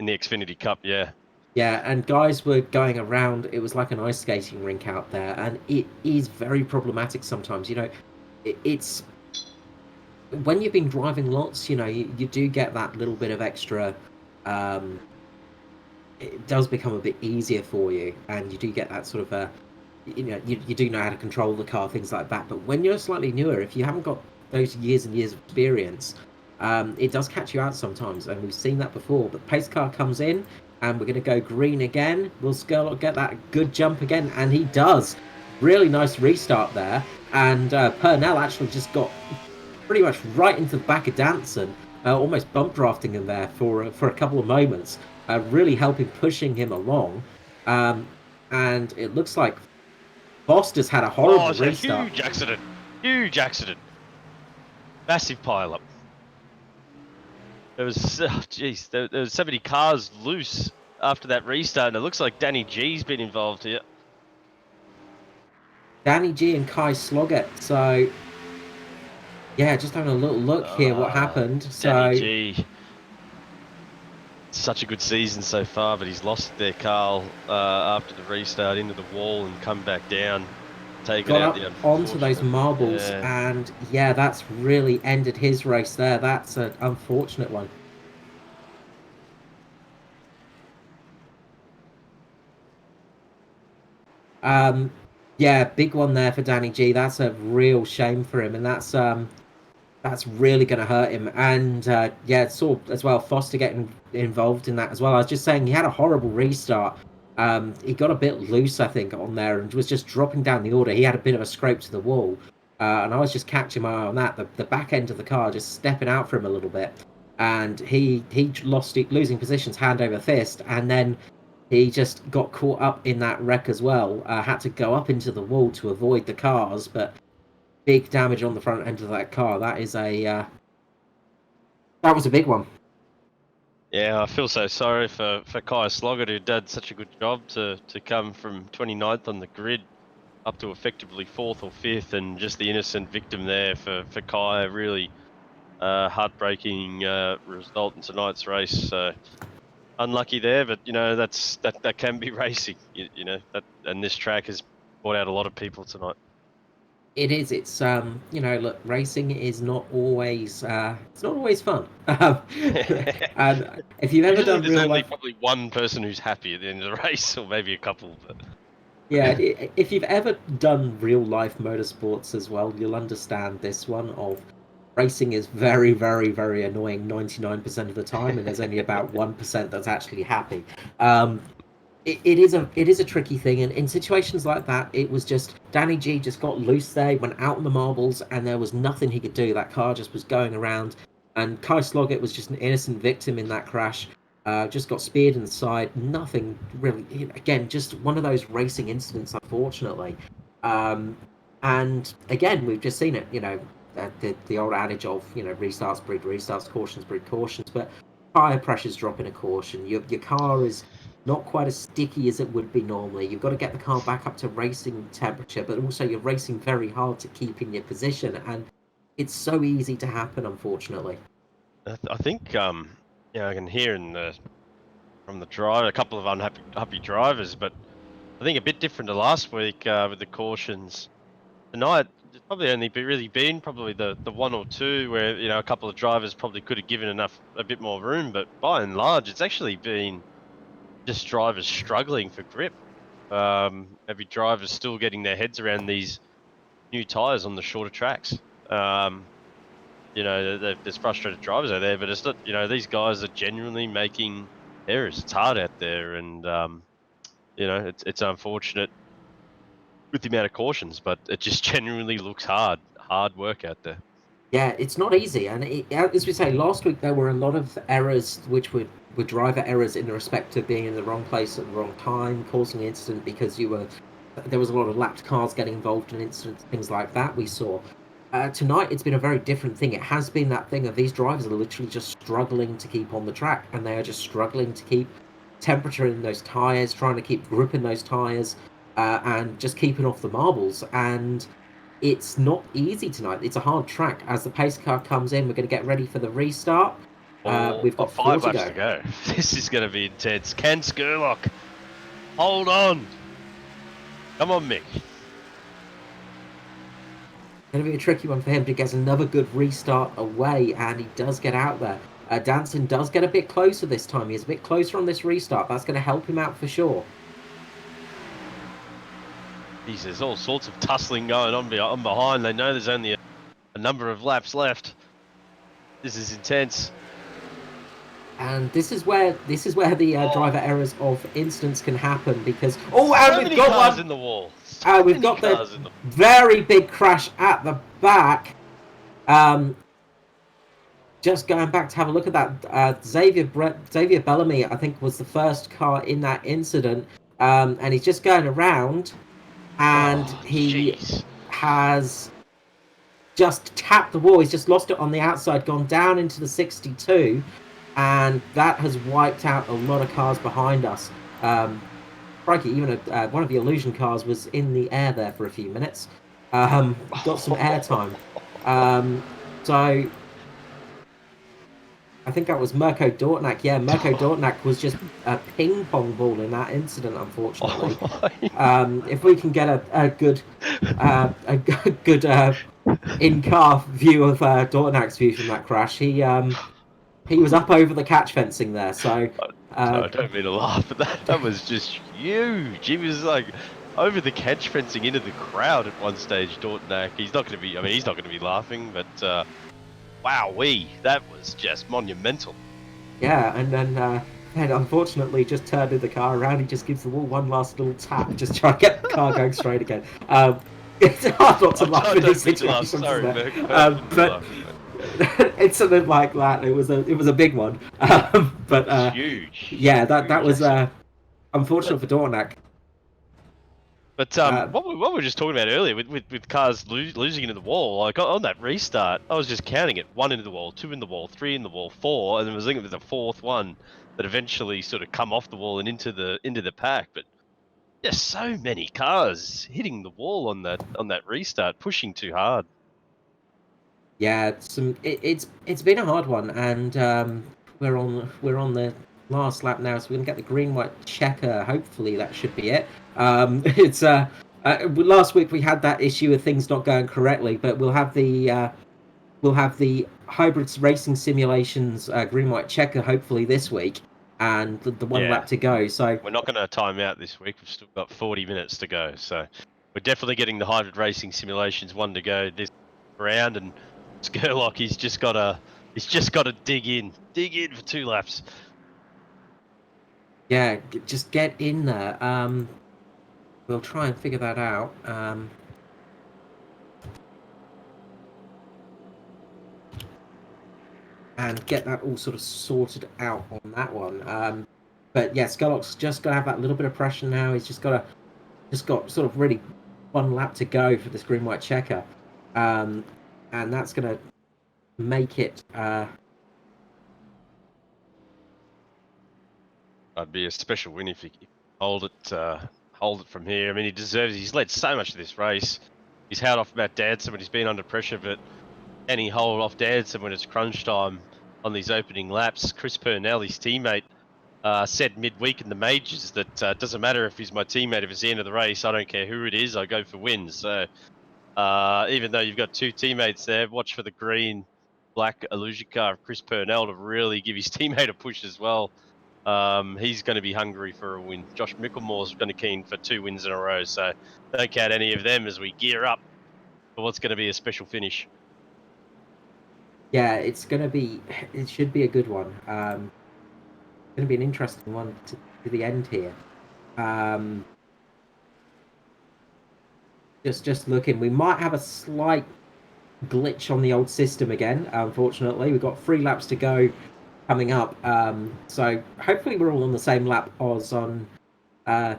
the Xfinity Cup. Yeah, Yeah, and guys were going around. It was like an ice skating rink out there, and it is very problematic sometimes. It's when you've been driving lots, you do get that little bit of extra. Um, it does become a bit easier for you, and you do get that sort of you do know how to control the car, things like that. But when you're slightly newer, if you haven't got those years and years of experience, it does catch you out sometimes, and we've seen that before. But pace car comes in, and we're going to go green again. Will Skurlock get that good jump again? And he does. Really nice restart there, and Purnell actually just got pretty much right into the back of Danson, almost bump drafting him there for a couple of moments, really helping pushing him along. Um, and it looks like Foster's had a horrible it's a restart. huge accident. Huge accident. Massive pile-up. There was, jeez, there was so many cars loose after that restart, and it looks like Danny G's been involved here. Danny G and Kai Sloggett. So, yeah, just having a little look here what happened. So, Danny G. Such a good season so far, but he's lost there, Carl, after the restart into the wall and come back down. Got up onto those marbles, and yeah, that's really ended his race there. That's an unfortunate one. Yeah, big one there for Danny G. That's a real shame for him, and that's really going to hurt him. And yeah, saw as well Foster getting involved in that as well. I was just saying he had a horrible restart. He got a bit loose, I think, on there and was just dropping down the order. He had a bit of a scrape to the wall, and I was just catching my eye on that. The back end of the car just stepping out for him a little bit, and he lost it, losing positions hand over fist, and then he just got caught up in that wreck as well. Had to go up into the wall to avoid the cars, but big damage on the front end of that car. That is that was a big one. Yeah, I feel so sorry for Kai Sloggett, who did such a good job to come from 29th on the grid up to effectively 4th or 5th, and just the innocent victim there for Kai. Really heartbreaking result in tonight's race. So unlucky there, but that can be racing. And this track has brought out a lot of people tonight. It is. It's look, racing is not always it's not always fun. And if you've ever done real life, probably one person who's happy at the end of the race, or maybe a couple. But yeah, if you've ever done real life motorsports as well, you'll understand this one. Of racing is very, very, very annoying 99% of the time, and there's only about 1% that's actually happy. It is a tricky thing, and in situations like that, it was just Danny G just got loose there, he went out on the marbles, and there was nothing he could do. That car just was going around, and Kai Sloggett was just an innocent victim in that crash. Just got speared in the side. Nothing really. Again, just one of those racing incidents, unfortunately. And again, we've just seen it. The old adage of restarts breed restarts, cautions breed cautions, but tire pressure's dropping a caution. Your car is not quite as sticky as it would be normally. You've got to get the car back up to racing temperature, but also you're racing very hard to keep in your position, and it's so easy to happen, unfortunately. I think I can hear from the driver a couple of unhappy drivers, but I think a bit different to last week with the cautions. Tonight, there's probably only been probably the one or two where a couple of drivers probably could have given a bit more room, but by and large, it's actually been just drivers struggling for grip. Maybe drivers still getting their heads around these new tyres on the shorter tracks. There's frustrated drivers out there, but it's not. These guys are genuinely making errors. It's hard out there, and it's unfortunate with the amount of cautions, but it just genuinely looks hard work out there. Yeah, it's not easy, and as we say, last week there were a lot of errors which were driver errors in respect to being in the wrong place at the wrong time, causing an incident because there was a lot of lapped cars getting involved in incidents, things like that we saw. tonight it's been a very different thing. It has been that thing of these drivers are literally just struggling to keep on the track, and they are just struggling to keep temperature in those tyres, trying to keep grip in those tyres, and just keeping off the marbles. And it's not easy tonight. It's a hard track. As the pace car comes in, we're going to get ready for the restart. We've got 5 4 laps to go. This is going to be intense. Ken Skurlock, hold on. Come on, Mick. Going to be a tricky one for him, but he gets another good restart away, and he does get out there. Danson does get a bit closer this time. He's a bit closer on this restart. That's going to help him out for sure. Jeez, there's all sorts of tussling going on behind. They know there's only a number of laps left. This is intense. And this is where the driver errors of instance can happen, because and we've got one in the wall. We've got the very big crash at the back. Just going back to have a look at that, Xavier Bellamy, I think, was the first car in that incident, and he's just going around, and he has just tapped the wall. He's just lost it on the outside, gone down into the 62, and that has wiped out a lot of cars behind us. Crikey, even one of the Illusion cars was in the air there for a few minutes. Got some air time. So I think that was Mirko Dortnak. Yeah, Mirko Dortnak was just a ping pong ball in that incident, unfortunately. If we can get a good in-car view of Dortnak's view from that crash, he was up over the catch fencing there. So I don't mean to laugh, but that was just huge. He was like over the catch fencing into the crowd at one stage. Dortnak, he's not going to be laughing, but wowee, that was just monumental. Yeah, and then unfortunately just turned the car around. He just gives the wall one last little tap, just trying to get the car going straight again. It's hard not to laugh in these situations, isn't it? But incident like that, it was a big one. But huge. Yeah, that was unfortunate for Dortnak. But what we were just talking about earlier with cars losing into the wall, like on that restart, I was just counting it: 1 into the wall, 2 in the wall, 3 in the wall, 4, and then I was thinking of the 4th one that eventually sort of come off the wall and into the pack. But there's so many cars hitting the wall on that restart, pushing too hard. Yeah, it's been a hard one, and we're on the last lap now, so we're gonna get the green white checker. Hopefully, that should be it. It's last week we had that issue of things not going correctly, but we'll have the hybrids racing simulations green white checker hopefully this week, and the one lap to go. So we're not going to time out this week. We've still got 40 minutes to go, so we're definitely getting the hybrid racing simulations one to go this round. And Skurlock, he's just got to dig in for 2 laps. Yeah, just get in there. We'll try and figure that out. And get that all sort of sorted out on that one. But yeah, Skurlock's just got to have that little bit of pressure now. He's just got sort of really 1 lap to go for this green white checker, and that's going to make it. That'd be a special win if he hold it from here. I mean, he deserves it. He's led so much of this race. He's held off Matt Danson when he's been under pressure, but can he hold off Danson when it's crunch time on these opening laps? Chris Purnell, his teammate, said midweek in the majors that doesn't matter if he's my teammate, if it's the end of the race, I don't care who it is, I go for wins. So even though you've got 2 teammates there, watch for the green black Illusion car of Chris Purnell to really give his teammate a push as well. He's going to be hungry for a win. Josh Micklemore's going to keen for 2 wins in a row, so don't count any of them as we gear up for what's going to be a special finish. Yeah, it should be a good one. It's going to be an interesting one to the end here. Just looking, we might have a slight glitch on the old system again. Unfortunately, we've got 3 laps to go coming up. So hopefully we're all on the same lap as on the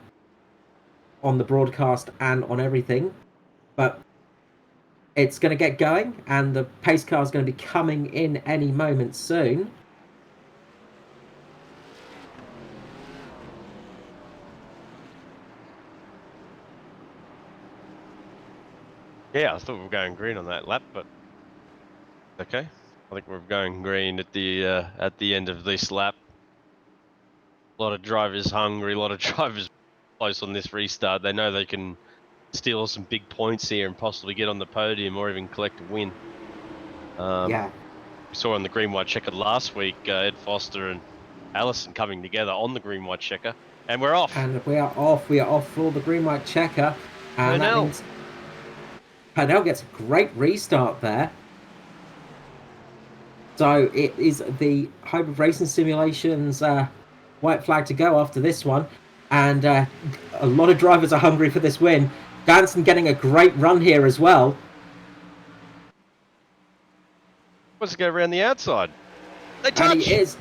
broadcast and on everything. But it's going to get going, and the pace car is going to be coming in any moment soon. Yeah, I thought we were going green on that lap, but okay. I think we're going green at the end of this lap. A lot of drivers hungry, a lot of drivers close on this restart. They know they can steal some big points here and possibly get on the podium or even collect a win. Yeah. We saw on the green white checker last week, Ed Foster and Allison coming together on the green white checker, and we're off. And we are off. We are off for the green white checker, and that means Purnell gets a great restart there. So it is the Home of Racing Simulations white flag to go after this one, and a lot of drivers are hungry for this win. Danson getting a great run here as well. Wants to go around the outside. They touch. And he is.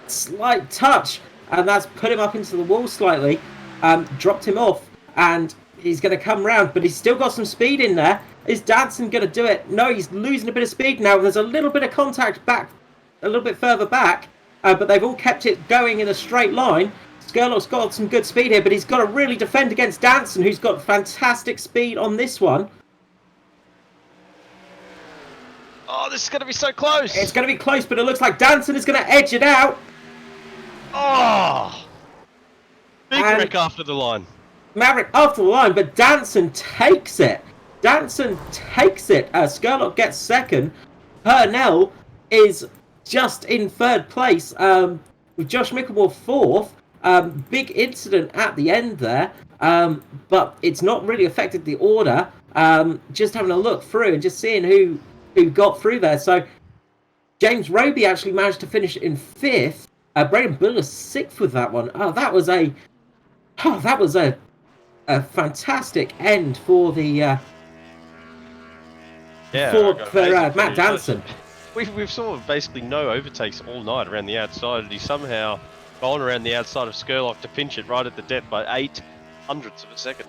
Slight touch, and that's put him up into the wall slightly, dropped him off, and he's going to come round, but he's still got some speed in there. Is Danson going to do it? No, he's losing a bit of speed now. There's a little bit of contact back, a little bit further back, but they've all kept it going in a straight line. Skurlock's got some good speed here, but he's got to really defend against Danson, who's got fantastic speed on this one. Oh, this is going to be so close. It's going to be close, but it looks like Danson is going to edge it out. Oh! Big wreck after the line. Maverick after the line, but Danson takes it. Danson takes it. Skurlock gets second. Purnell is just in third place, with Josh Mickelmore fourth. Big incident at the end there, but it's not really affected the order. Just having a look through and just seeing who got through there. So James Roby actually managed to finish in fifth. Braden Buller sixth with that one. That was a fantastic end for the Matt Danson. We've saw basically no overtakes all night around the outside, and he's somehow gone around the outside of Skurlock to pinch it right at the death by 0.08 of a second.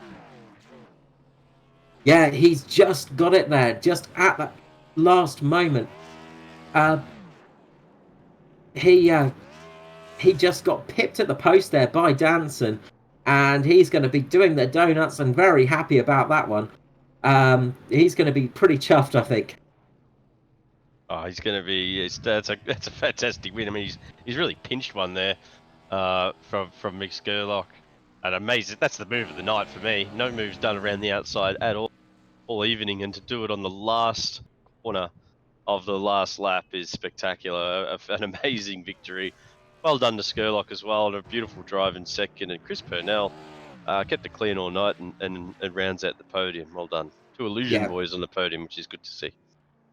Yeah, he's just got it there, just at that last moment. He just got pipped at the post there by Danson, and he's going to be doing the donuts and very happy about that one. He's going to be pretty chuffed, I think. Oh, he's going to be. That's a fantastic win. I mean, he's really pinched one there from Mick Skurlock, and amazing. That's the move of the night for me. No moves done around the outside at all evening, and to do it on the last corner of the last lap is spectacular. An amazing victory. Well done to Skurlock as well, and a beautiful drive in second. And Chris Purnell kept it clean all night and rounds out the podium. Well done. Two Illusion boys on the podium, which is good to see.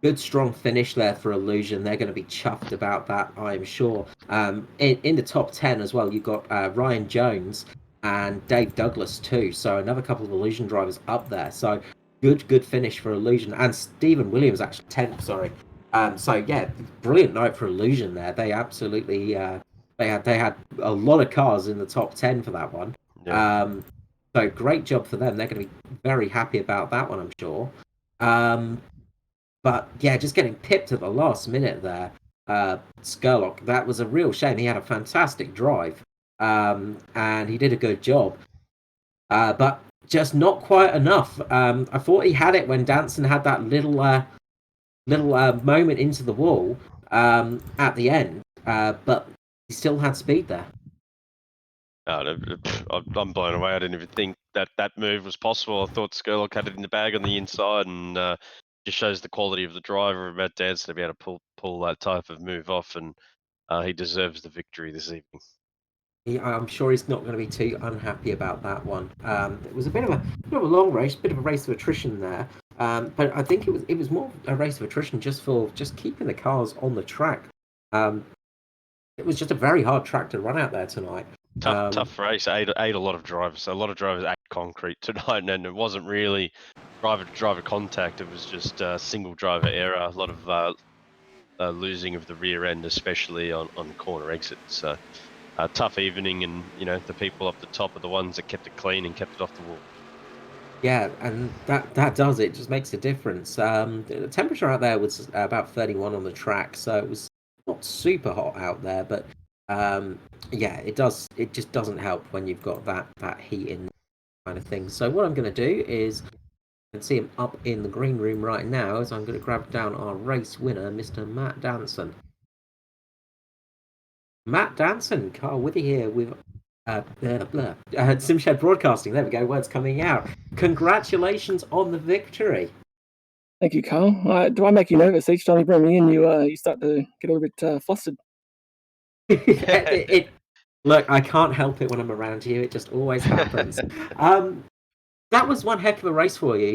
Good strong finish there for Illusion. They're going to be chuffed about that, I'm sure. In the top 10 as well, you've got Ryan Jones and Dave Douglas too. So another couple of Illusion drivers up there. So good finish for Illusion. And Stephen Williams actually 10th, sorry. So yeah, brilliant night for Illusion there. They absolutely they had a lot of cars in the top 10 for that one. Yeah. So great job for them. They're going to be very happy about that one, I'm sure. But yeah, just getting pipped at the last minute there. Skurlock, that was a real shame. He had a fantastic drive, and he did a good job. But just not quite enough. I thought he had it when Danson had that little moment into the wall at the end, but he still had speed there. I'm blown away. I didn't even think that move was possible. I thought Skurlock had it in the bag on the inside, and just shows the quality of the driver of Matt Danson to be able to pull that type of move off, and he deserves the victory this evening. I'm sure he's not going to be too unhappy about that one. It was a bit of a long race, bit of a race of attrition there. But I think it was more a race of attrition just keeping the cars on the track. It was just a very hard track to run out there tonight. Tough race. Ate a lot of drivers. So a lot of drivers ate concrete tonight, and it wasn't really driver-to-driver contact. It was just single driver error. A lot of losing of the rear end, especially on corner exits. So tough evening, and the people up the top are the ones that kept it clean and kept it off the wall. Yeah, and that does it. Just makes a difference. The temperature out there was about 31 on the track, so it was not super hot out there, but um, yeah, it does. It just doesn't help when you've got that heat in kind of thing. So what I'm going to do is, I can see him up in the green room right now, is I'm going to grab down our race winner, Mr. Matt Danson. Matt Danson, Carl Withy here with Simshed Broadcasting. There we go, words coming out. Congratulations on the victory. Thank you, Carl. Do I make you nervous each time you bring me in? You start to get a little bit flustered. Look, I can't help it when I'm around you. It just always happens. That was one heck of a race for you.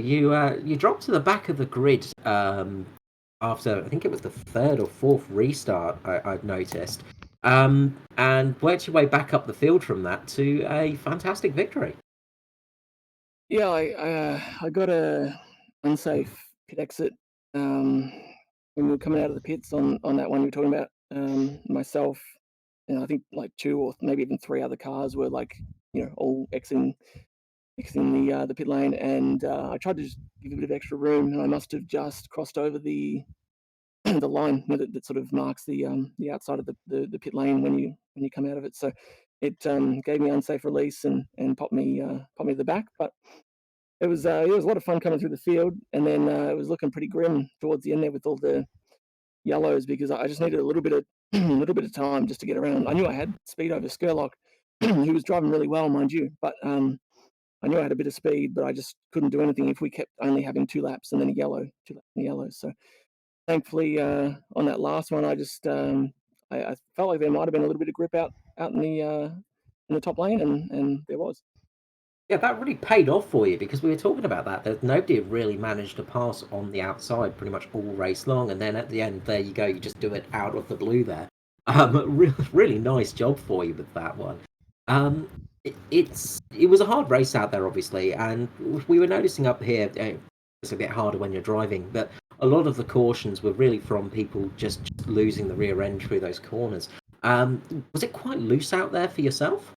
You dropped to the back of the grid after, I think it was the third or fourth restart. I'd noticed, and worked your way back up the field from that to a fantastic victory. Yeah, I got a unsafe pit exit when we were coming out of the pits on that one you were talking about. Myself, and I think like 2 or maybe even 3 other cars were like, all exiting the pit lane, and I tried to just give a bit of extra room, and I must have just crossed over the the line, that sort of marks the outside of the pit lane when you come out of it. So it gave me unsafe release and popped me to the back, but it was a lot of fun coming through the field, and then it was looking pretty grim towards the end there with all the yellows, because I just needed a little bit of a little bit of time just to get around. I knew I had speed over Skurlock, who was driving really well, mind you, but I knew I had a bit of speed, but I just couldn't do anything if we kept only having 2 laps and then a yellow, 2 laps and a yellow. So thankfully, on that last one, I just I felt like there might have been a little bit of grip out in the top lane, and there was. Yeah, that really paid off for you because we were talking about that. That nobody had really managed to pass on the outside pretty much all race long, and then at the end, there you go, you just do it out of the blue there. Really nice job for you with that one. It was a hard race out there, obviously, and we were noticing up here. It's a bit harder when you're driving, but a lot of the cautions were really from people just losing the rear end through those corners. Was it quite loose out there for yourself?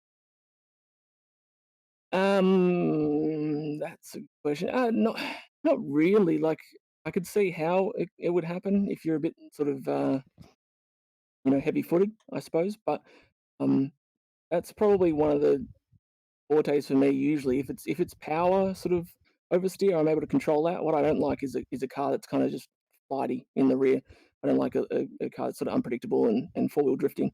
That's a good question. Not really. Like, I could see how it would happen if you're a bit sort of heavy-footed, I suppose. But um, that's probably one of the fortes for me. Usually, if it's power sort of oversteer, I'm able to control that. What I don't like is a car that's kind of just flighty in the rear. I don't like a car that's sort of unpredictable and four-wheel drifting.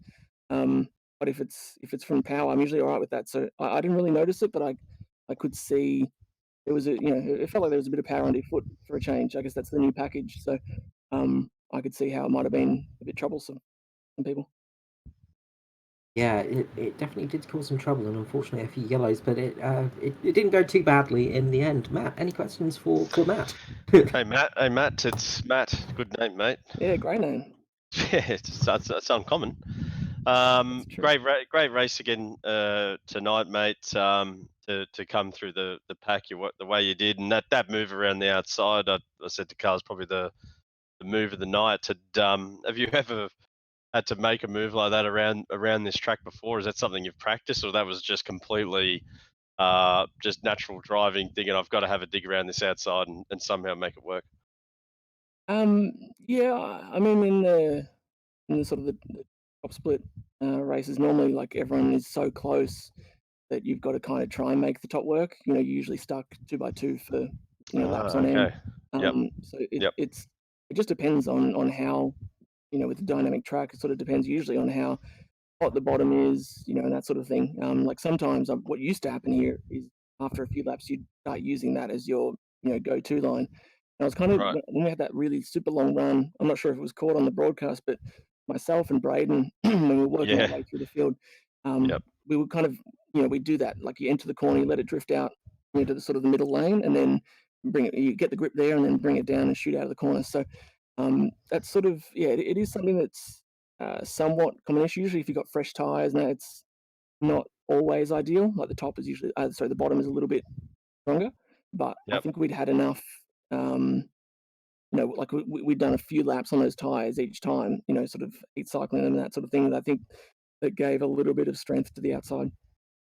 But if it's from power, I'm usually all right with that. So I didn't really notice it, but I could see there was it felt like there was a bit of power underfoot for a change. I guess that's the new package. So I could see how it might have been a bit troublesome for some people. Yeah, it definitely did cause some trouble and unfortunately a few yellows, but it didn't go too badly in the end. Matt, any questions for Matt? Hey Matt, it's Matt. Good name, mate. Yeah, great name. Yeah, it's uncommon. That's true. Great race again tonight, mate. To come through the pack the way you did, and that move around the outside, I said to Carl's probably the move of the night. Have you ever had to make a move like that around this track before? Is that something you've practiced, or that was just completely just natural driving, thinking I've got to have a dig around this outside and somehow make it work? Um, yeah, I mean, in the sort of the top split races, normally like everyone is so close that you've got to kind of try and make the top work. You're usually stuck 2 by 2 for laps on end. Okay. Yep. So Yep. it just depends on how, with the dynamic track. It sort of depends usually on how hot the bottom is, and that sort of thing. Like sometimes what used to happen here is after a few laps, you'd start using that as your, go-to line. And I was kind of, Right. when we had that really super long run, I'm not sure if it was caught on the broadcast, but myself and Braden, when we were working our Yeah. way through the field, Yep. we would kind of, we do that. Like you enter the corner, you let it drift out into the sort of the middle lane, and then you get the grip there, and then bring it down and shoot out of the corner. So that's sort of, yeah, it is something that's somewhat common issue. Usually, if you've got fresh tires, now it's not always ideal. Like the top is usually, sorry, the bottom is a little bit stronger, but I Yep. think we'd had enough. Like we'd done a few laps on those tires each time. Sort of heat cycling and that sort of thing. And I think that gave a little bit of strength to the outside.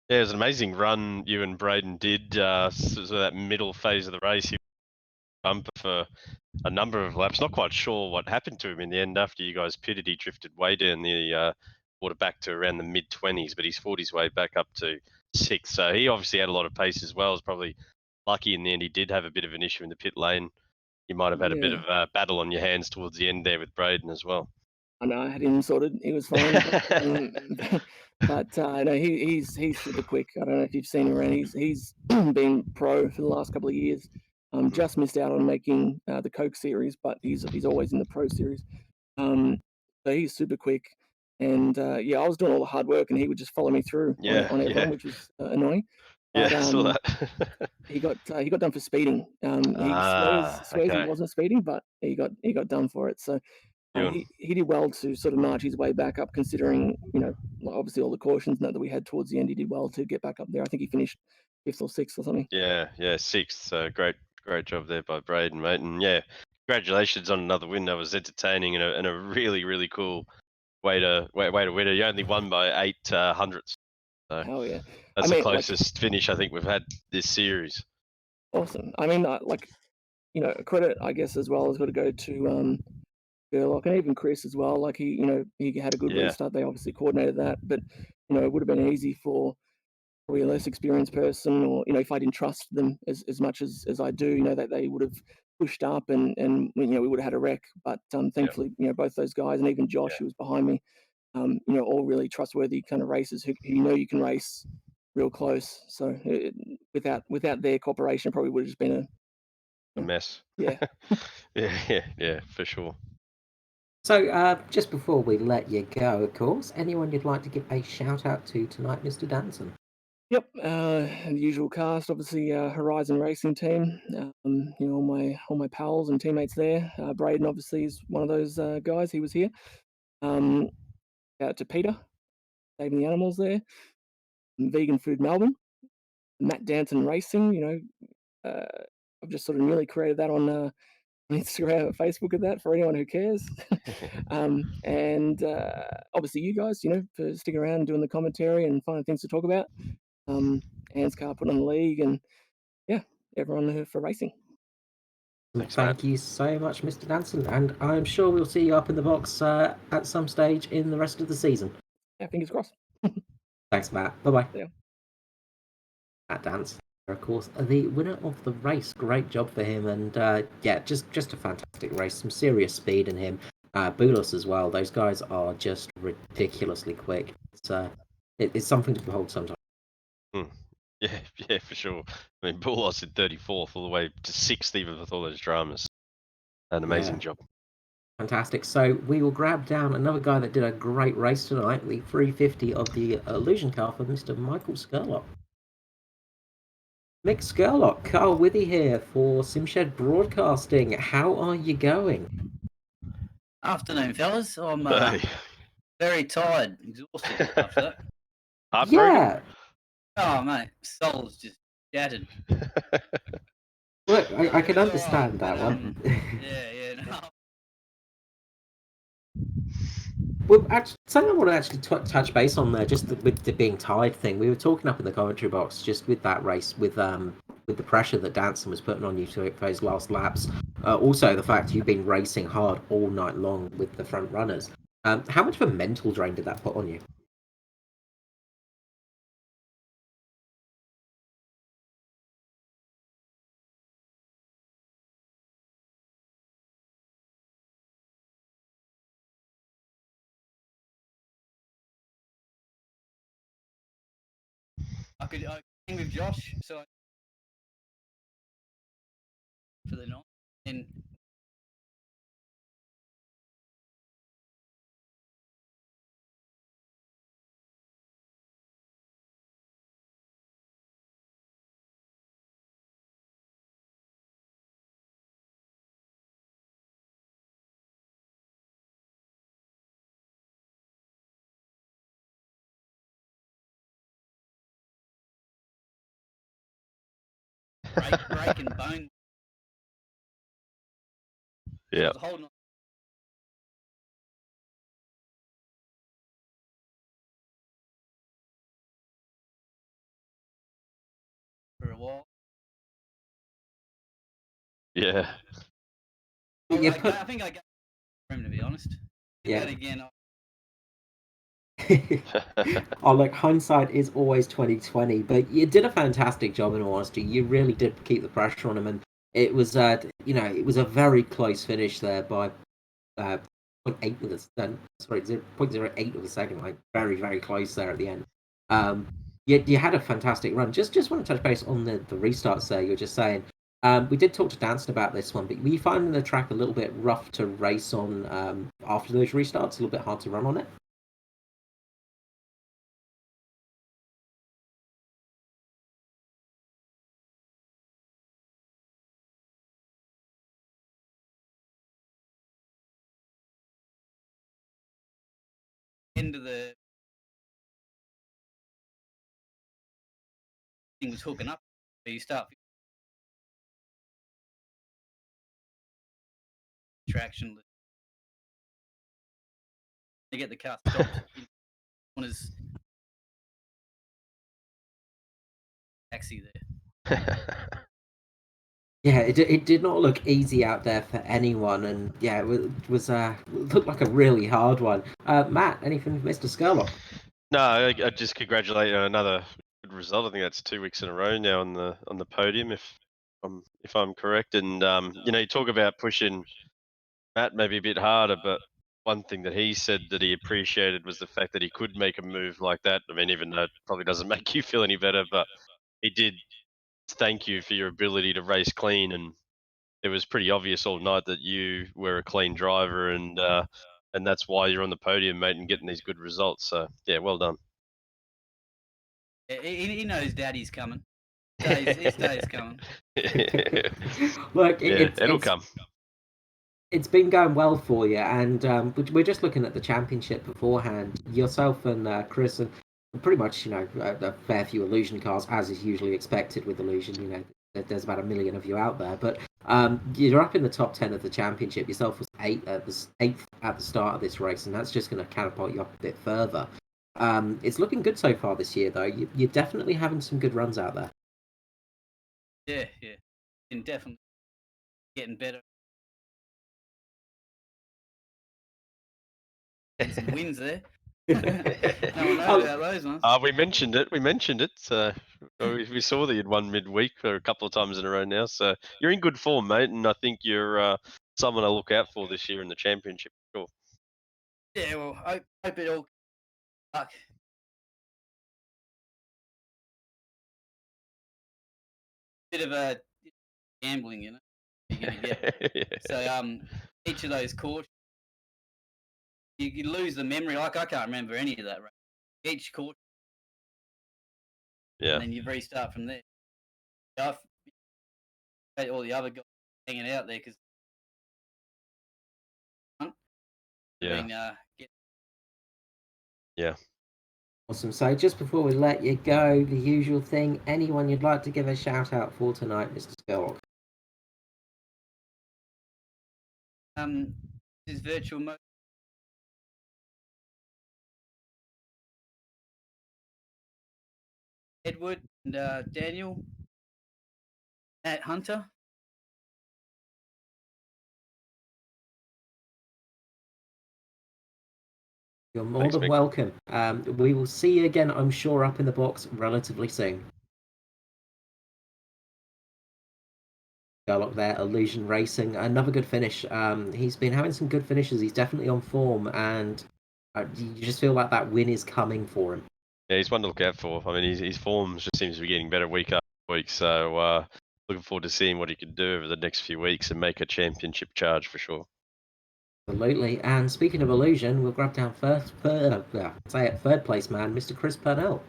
Yeah, it was an amazing run you and Braden did. So that middle phase of the race, he bumper for a number of laps. Not quite sure what happened to him in the end. After you guys pitted, he drifted way down the water back to around the mid-20s, but he's fought his way back up to 6th. So he obviously had a lot of pace as well. It's probably lucky in the end he did have a bit of an issue in the pit lane. You might have had a bit of a battle on your hands towards the end there with Braden as well. I know I had him sorted. He was fine, but no, he's super quick. I don't know if you've seen him around. He's been pro for the last couple of years. Just missed out on making the Coke series, but he's always in the pro series. So he's super quick, and yeah, I was doing all the hard work, and he would just follow me through on everyone, which was annoying. But Yeah, I saw that. he got done for speeding. He swears he wasn't speeding, but he got done for it. So. He did well to sort of march his way back up, considering, you know, obviously all the cautions that we had towards the end. He did well to get back up there. I think he finished 5th or 6th or something. Yeah, 6th. So great job there by Braden, mate. And yeah, congratulations on another win. That was entertaining and a really, really cool way to win it. You only won by 8 hundredths. So hell yeah, that's the closest finish I think we've had this series. Awesome. I mean, like, you know, credit I guess as well has got to go to Gerlock and even Chris as well. Like he had a good restart. They obviously coordinated that, but you know, it would have been easy for probably a less experienced person, or you know, if I didn't trust them as much as I do, you know, that they would have pushed up and you know, we would have had a wreck. But thankfully, you know, both those guys and even Josh, who was behind me, you know, all really trustworthy kind of racers who you know you can race real close. So without their cooperation, it probably would have just been a mess. Yeah. yeah, for sure. So, just before we let you go, of course, anyone you'd like to give a shout out to tonight, Mr. Danson? Yep, the usual cast, obviously, Horizon Racing Team. You know, all my pals and teammates there. Braden obviously is one of those guys. He was here. Out to Peter, saving the animals there. Vegan Food Melbourne. Matt Danton Racing. You know, I've just sort of newly created that on Instagram and Facebook of that for anyone who cares. And obviously you guys, you know, for sticking around and doing the commentary and finding things to talk about. ANZCAR putting on the league, and yeah, everyone for racing. Thank you so much, Mr. Danson, and I'm sure we'll see you up in the box at some stage in the rest of the season. Yeah, fingers crossed. Thanks, Matt. Bye-bye. Yeah. Matt Danson, of course, the winner of the race. Great job for him, and yeah, just a fantastic race. Some serious speed in him. Boulos as well. Those guys are just ridiculously quick. It's something to behold sometimes. Yeah, for sure. I mean, Boulos in 34th all the way to 6th, even with all those dramas. An amazing job. Fantastic. So we will grab down another guy that did a great race tonight, the 350 of the Illusion car for Mr. Michael Skurlock. Mick Skurlock, Carl Withy here for Simshed Broadcasting. How are you going? Afternoon, fellas. I'm very tired, exhausted after that. Heartbroken? Yeah. Oh, mate, soul's just shattered. Look, I can understand that one. Yeah, no. Well, actually, something I want to actually touch base on there, just with the being tired thing. We were talking up in the commentary box just with that race, with the pressure that Danson was putting on you for those last laps. Also, the fact you've been racing hard all night long with the front runners. How much of a mental drain did that put on you? I came with Josh, so for the night, and breaking bone. Yeah. So holding on. while. Yeah. You I put- think I got him, to be honest. Yeah. That again. Oh, look, hindsight is always 2020, but you did a fantastic job in all honesty. You really did keep the pressure on him, and it was, it was a very close finish there by 0.8 of a sorry, 0.08 of a second, like very, very close there at the end. You had a fantastic run. Just want to touch base on the restarts there. You were just saying. We did talk to Danson about this one, but were you finding the track a little bit rough to race on after those restarts? A little bit hard to run on it? End of the thing was hooking up. So you start traction to get the car stopped. On his taxi there. Yeah, it did not look easy out there for anyone, and yeah, it was looked like a really hard one. Matt, anything for Mr. Skurlock? No, I just congratulate you on another good result. I think that's 2 weeks in a row now on the podium, if I'm correct. And you talk about pushing Matt maybe a bit harder, but one thing that he said that he appreciated was the fact that he could make a move like that. I mean, even though it probably doesn't make you feel any better, but he did thank you for your ability to race clean, and it was pretty obvious all night that you were a clean driver, and that's why you're on the podium, mate, and getting these good results. So yeah, well done. He knows Daddy's coming. His day's coming. Look, it'll come. It's been going well for you, and we're just looking at the championship beforehand. Yourself and Chris, and pretty much, a fair few Illusion cars, as is usually expected with Illusion. There's about 1 million of you out there, but you're up in the top 10 of the championship. Yourself was eighth at the start of this race, and that's just going to catapult you up a bit further. It's looking good so far this year, though. You're definitely having some good runs out there. Yeah, and definitely getting better. And some wins there. No one knows about those ones. We mentioned it. So we saw that you'd won midweek for a couple of times in a row now. So you're in good form, mate, and I think you're someone to look out for this year in the championship. Sure. Yeah, well, I hope it all luck. Bit of a gambling, you're gonna get. Yeah. So each of those cautions, you lose the memory. Like I can't remember any of that. Right? Each caution, Yeah. and then you restart from there. I've had all the other guys hanging out there because Yeah. Yeah. Awesome. So just before we let you go, the usual thing, anyone you'd like to give a shout out for tonight, Mr. Skurlock? This is virtual mode. Edward and Daniel at Hunter. You're more Thanks, than Mick. welcome. We will see you again, I'm sure, up in the box relatively soon. Skurlock there, Illusion Racing, another good finish. He's been having some good finishes. He's definitely on form, and you just feel like that win is coming for him. Yeah, he's one to look out for. I mean, his form just seems to be getting better week after week. So looking forward to seeing what he can do over the next few weeks and make a championship charge for sure. Absolutely. And speaking of Illusion, we'll grab down third place man, Mr. Chris Purnell.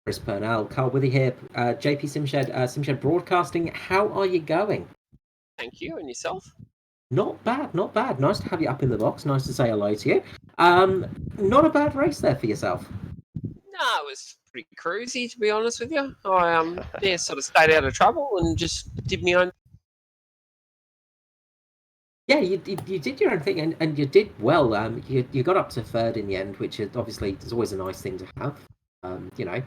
Chris Purnell, Carl Withy here, JP Simshed Broadcasting. How are you going? Thank you, and yourself? Not bad, not bad. Nice to have you up in the box. Nice to say hello to you. Not a bad race there for yourself. No, it was pretty cruisy, to be honest with you. I sort of stayed out of trouble and just did my own. Yeah, you did your own thing, and you did well. You got up to third in the end, which is obviously always a nice thing to have.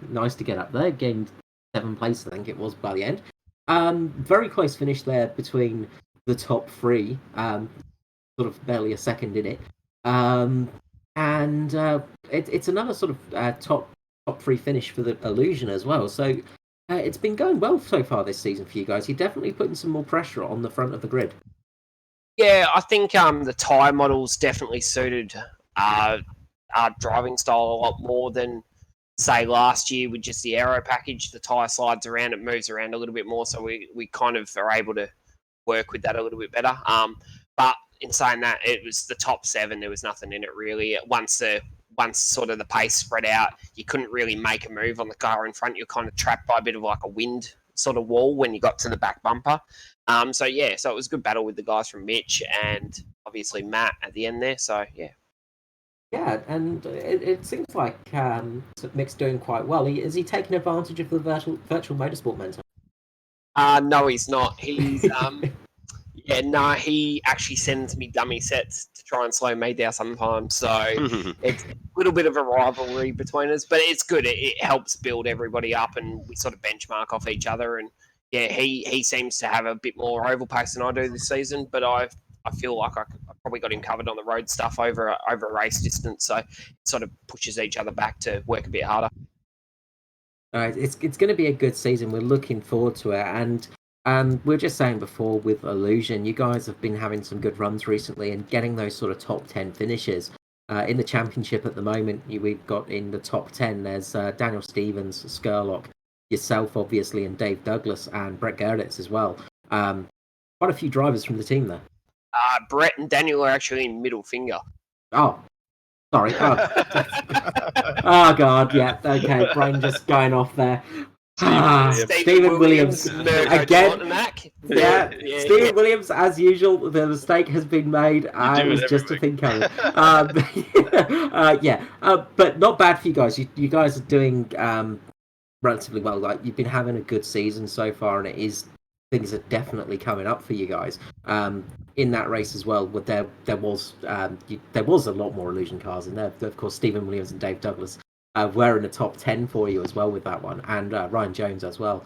Nice to get up there, gained 7th place, I think it was, by the end. Very close finish there between the top three, sort of barely a second in it. It's another sort of top three finish for the Illusion as well. So it's been going well so far this season for you guys. You're definitely putting some more pressure on the front of the grid. Yeah, I think the tyre models definitely suited our driving style a lot more than, say, last year with just the aero package. The tyre slides around, it moves around a little bit more, so we kind of are able to work with that a little bit better. But in saying that, it was the top 7. There was nothing in it really. Once sort of the pace spread out, you couldn't really make a move on the car in front. You're kind of trapped by a bit of like a wind sort of wall when you got to the back bumper. So it was a good battle with the guys from Mitch and obviously Matt at the end there. So yeah. Yeah, and it seems like Mick's doing quite well. Is he taking advantage of the virtual motorsport mentor? No, he's not. He's he actually sends me dummy sets to try and slow me down sometimes. So it's a little bit of a rivalry between us, but it's good. It helps build everybody up, and we sort of benchmark off each other. And yeah, he seems to have a bit more oval pace than I do this season, but I feel like I probably got him covered on the road stuff over a race distance. So it sort of pushes each other back to work a bit harder. All right, it's going to be a good season. We're looking forward to it, and we were just saying before with Illusion, you guys have been having some good runs recently and getting those sort of top 10 finishes. In the championship at the moment, we've got in the top 10, there's Daniel Stevens, Skurlock, yourself, obviously, and Dave Douglas, and Brett Gerritz as well. Quite a few drivers from the team there. Brett and Daniel are actually in middle finger. Oh, sorry. Oh, God, yeah. Okay, brain just going off there. Stephen Williams again. Yeah, Stephen Williams, as usual. The mistake has been made. I was just to think of it. But not bad for you guys. You guys are doing relatively well. Like, you've been having a good season so far, and things are definitely coming up for you guys. In that race as well, there was a lot more Illusion cars in there. Of course, Stephen Williams and Dave Douglas were in the top 10 for you as well with that one, and Ryan Jones as well.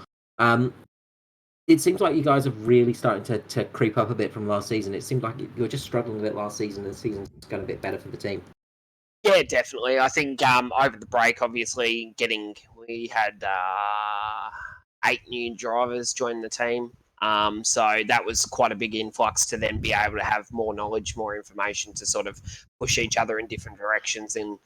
It seems like you guys are really starting to creep up a bit from last season. It seemed like you were just struggling a bit last season, and the season's going a bit better for the team. Yeah, definitely. I think over the break, obviously, we had 8 new drivers join the team. So that was quite a big influx to then be able to have more knowledge, more information to sort of push each other in different directions and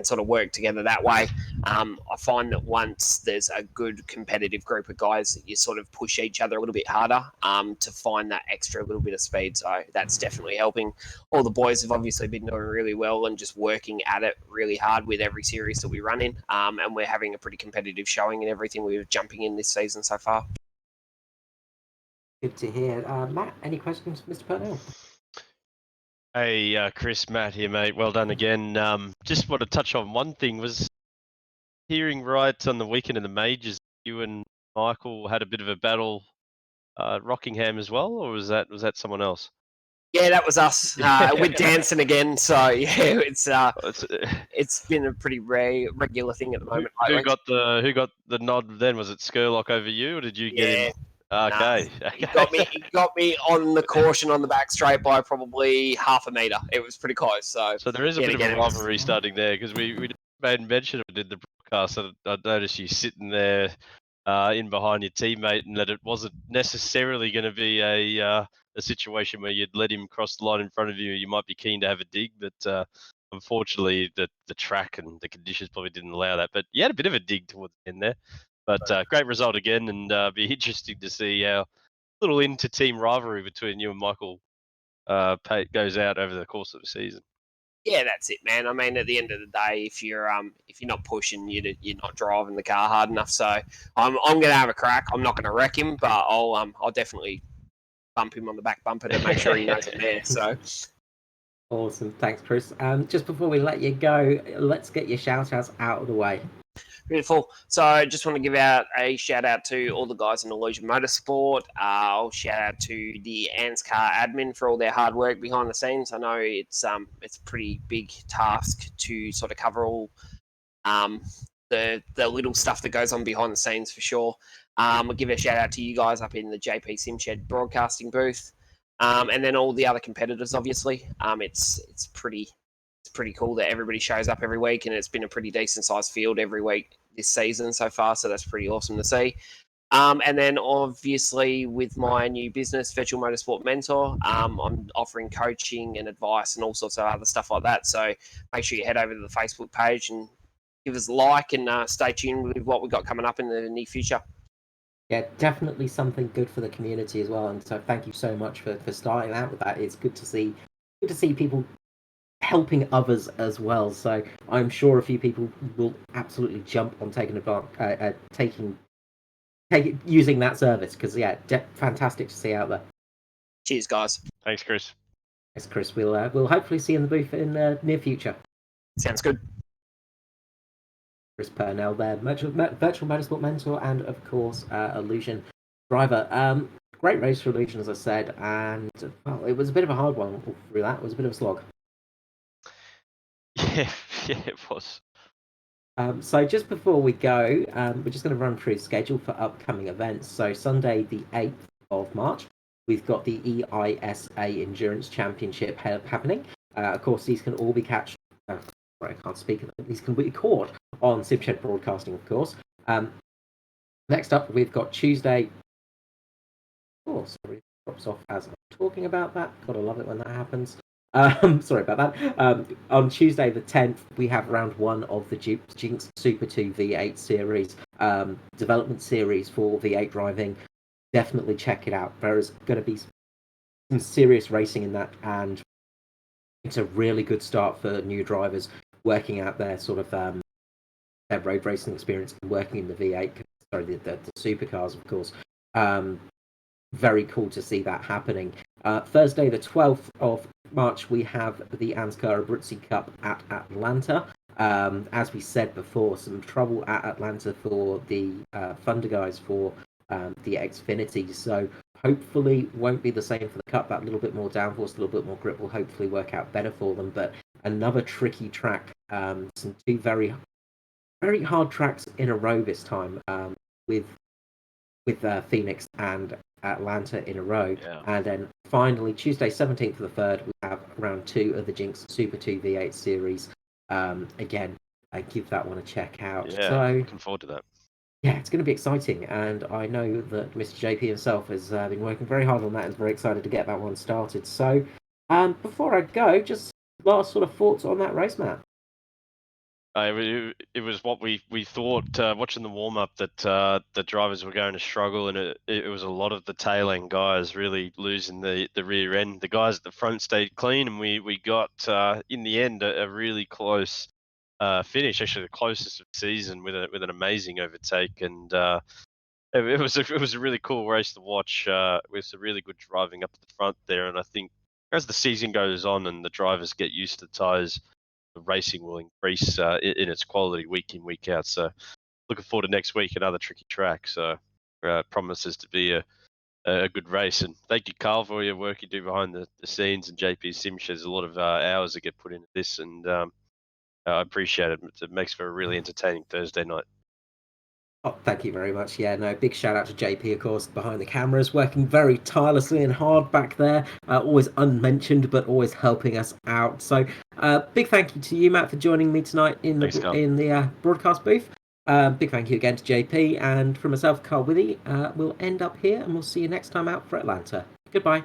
sort of work together that way. I find that once there's a good competitive group of guys, that you sort of push each other a little bit harder to find that extra little bit of speed. So that's definitely helping. All the boys have obviously been doing really well and just working at it really hard with every series that we run in. And we're having a pretty competitive showing in everything we're jumping in this season so far. Good to hear. Matt, any questions for Mr. Purnell? Hey, Chris, Matt here, mate. Well done again. Just want to touch on one thing. Was hearing right on the weekend of the majors, you and Michael had a bit of a battle at Rockingham as well, or was that someone else? Yeah, that was us. We're dancing again, so yeah, it's been a pretty regular thing at the moment. Who got the nod then? Was it Skurlock over you, or did you get him? Okay. He got me on the caution on the back straight by probably half a metre. It was pretty close. So there is a bit of a rivalry starting there, because we made mention of it in the broadcast. I noticed you sitting there in behind your teammate, and that it wasn't necessarily going to be a situation where you'd let him cross the line in front of you. You might be keen to have a dig, but unfortunately the track and the conditions probably didn't allow that. But you had a bit of a dig towards the end there. But great result again, and be interesting to see how little inter-team rivalry between you and Michael goes out over the course of the season. Yeah, that's it, man. I mean, at the end of the day, if you're not pushing, you're not driving the car hard enough. So I'm gonna have a crack. I'm not gonna wreck him, but I'll definitely bump him on the back bumper to make sure he knows I'm there. So awesome, thanks, Chris. Just before we let you go, let's get your shout-outs out of the way. Beautiful. So I just want to give out a shout out to all the guys in Illusion Motorsport. I'll shout out to the ANZCAR admin for all their hard work behind the scenes. I know it's a pretty big task to sort of cover all the little stuff that goes on behind the scenes for sure. We'll give a shout out to you guys up in the JP Simshed broadcasting booth, and then all the other competitors. Obviously, it's pretty cool that everybody shows up every week, and it's been a pretty decent sized field every week this season so far. So that's pretty awesome to see. And then obviously with my new business, Virtual Motorsport Mentor, I'm offering coaching and advice and all sorts of other stuff like that. So make sure you head over to the Facebook page and give us a like, and stay tuned with what we've got coming up in the near future. Yeah, definitely something good for the community as well. And so thank you so much for starting out with that. It's good to see people helping others as well. So I'm sure a few people will absolutely jump on using that service, because fantastic to see out there. Cheers, guys. Thanks, Chris. Yes, Chris. We'll hopefully see you in the booth in near future. Sounds good. Chris Purnell there, Virtual Motorsport Mentor, and of course Illusion driver. Great race for Illusion, as I said, and well, it was a bit of a hard one all through that. It was a bit of a slog. Yeah, it was. So just before we go, we're just going to run through the schedule for upcoming events. So Sunday, the 8th of March, we've got the EISA Endurance Championship happening. Of course, these can all be I can't speak. These can be caught on Simshed Broadcasting, of course. Next up, we've got Tuesday. Oh, sorry, it drops off as I'm talking about that. Gotta love it when that happens. Sorry about that. On Tuesday the 10th, we have round 1 of the Jinx Super 2 V8 series, development series for V8 driving. Definitely check it out. There is going to be some serious racing in that, and it's a really good start for new drivers working out their sort of their road racing experience and working in the V8. Sorry, the supercars, of course. Very cool to see that happening. Thursday, the 12th of March, we have the ANZCAR Abruzzi Cup at Atlanta. As we said before, some trouble at Atlanta for the Thunder guys for the Xfinity. So hopefully won't be the same for the Cup. That little bit more downforce, a little bit more grip will hopefully work out better for them. But another tricky track. Some two very hard tracks in a row this time, with Phoenix and Atlanta in a row. Yeah. And then finally, Tuesday, 17th of the 3rd, we have round 2 of the Jinx Super 2 V8 series. Again, I give that one a check out. Yeah, So, looking forward to that. yeah, it's going to be exciting. And I know that Mr. JP himself has been working very hard on that and is very excited to get that one started. So, before I go, just last sort of thoughts on that race, Matt. It was what we thought watching the warm up, that the drivers were going to struggle, and it was a lot of the tail end guys really losing the rear end. The guys at the front stayed clean, and we got in the end a really close finish, actually the closest of the season, with an amazing overtake, and it was a really cool race to watch, with some really good driving up at the front there. And I think as the season goes on and the drivers get used to the tyres, the racing will increase in its quality week in, week out. So looking forward to next week, another tricky track. So promises to be a good race. And thank you, Carl, for all your work you do behind the scenes, and JP Simshed. There's a lot of hours that get put into this, and I appreciate it. It makes for a really entertaining Thursday night. Oh, thank you very much. Yeah, no, big shout out to JP, of course, behind the cameras, working very tirelessly and hard back there. Always unmentioned, but always helping us out. So, big thank you to you, Matt, for joining me tonight in the broadcast booth. Big thank you again to JP, and from myself, Carl Withy. We'll end up here, and we'll see you next time out for Atlanta. Goodbye.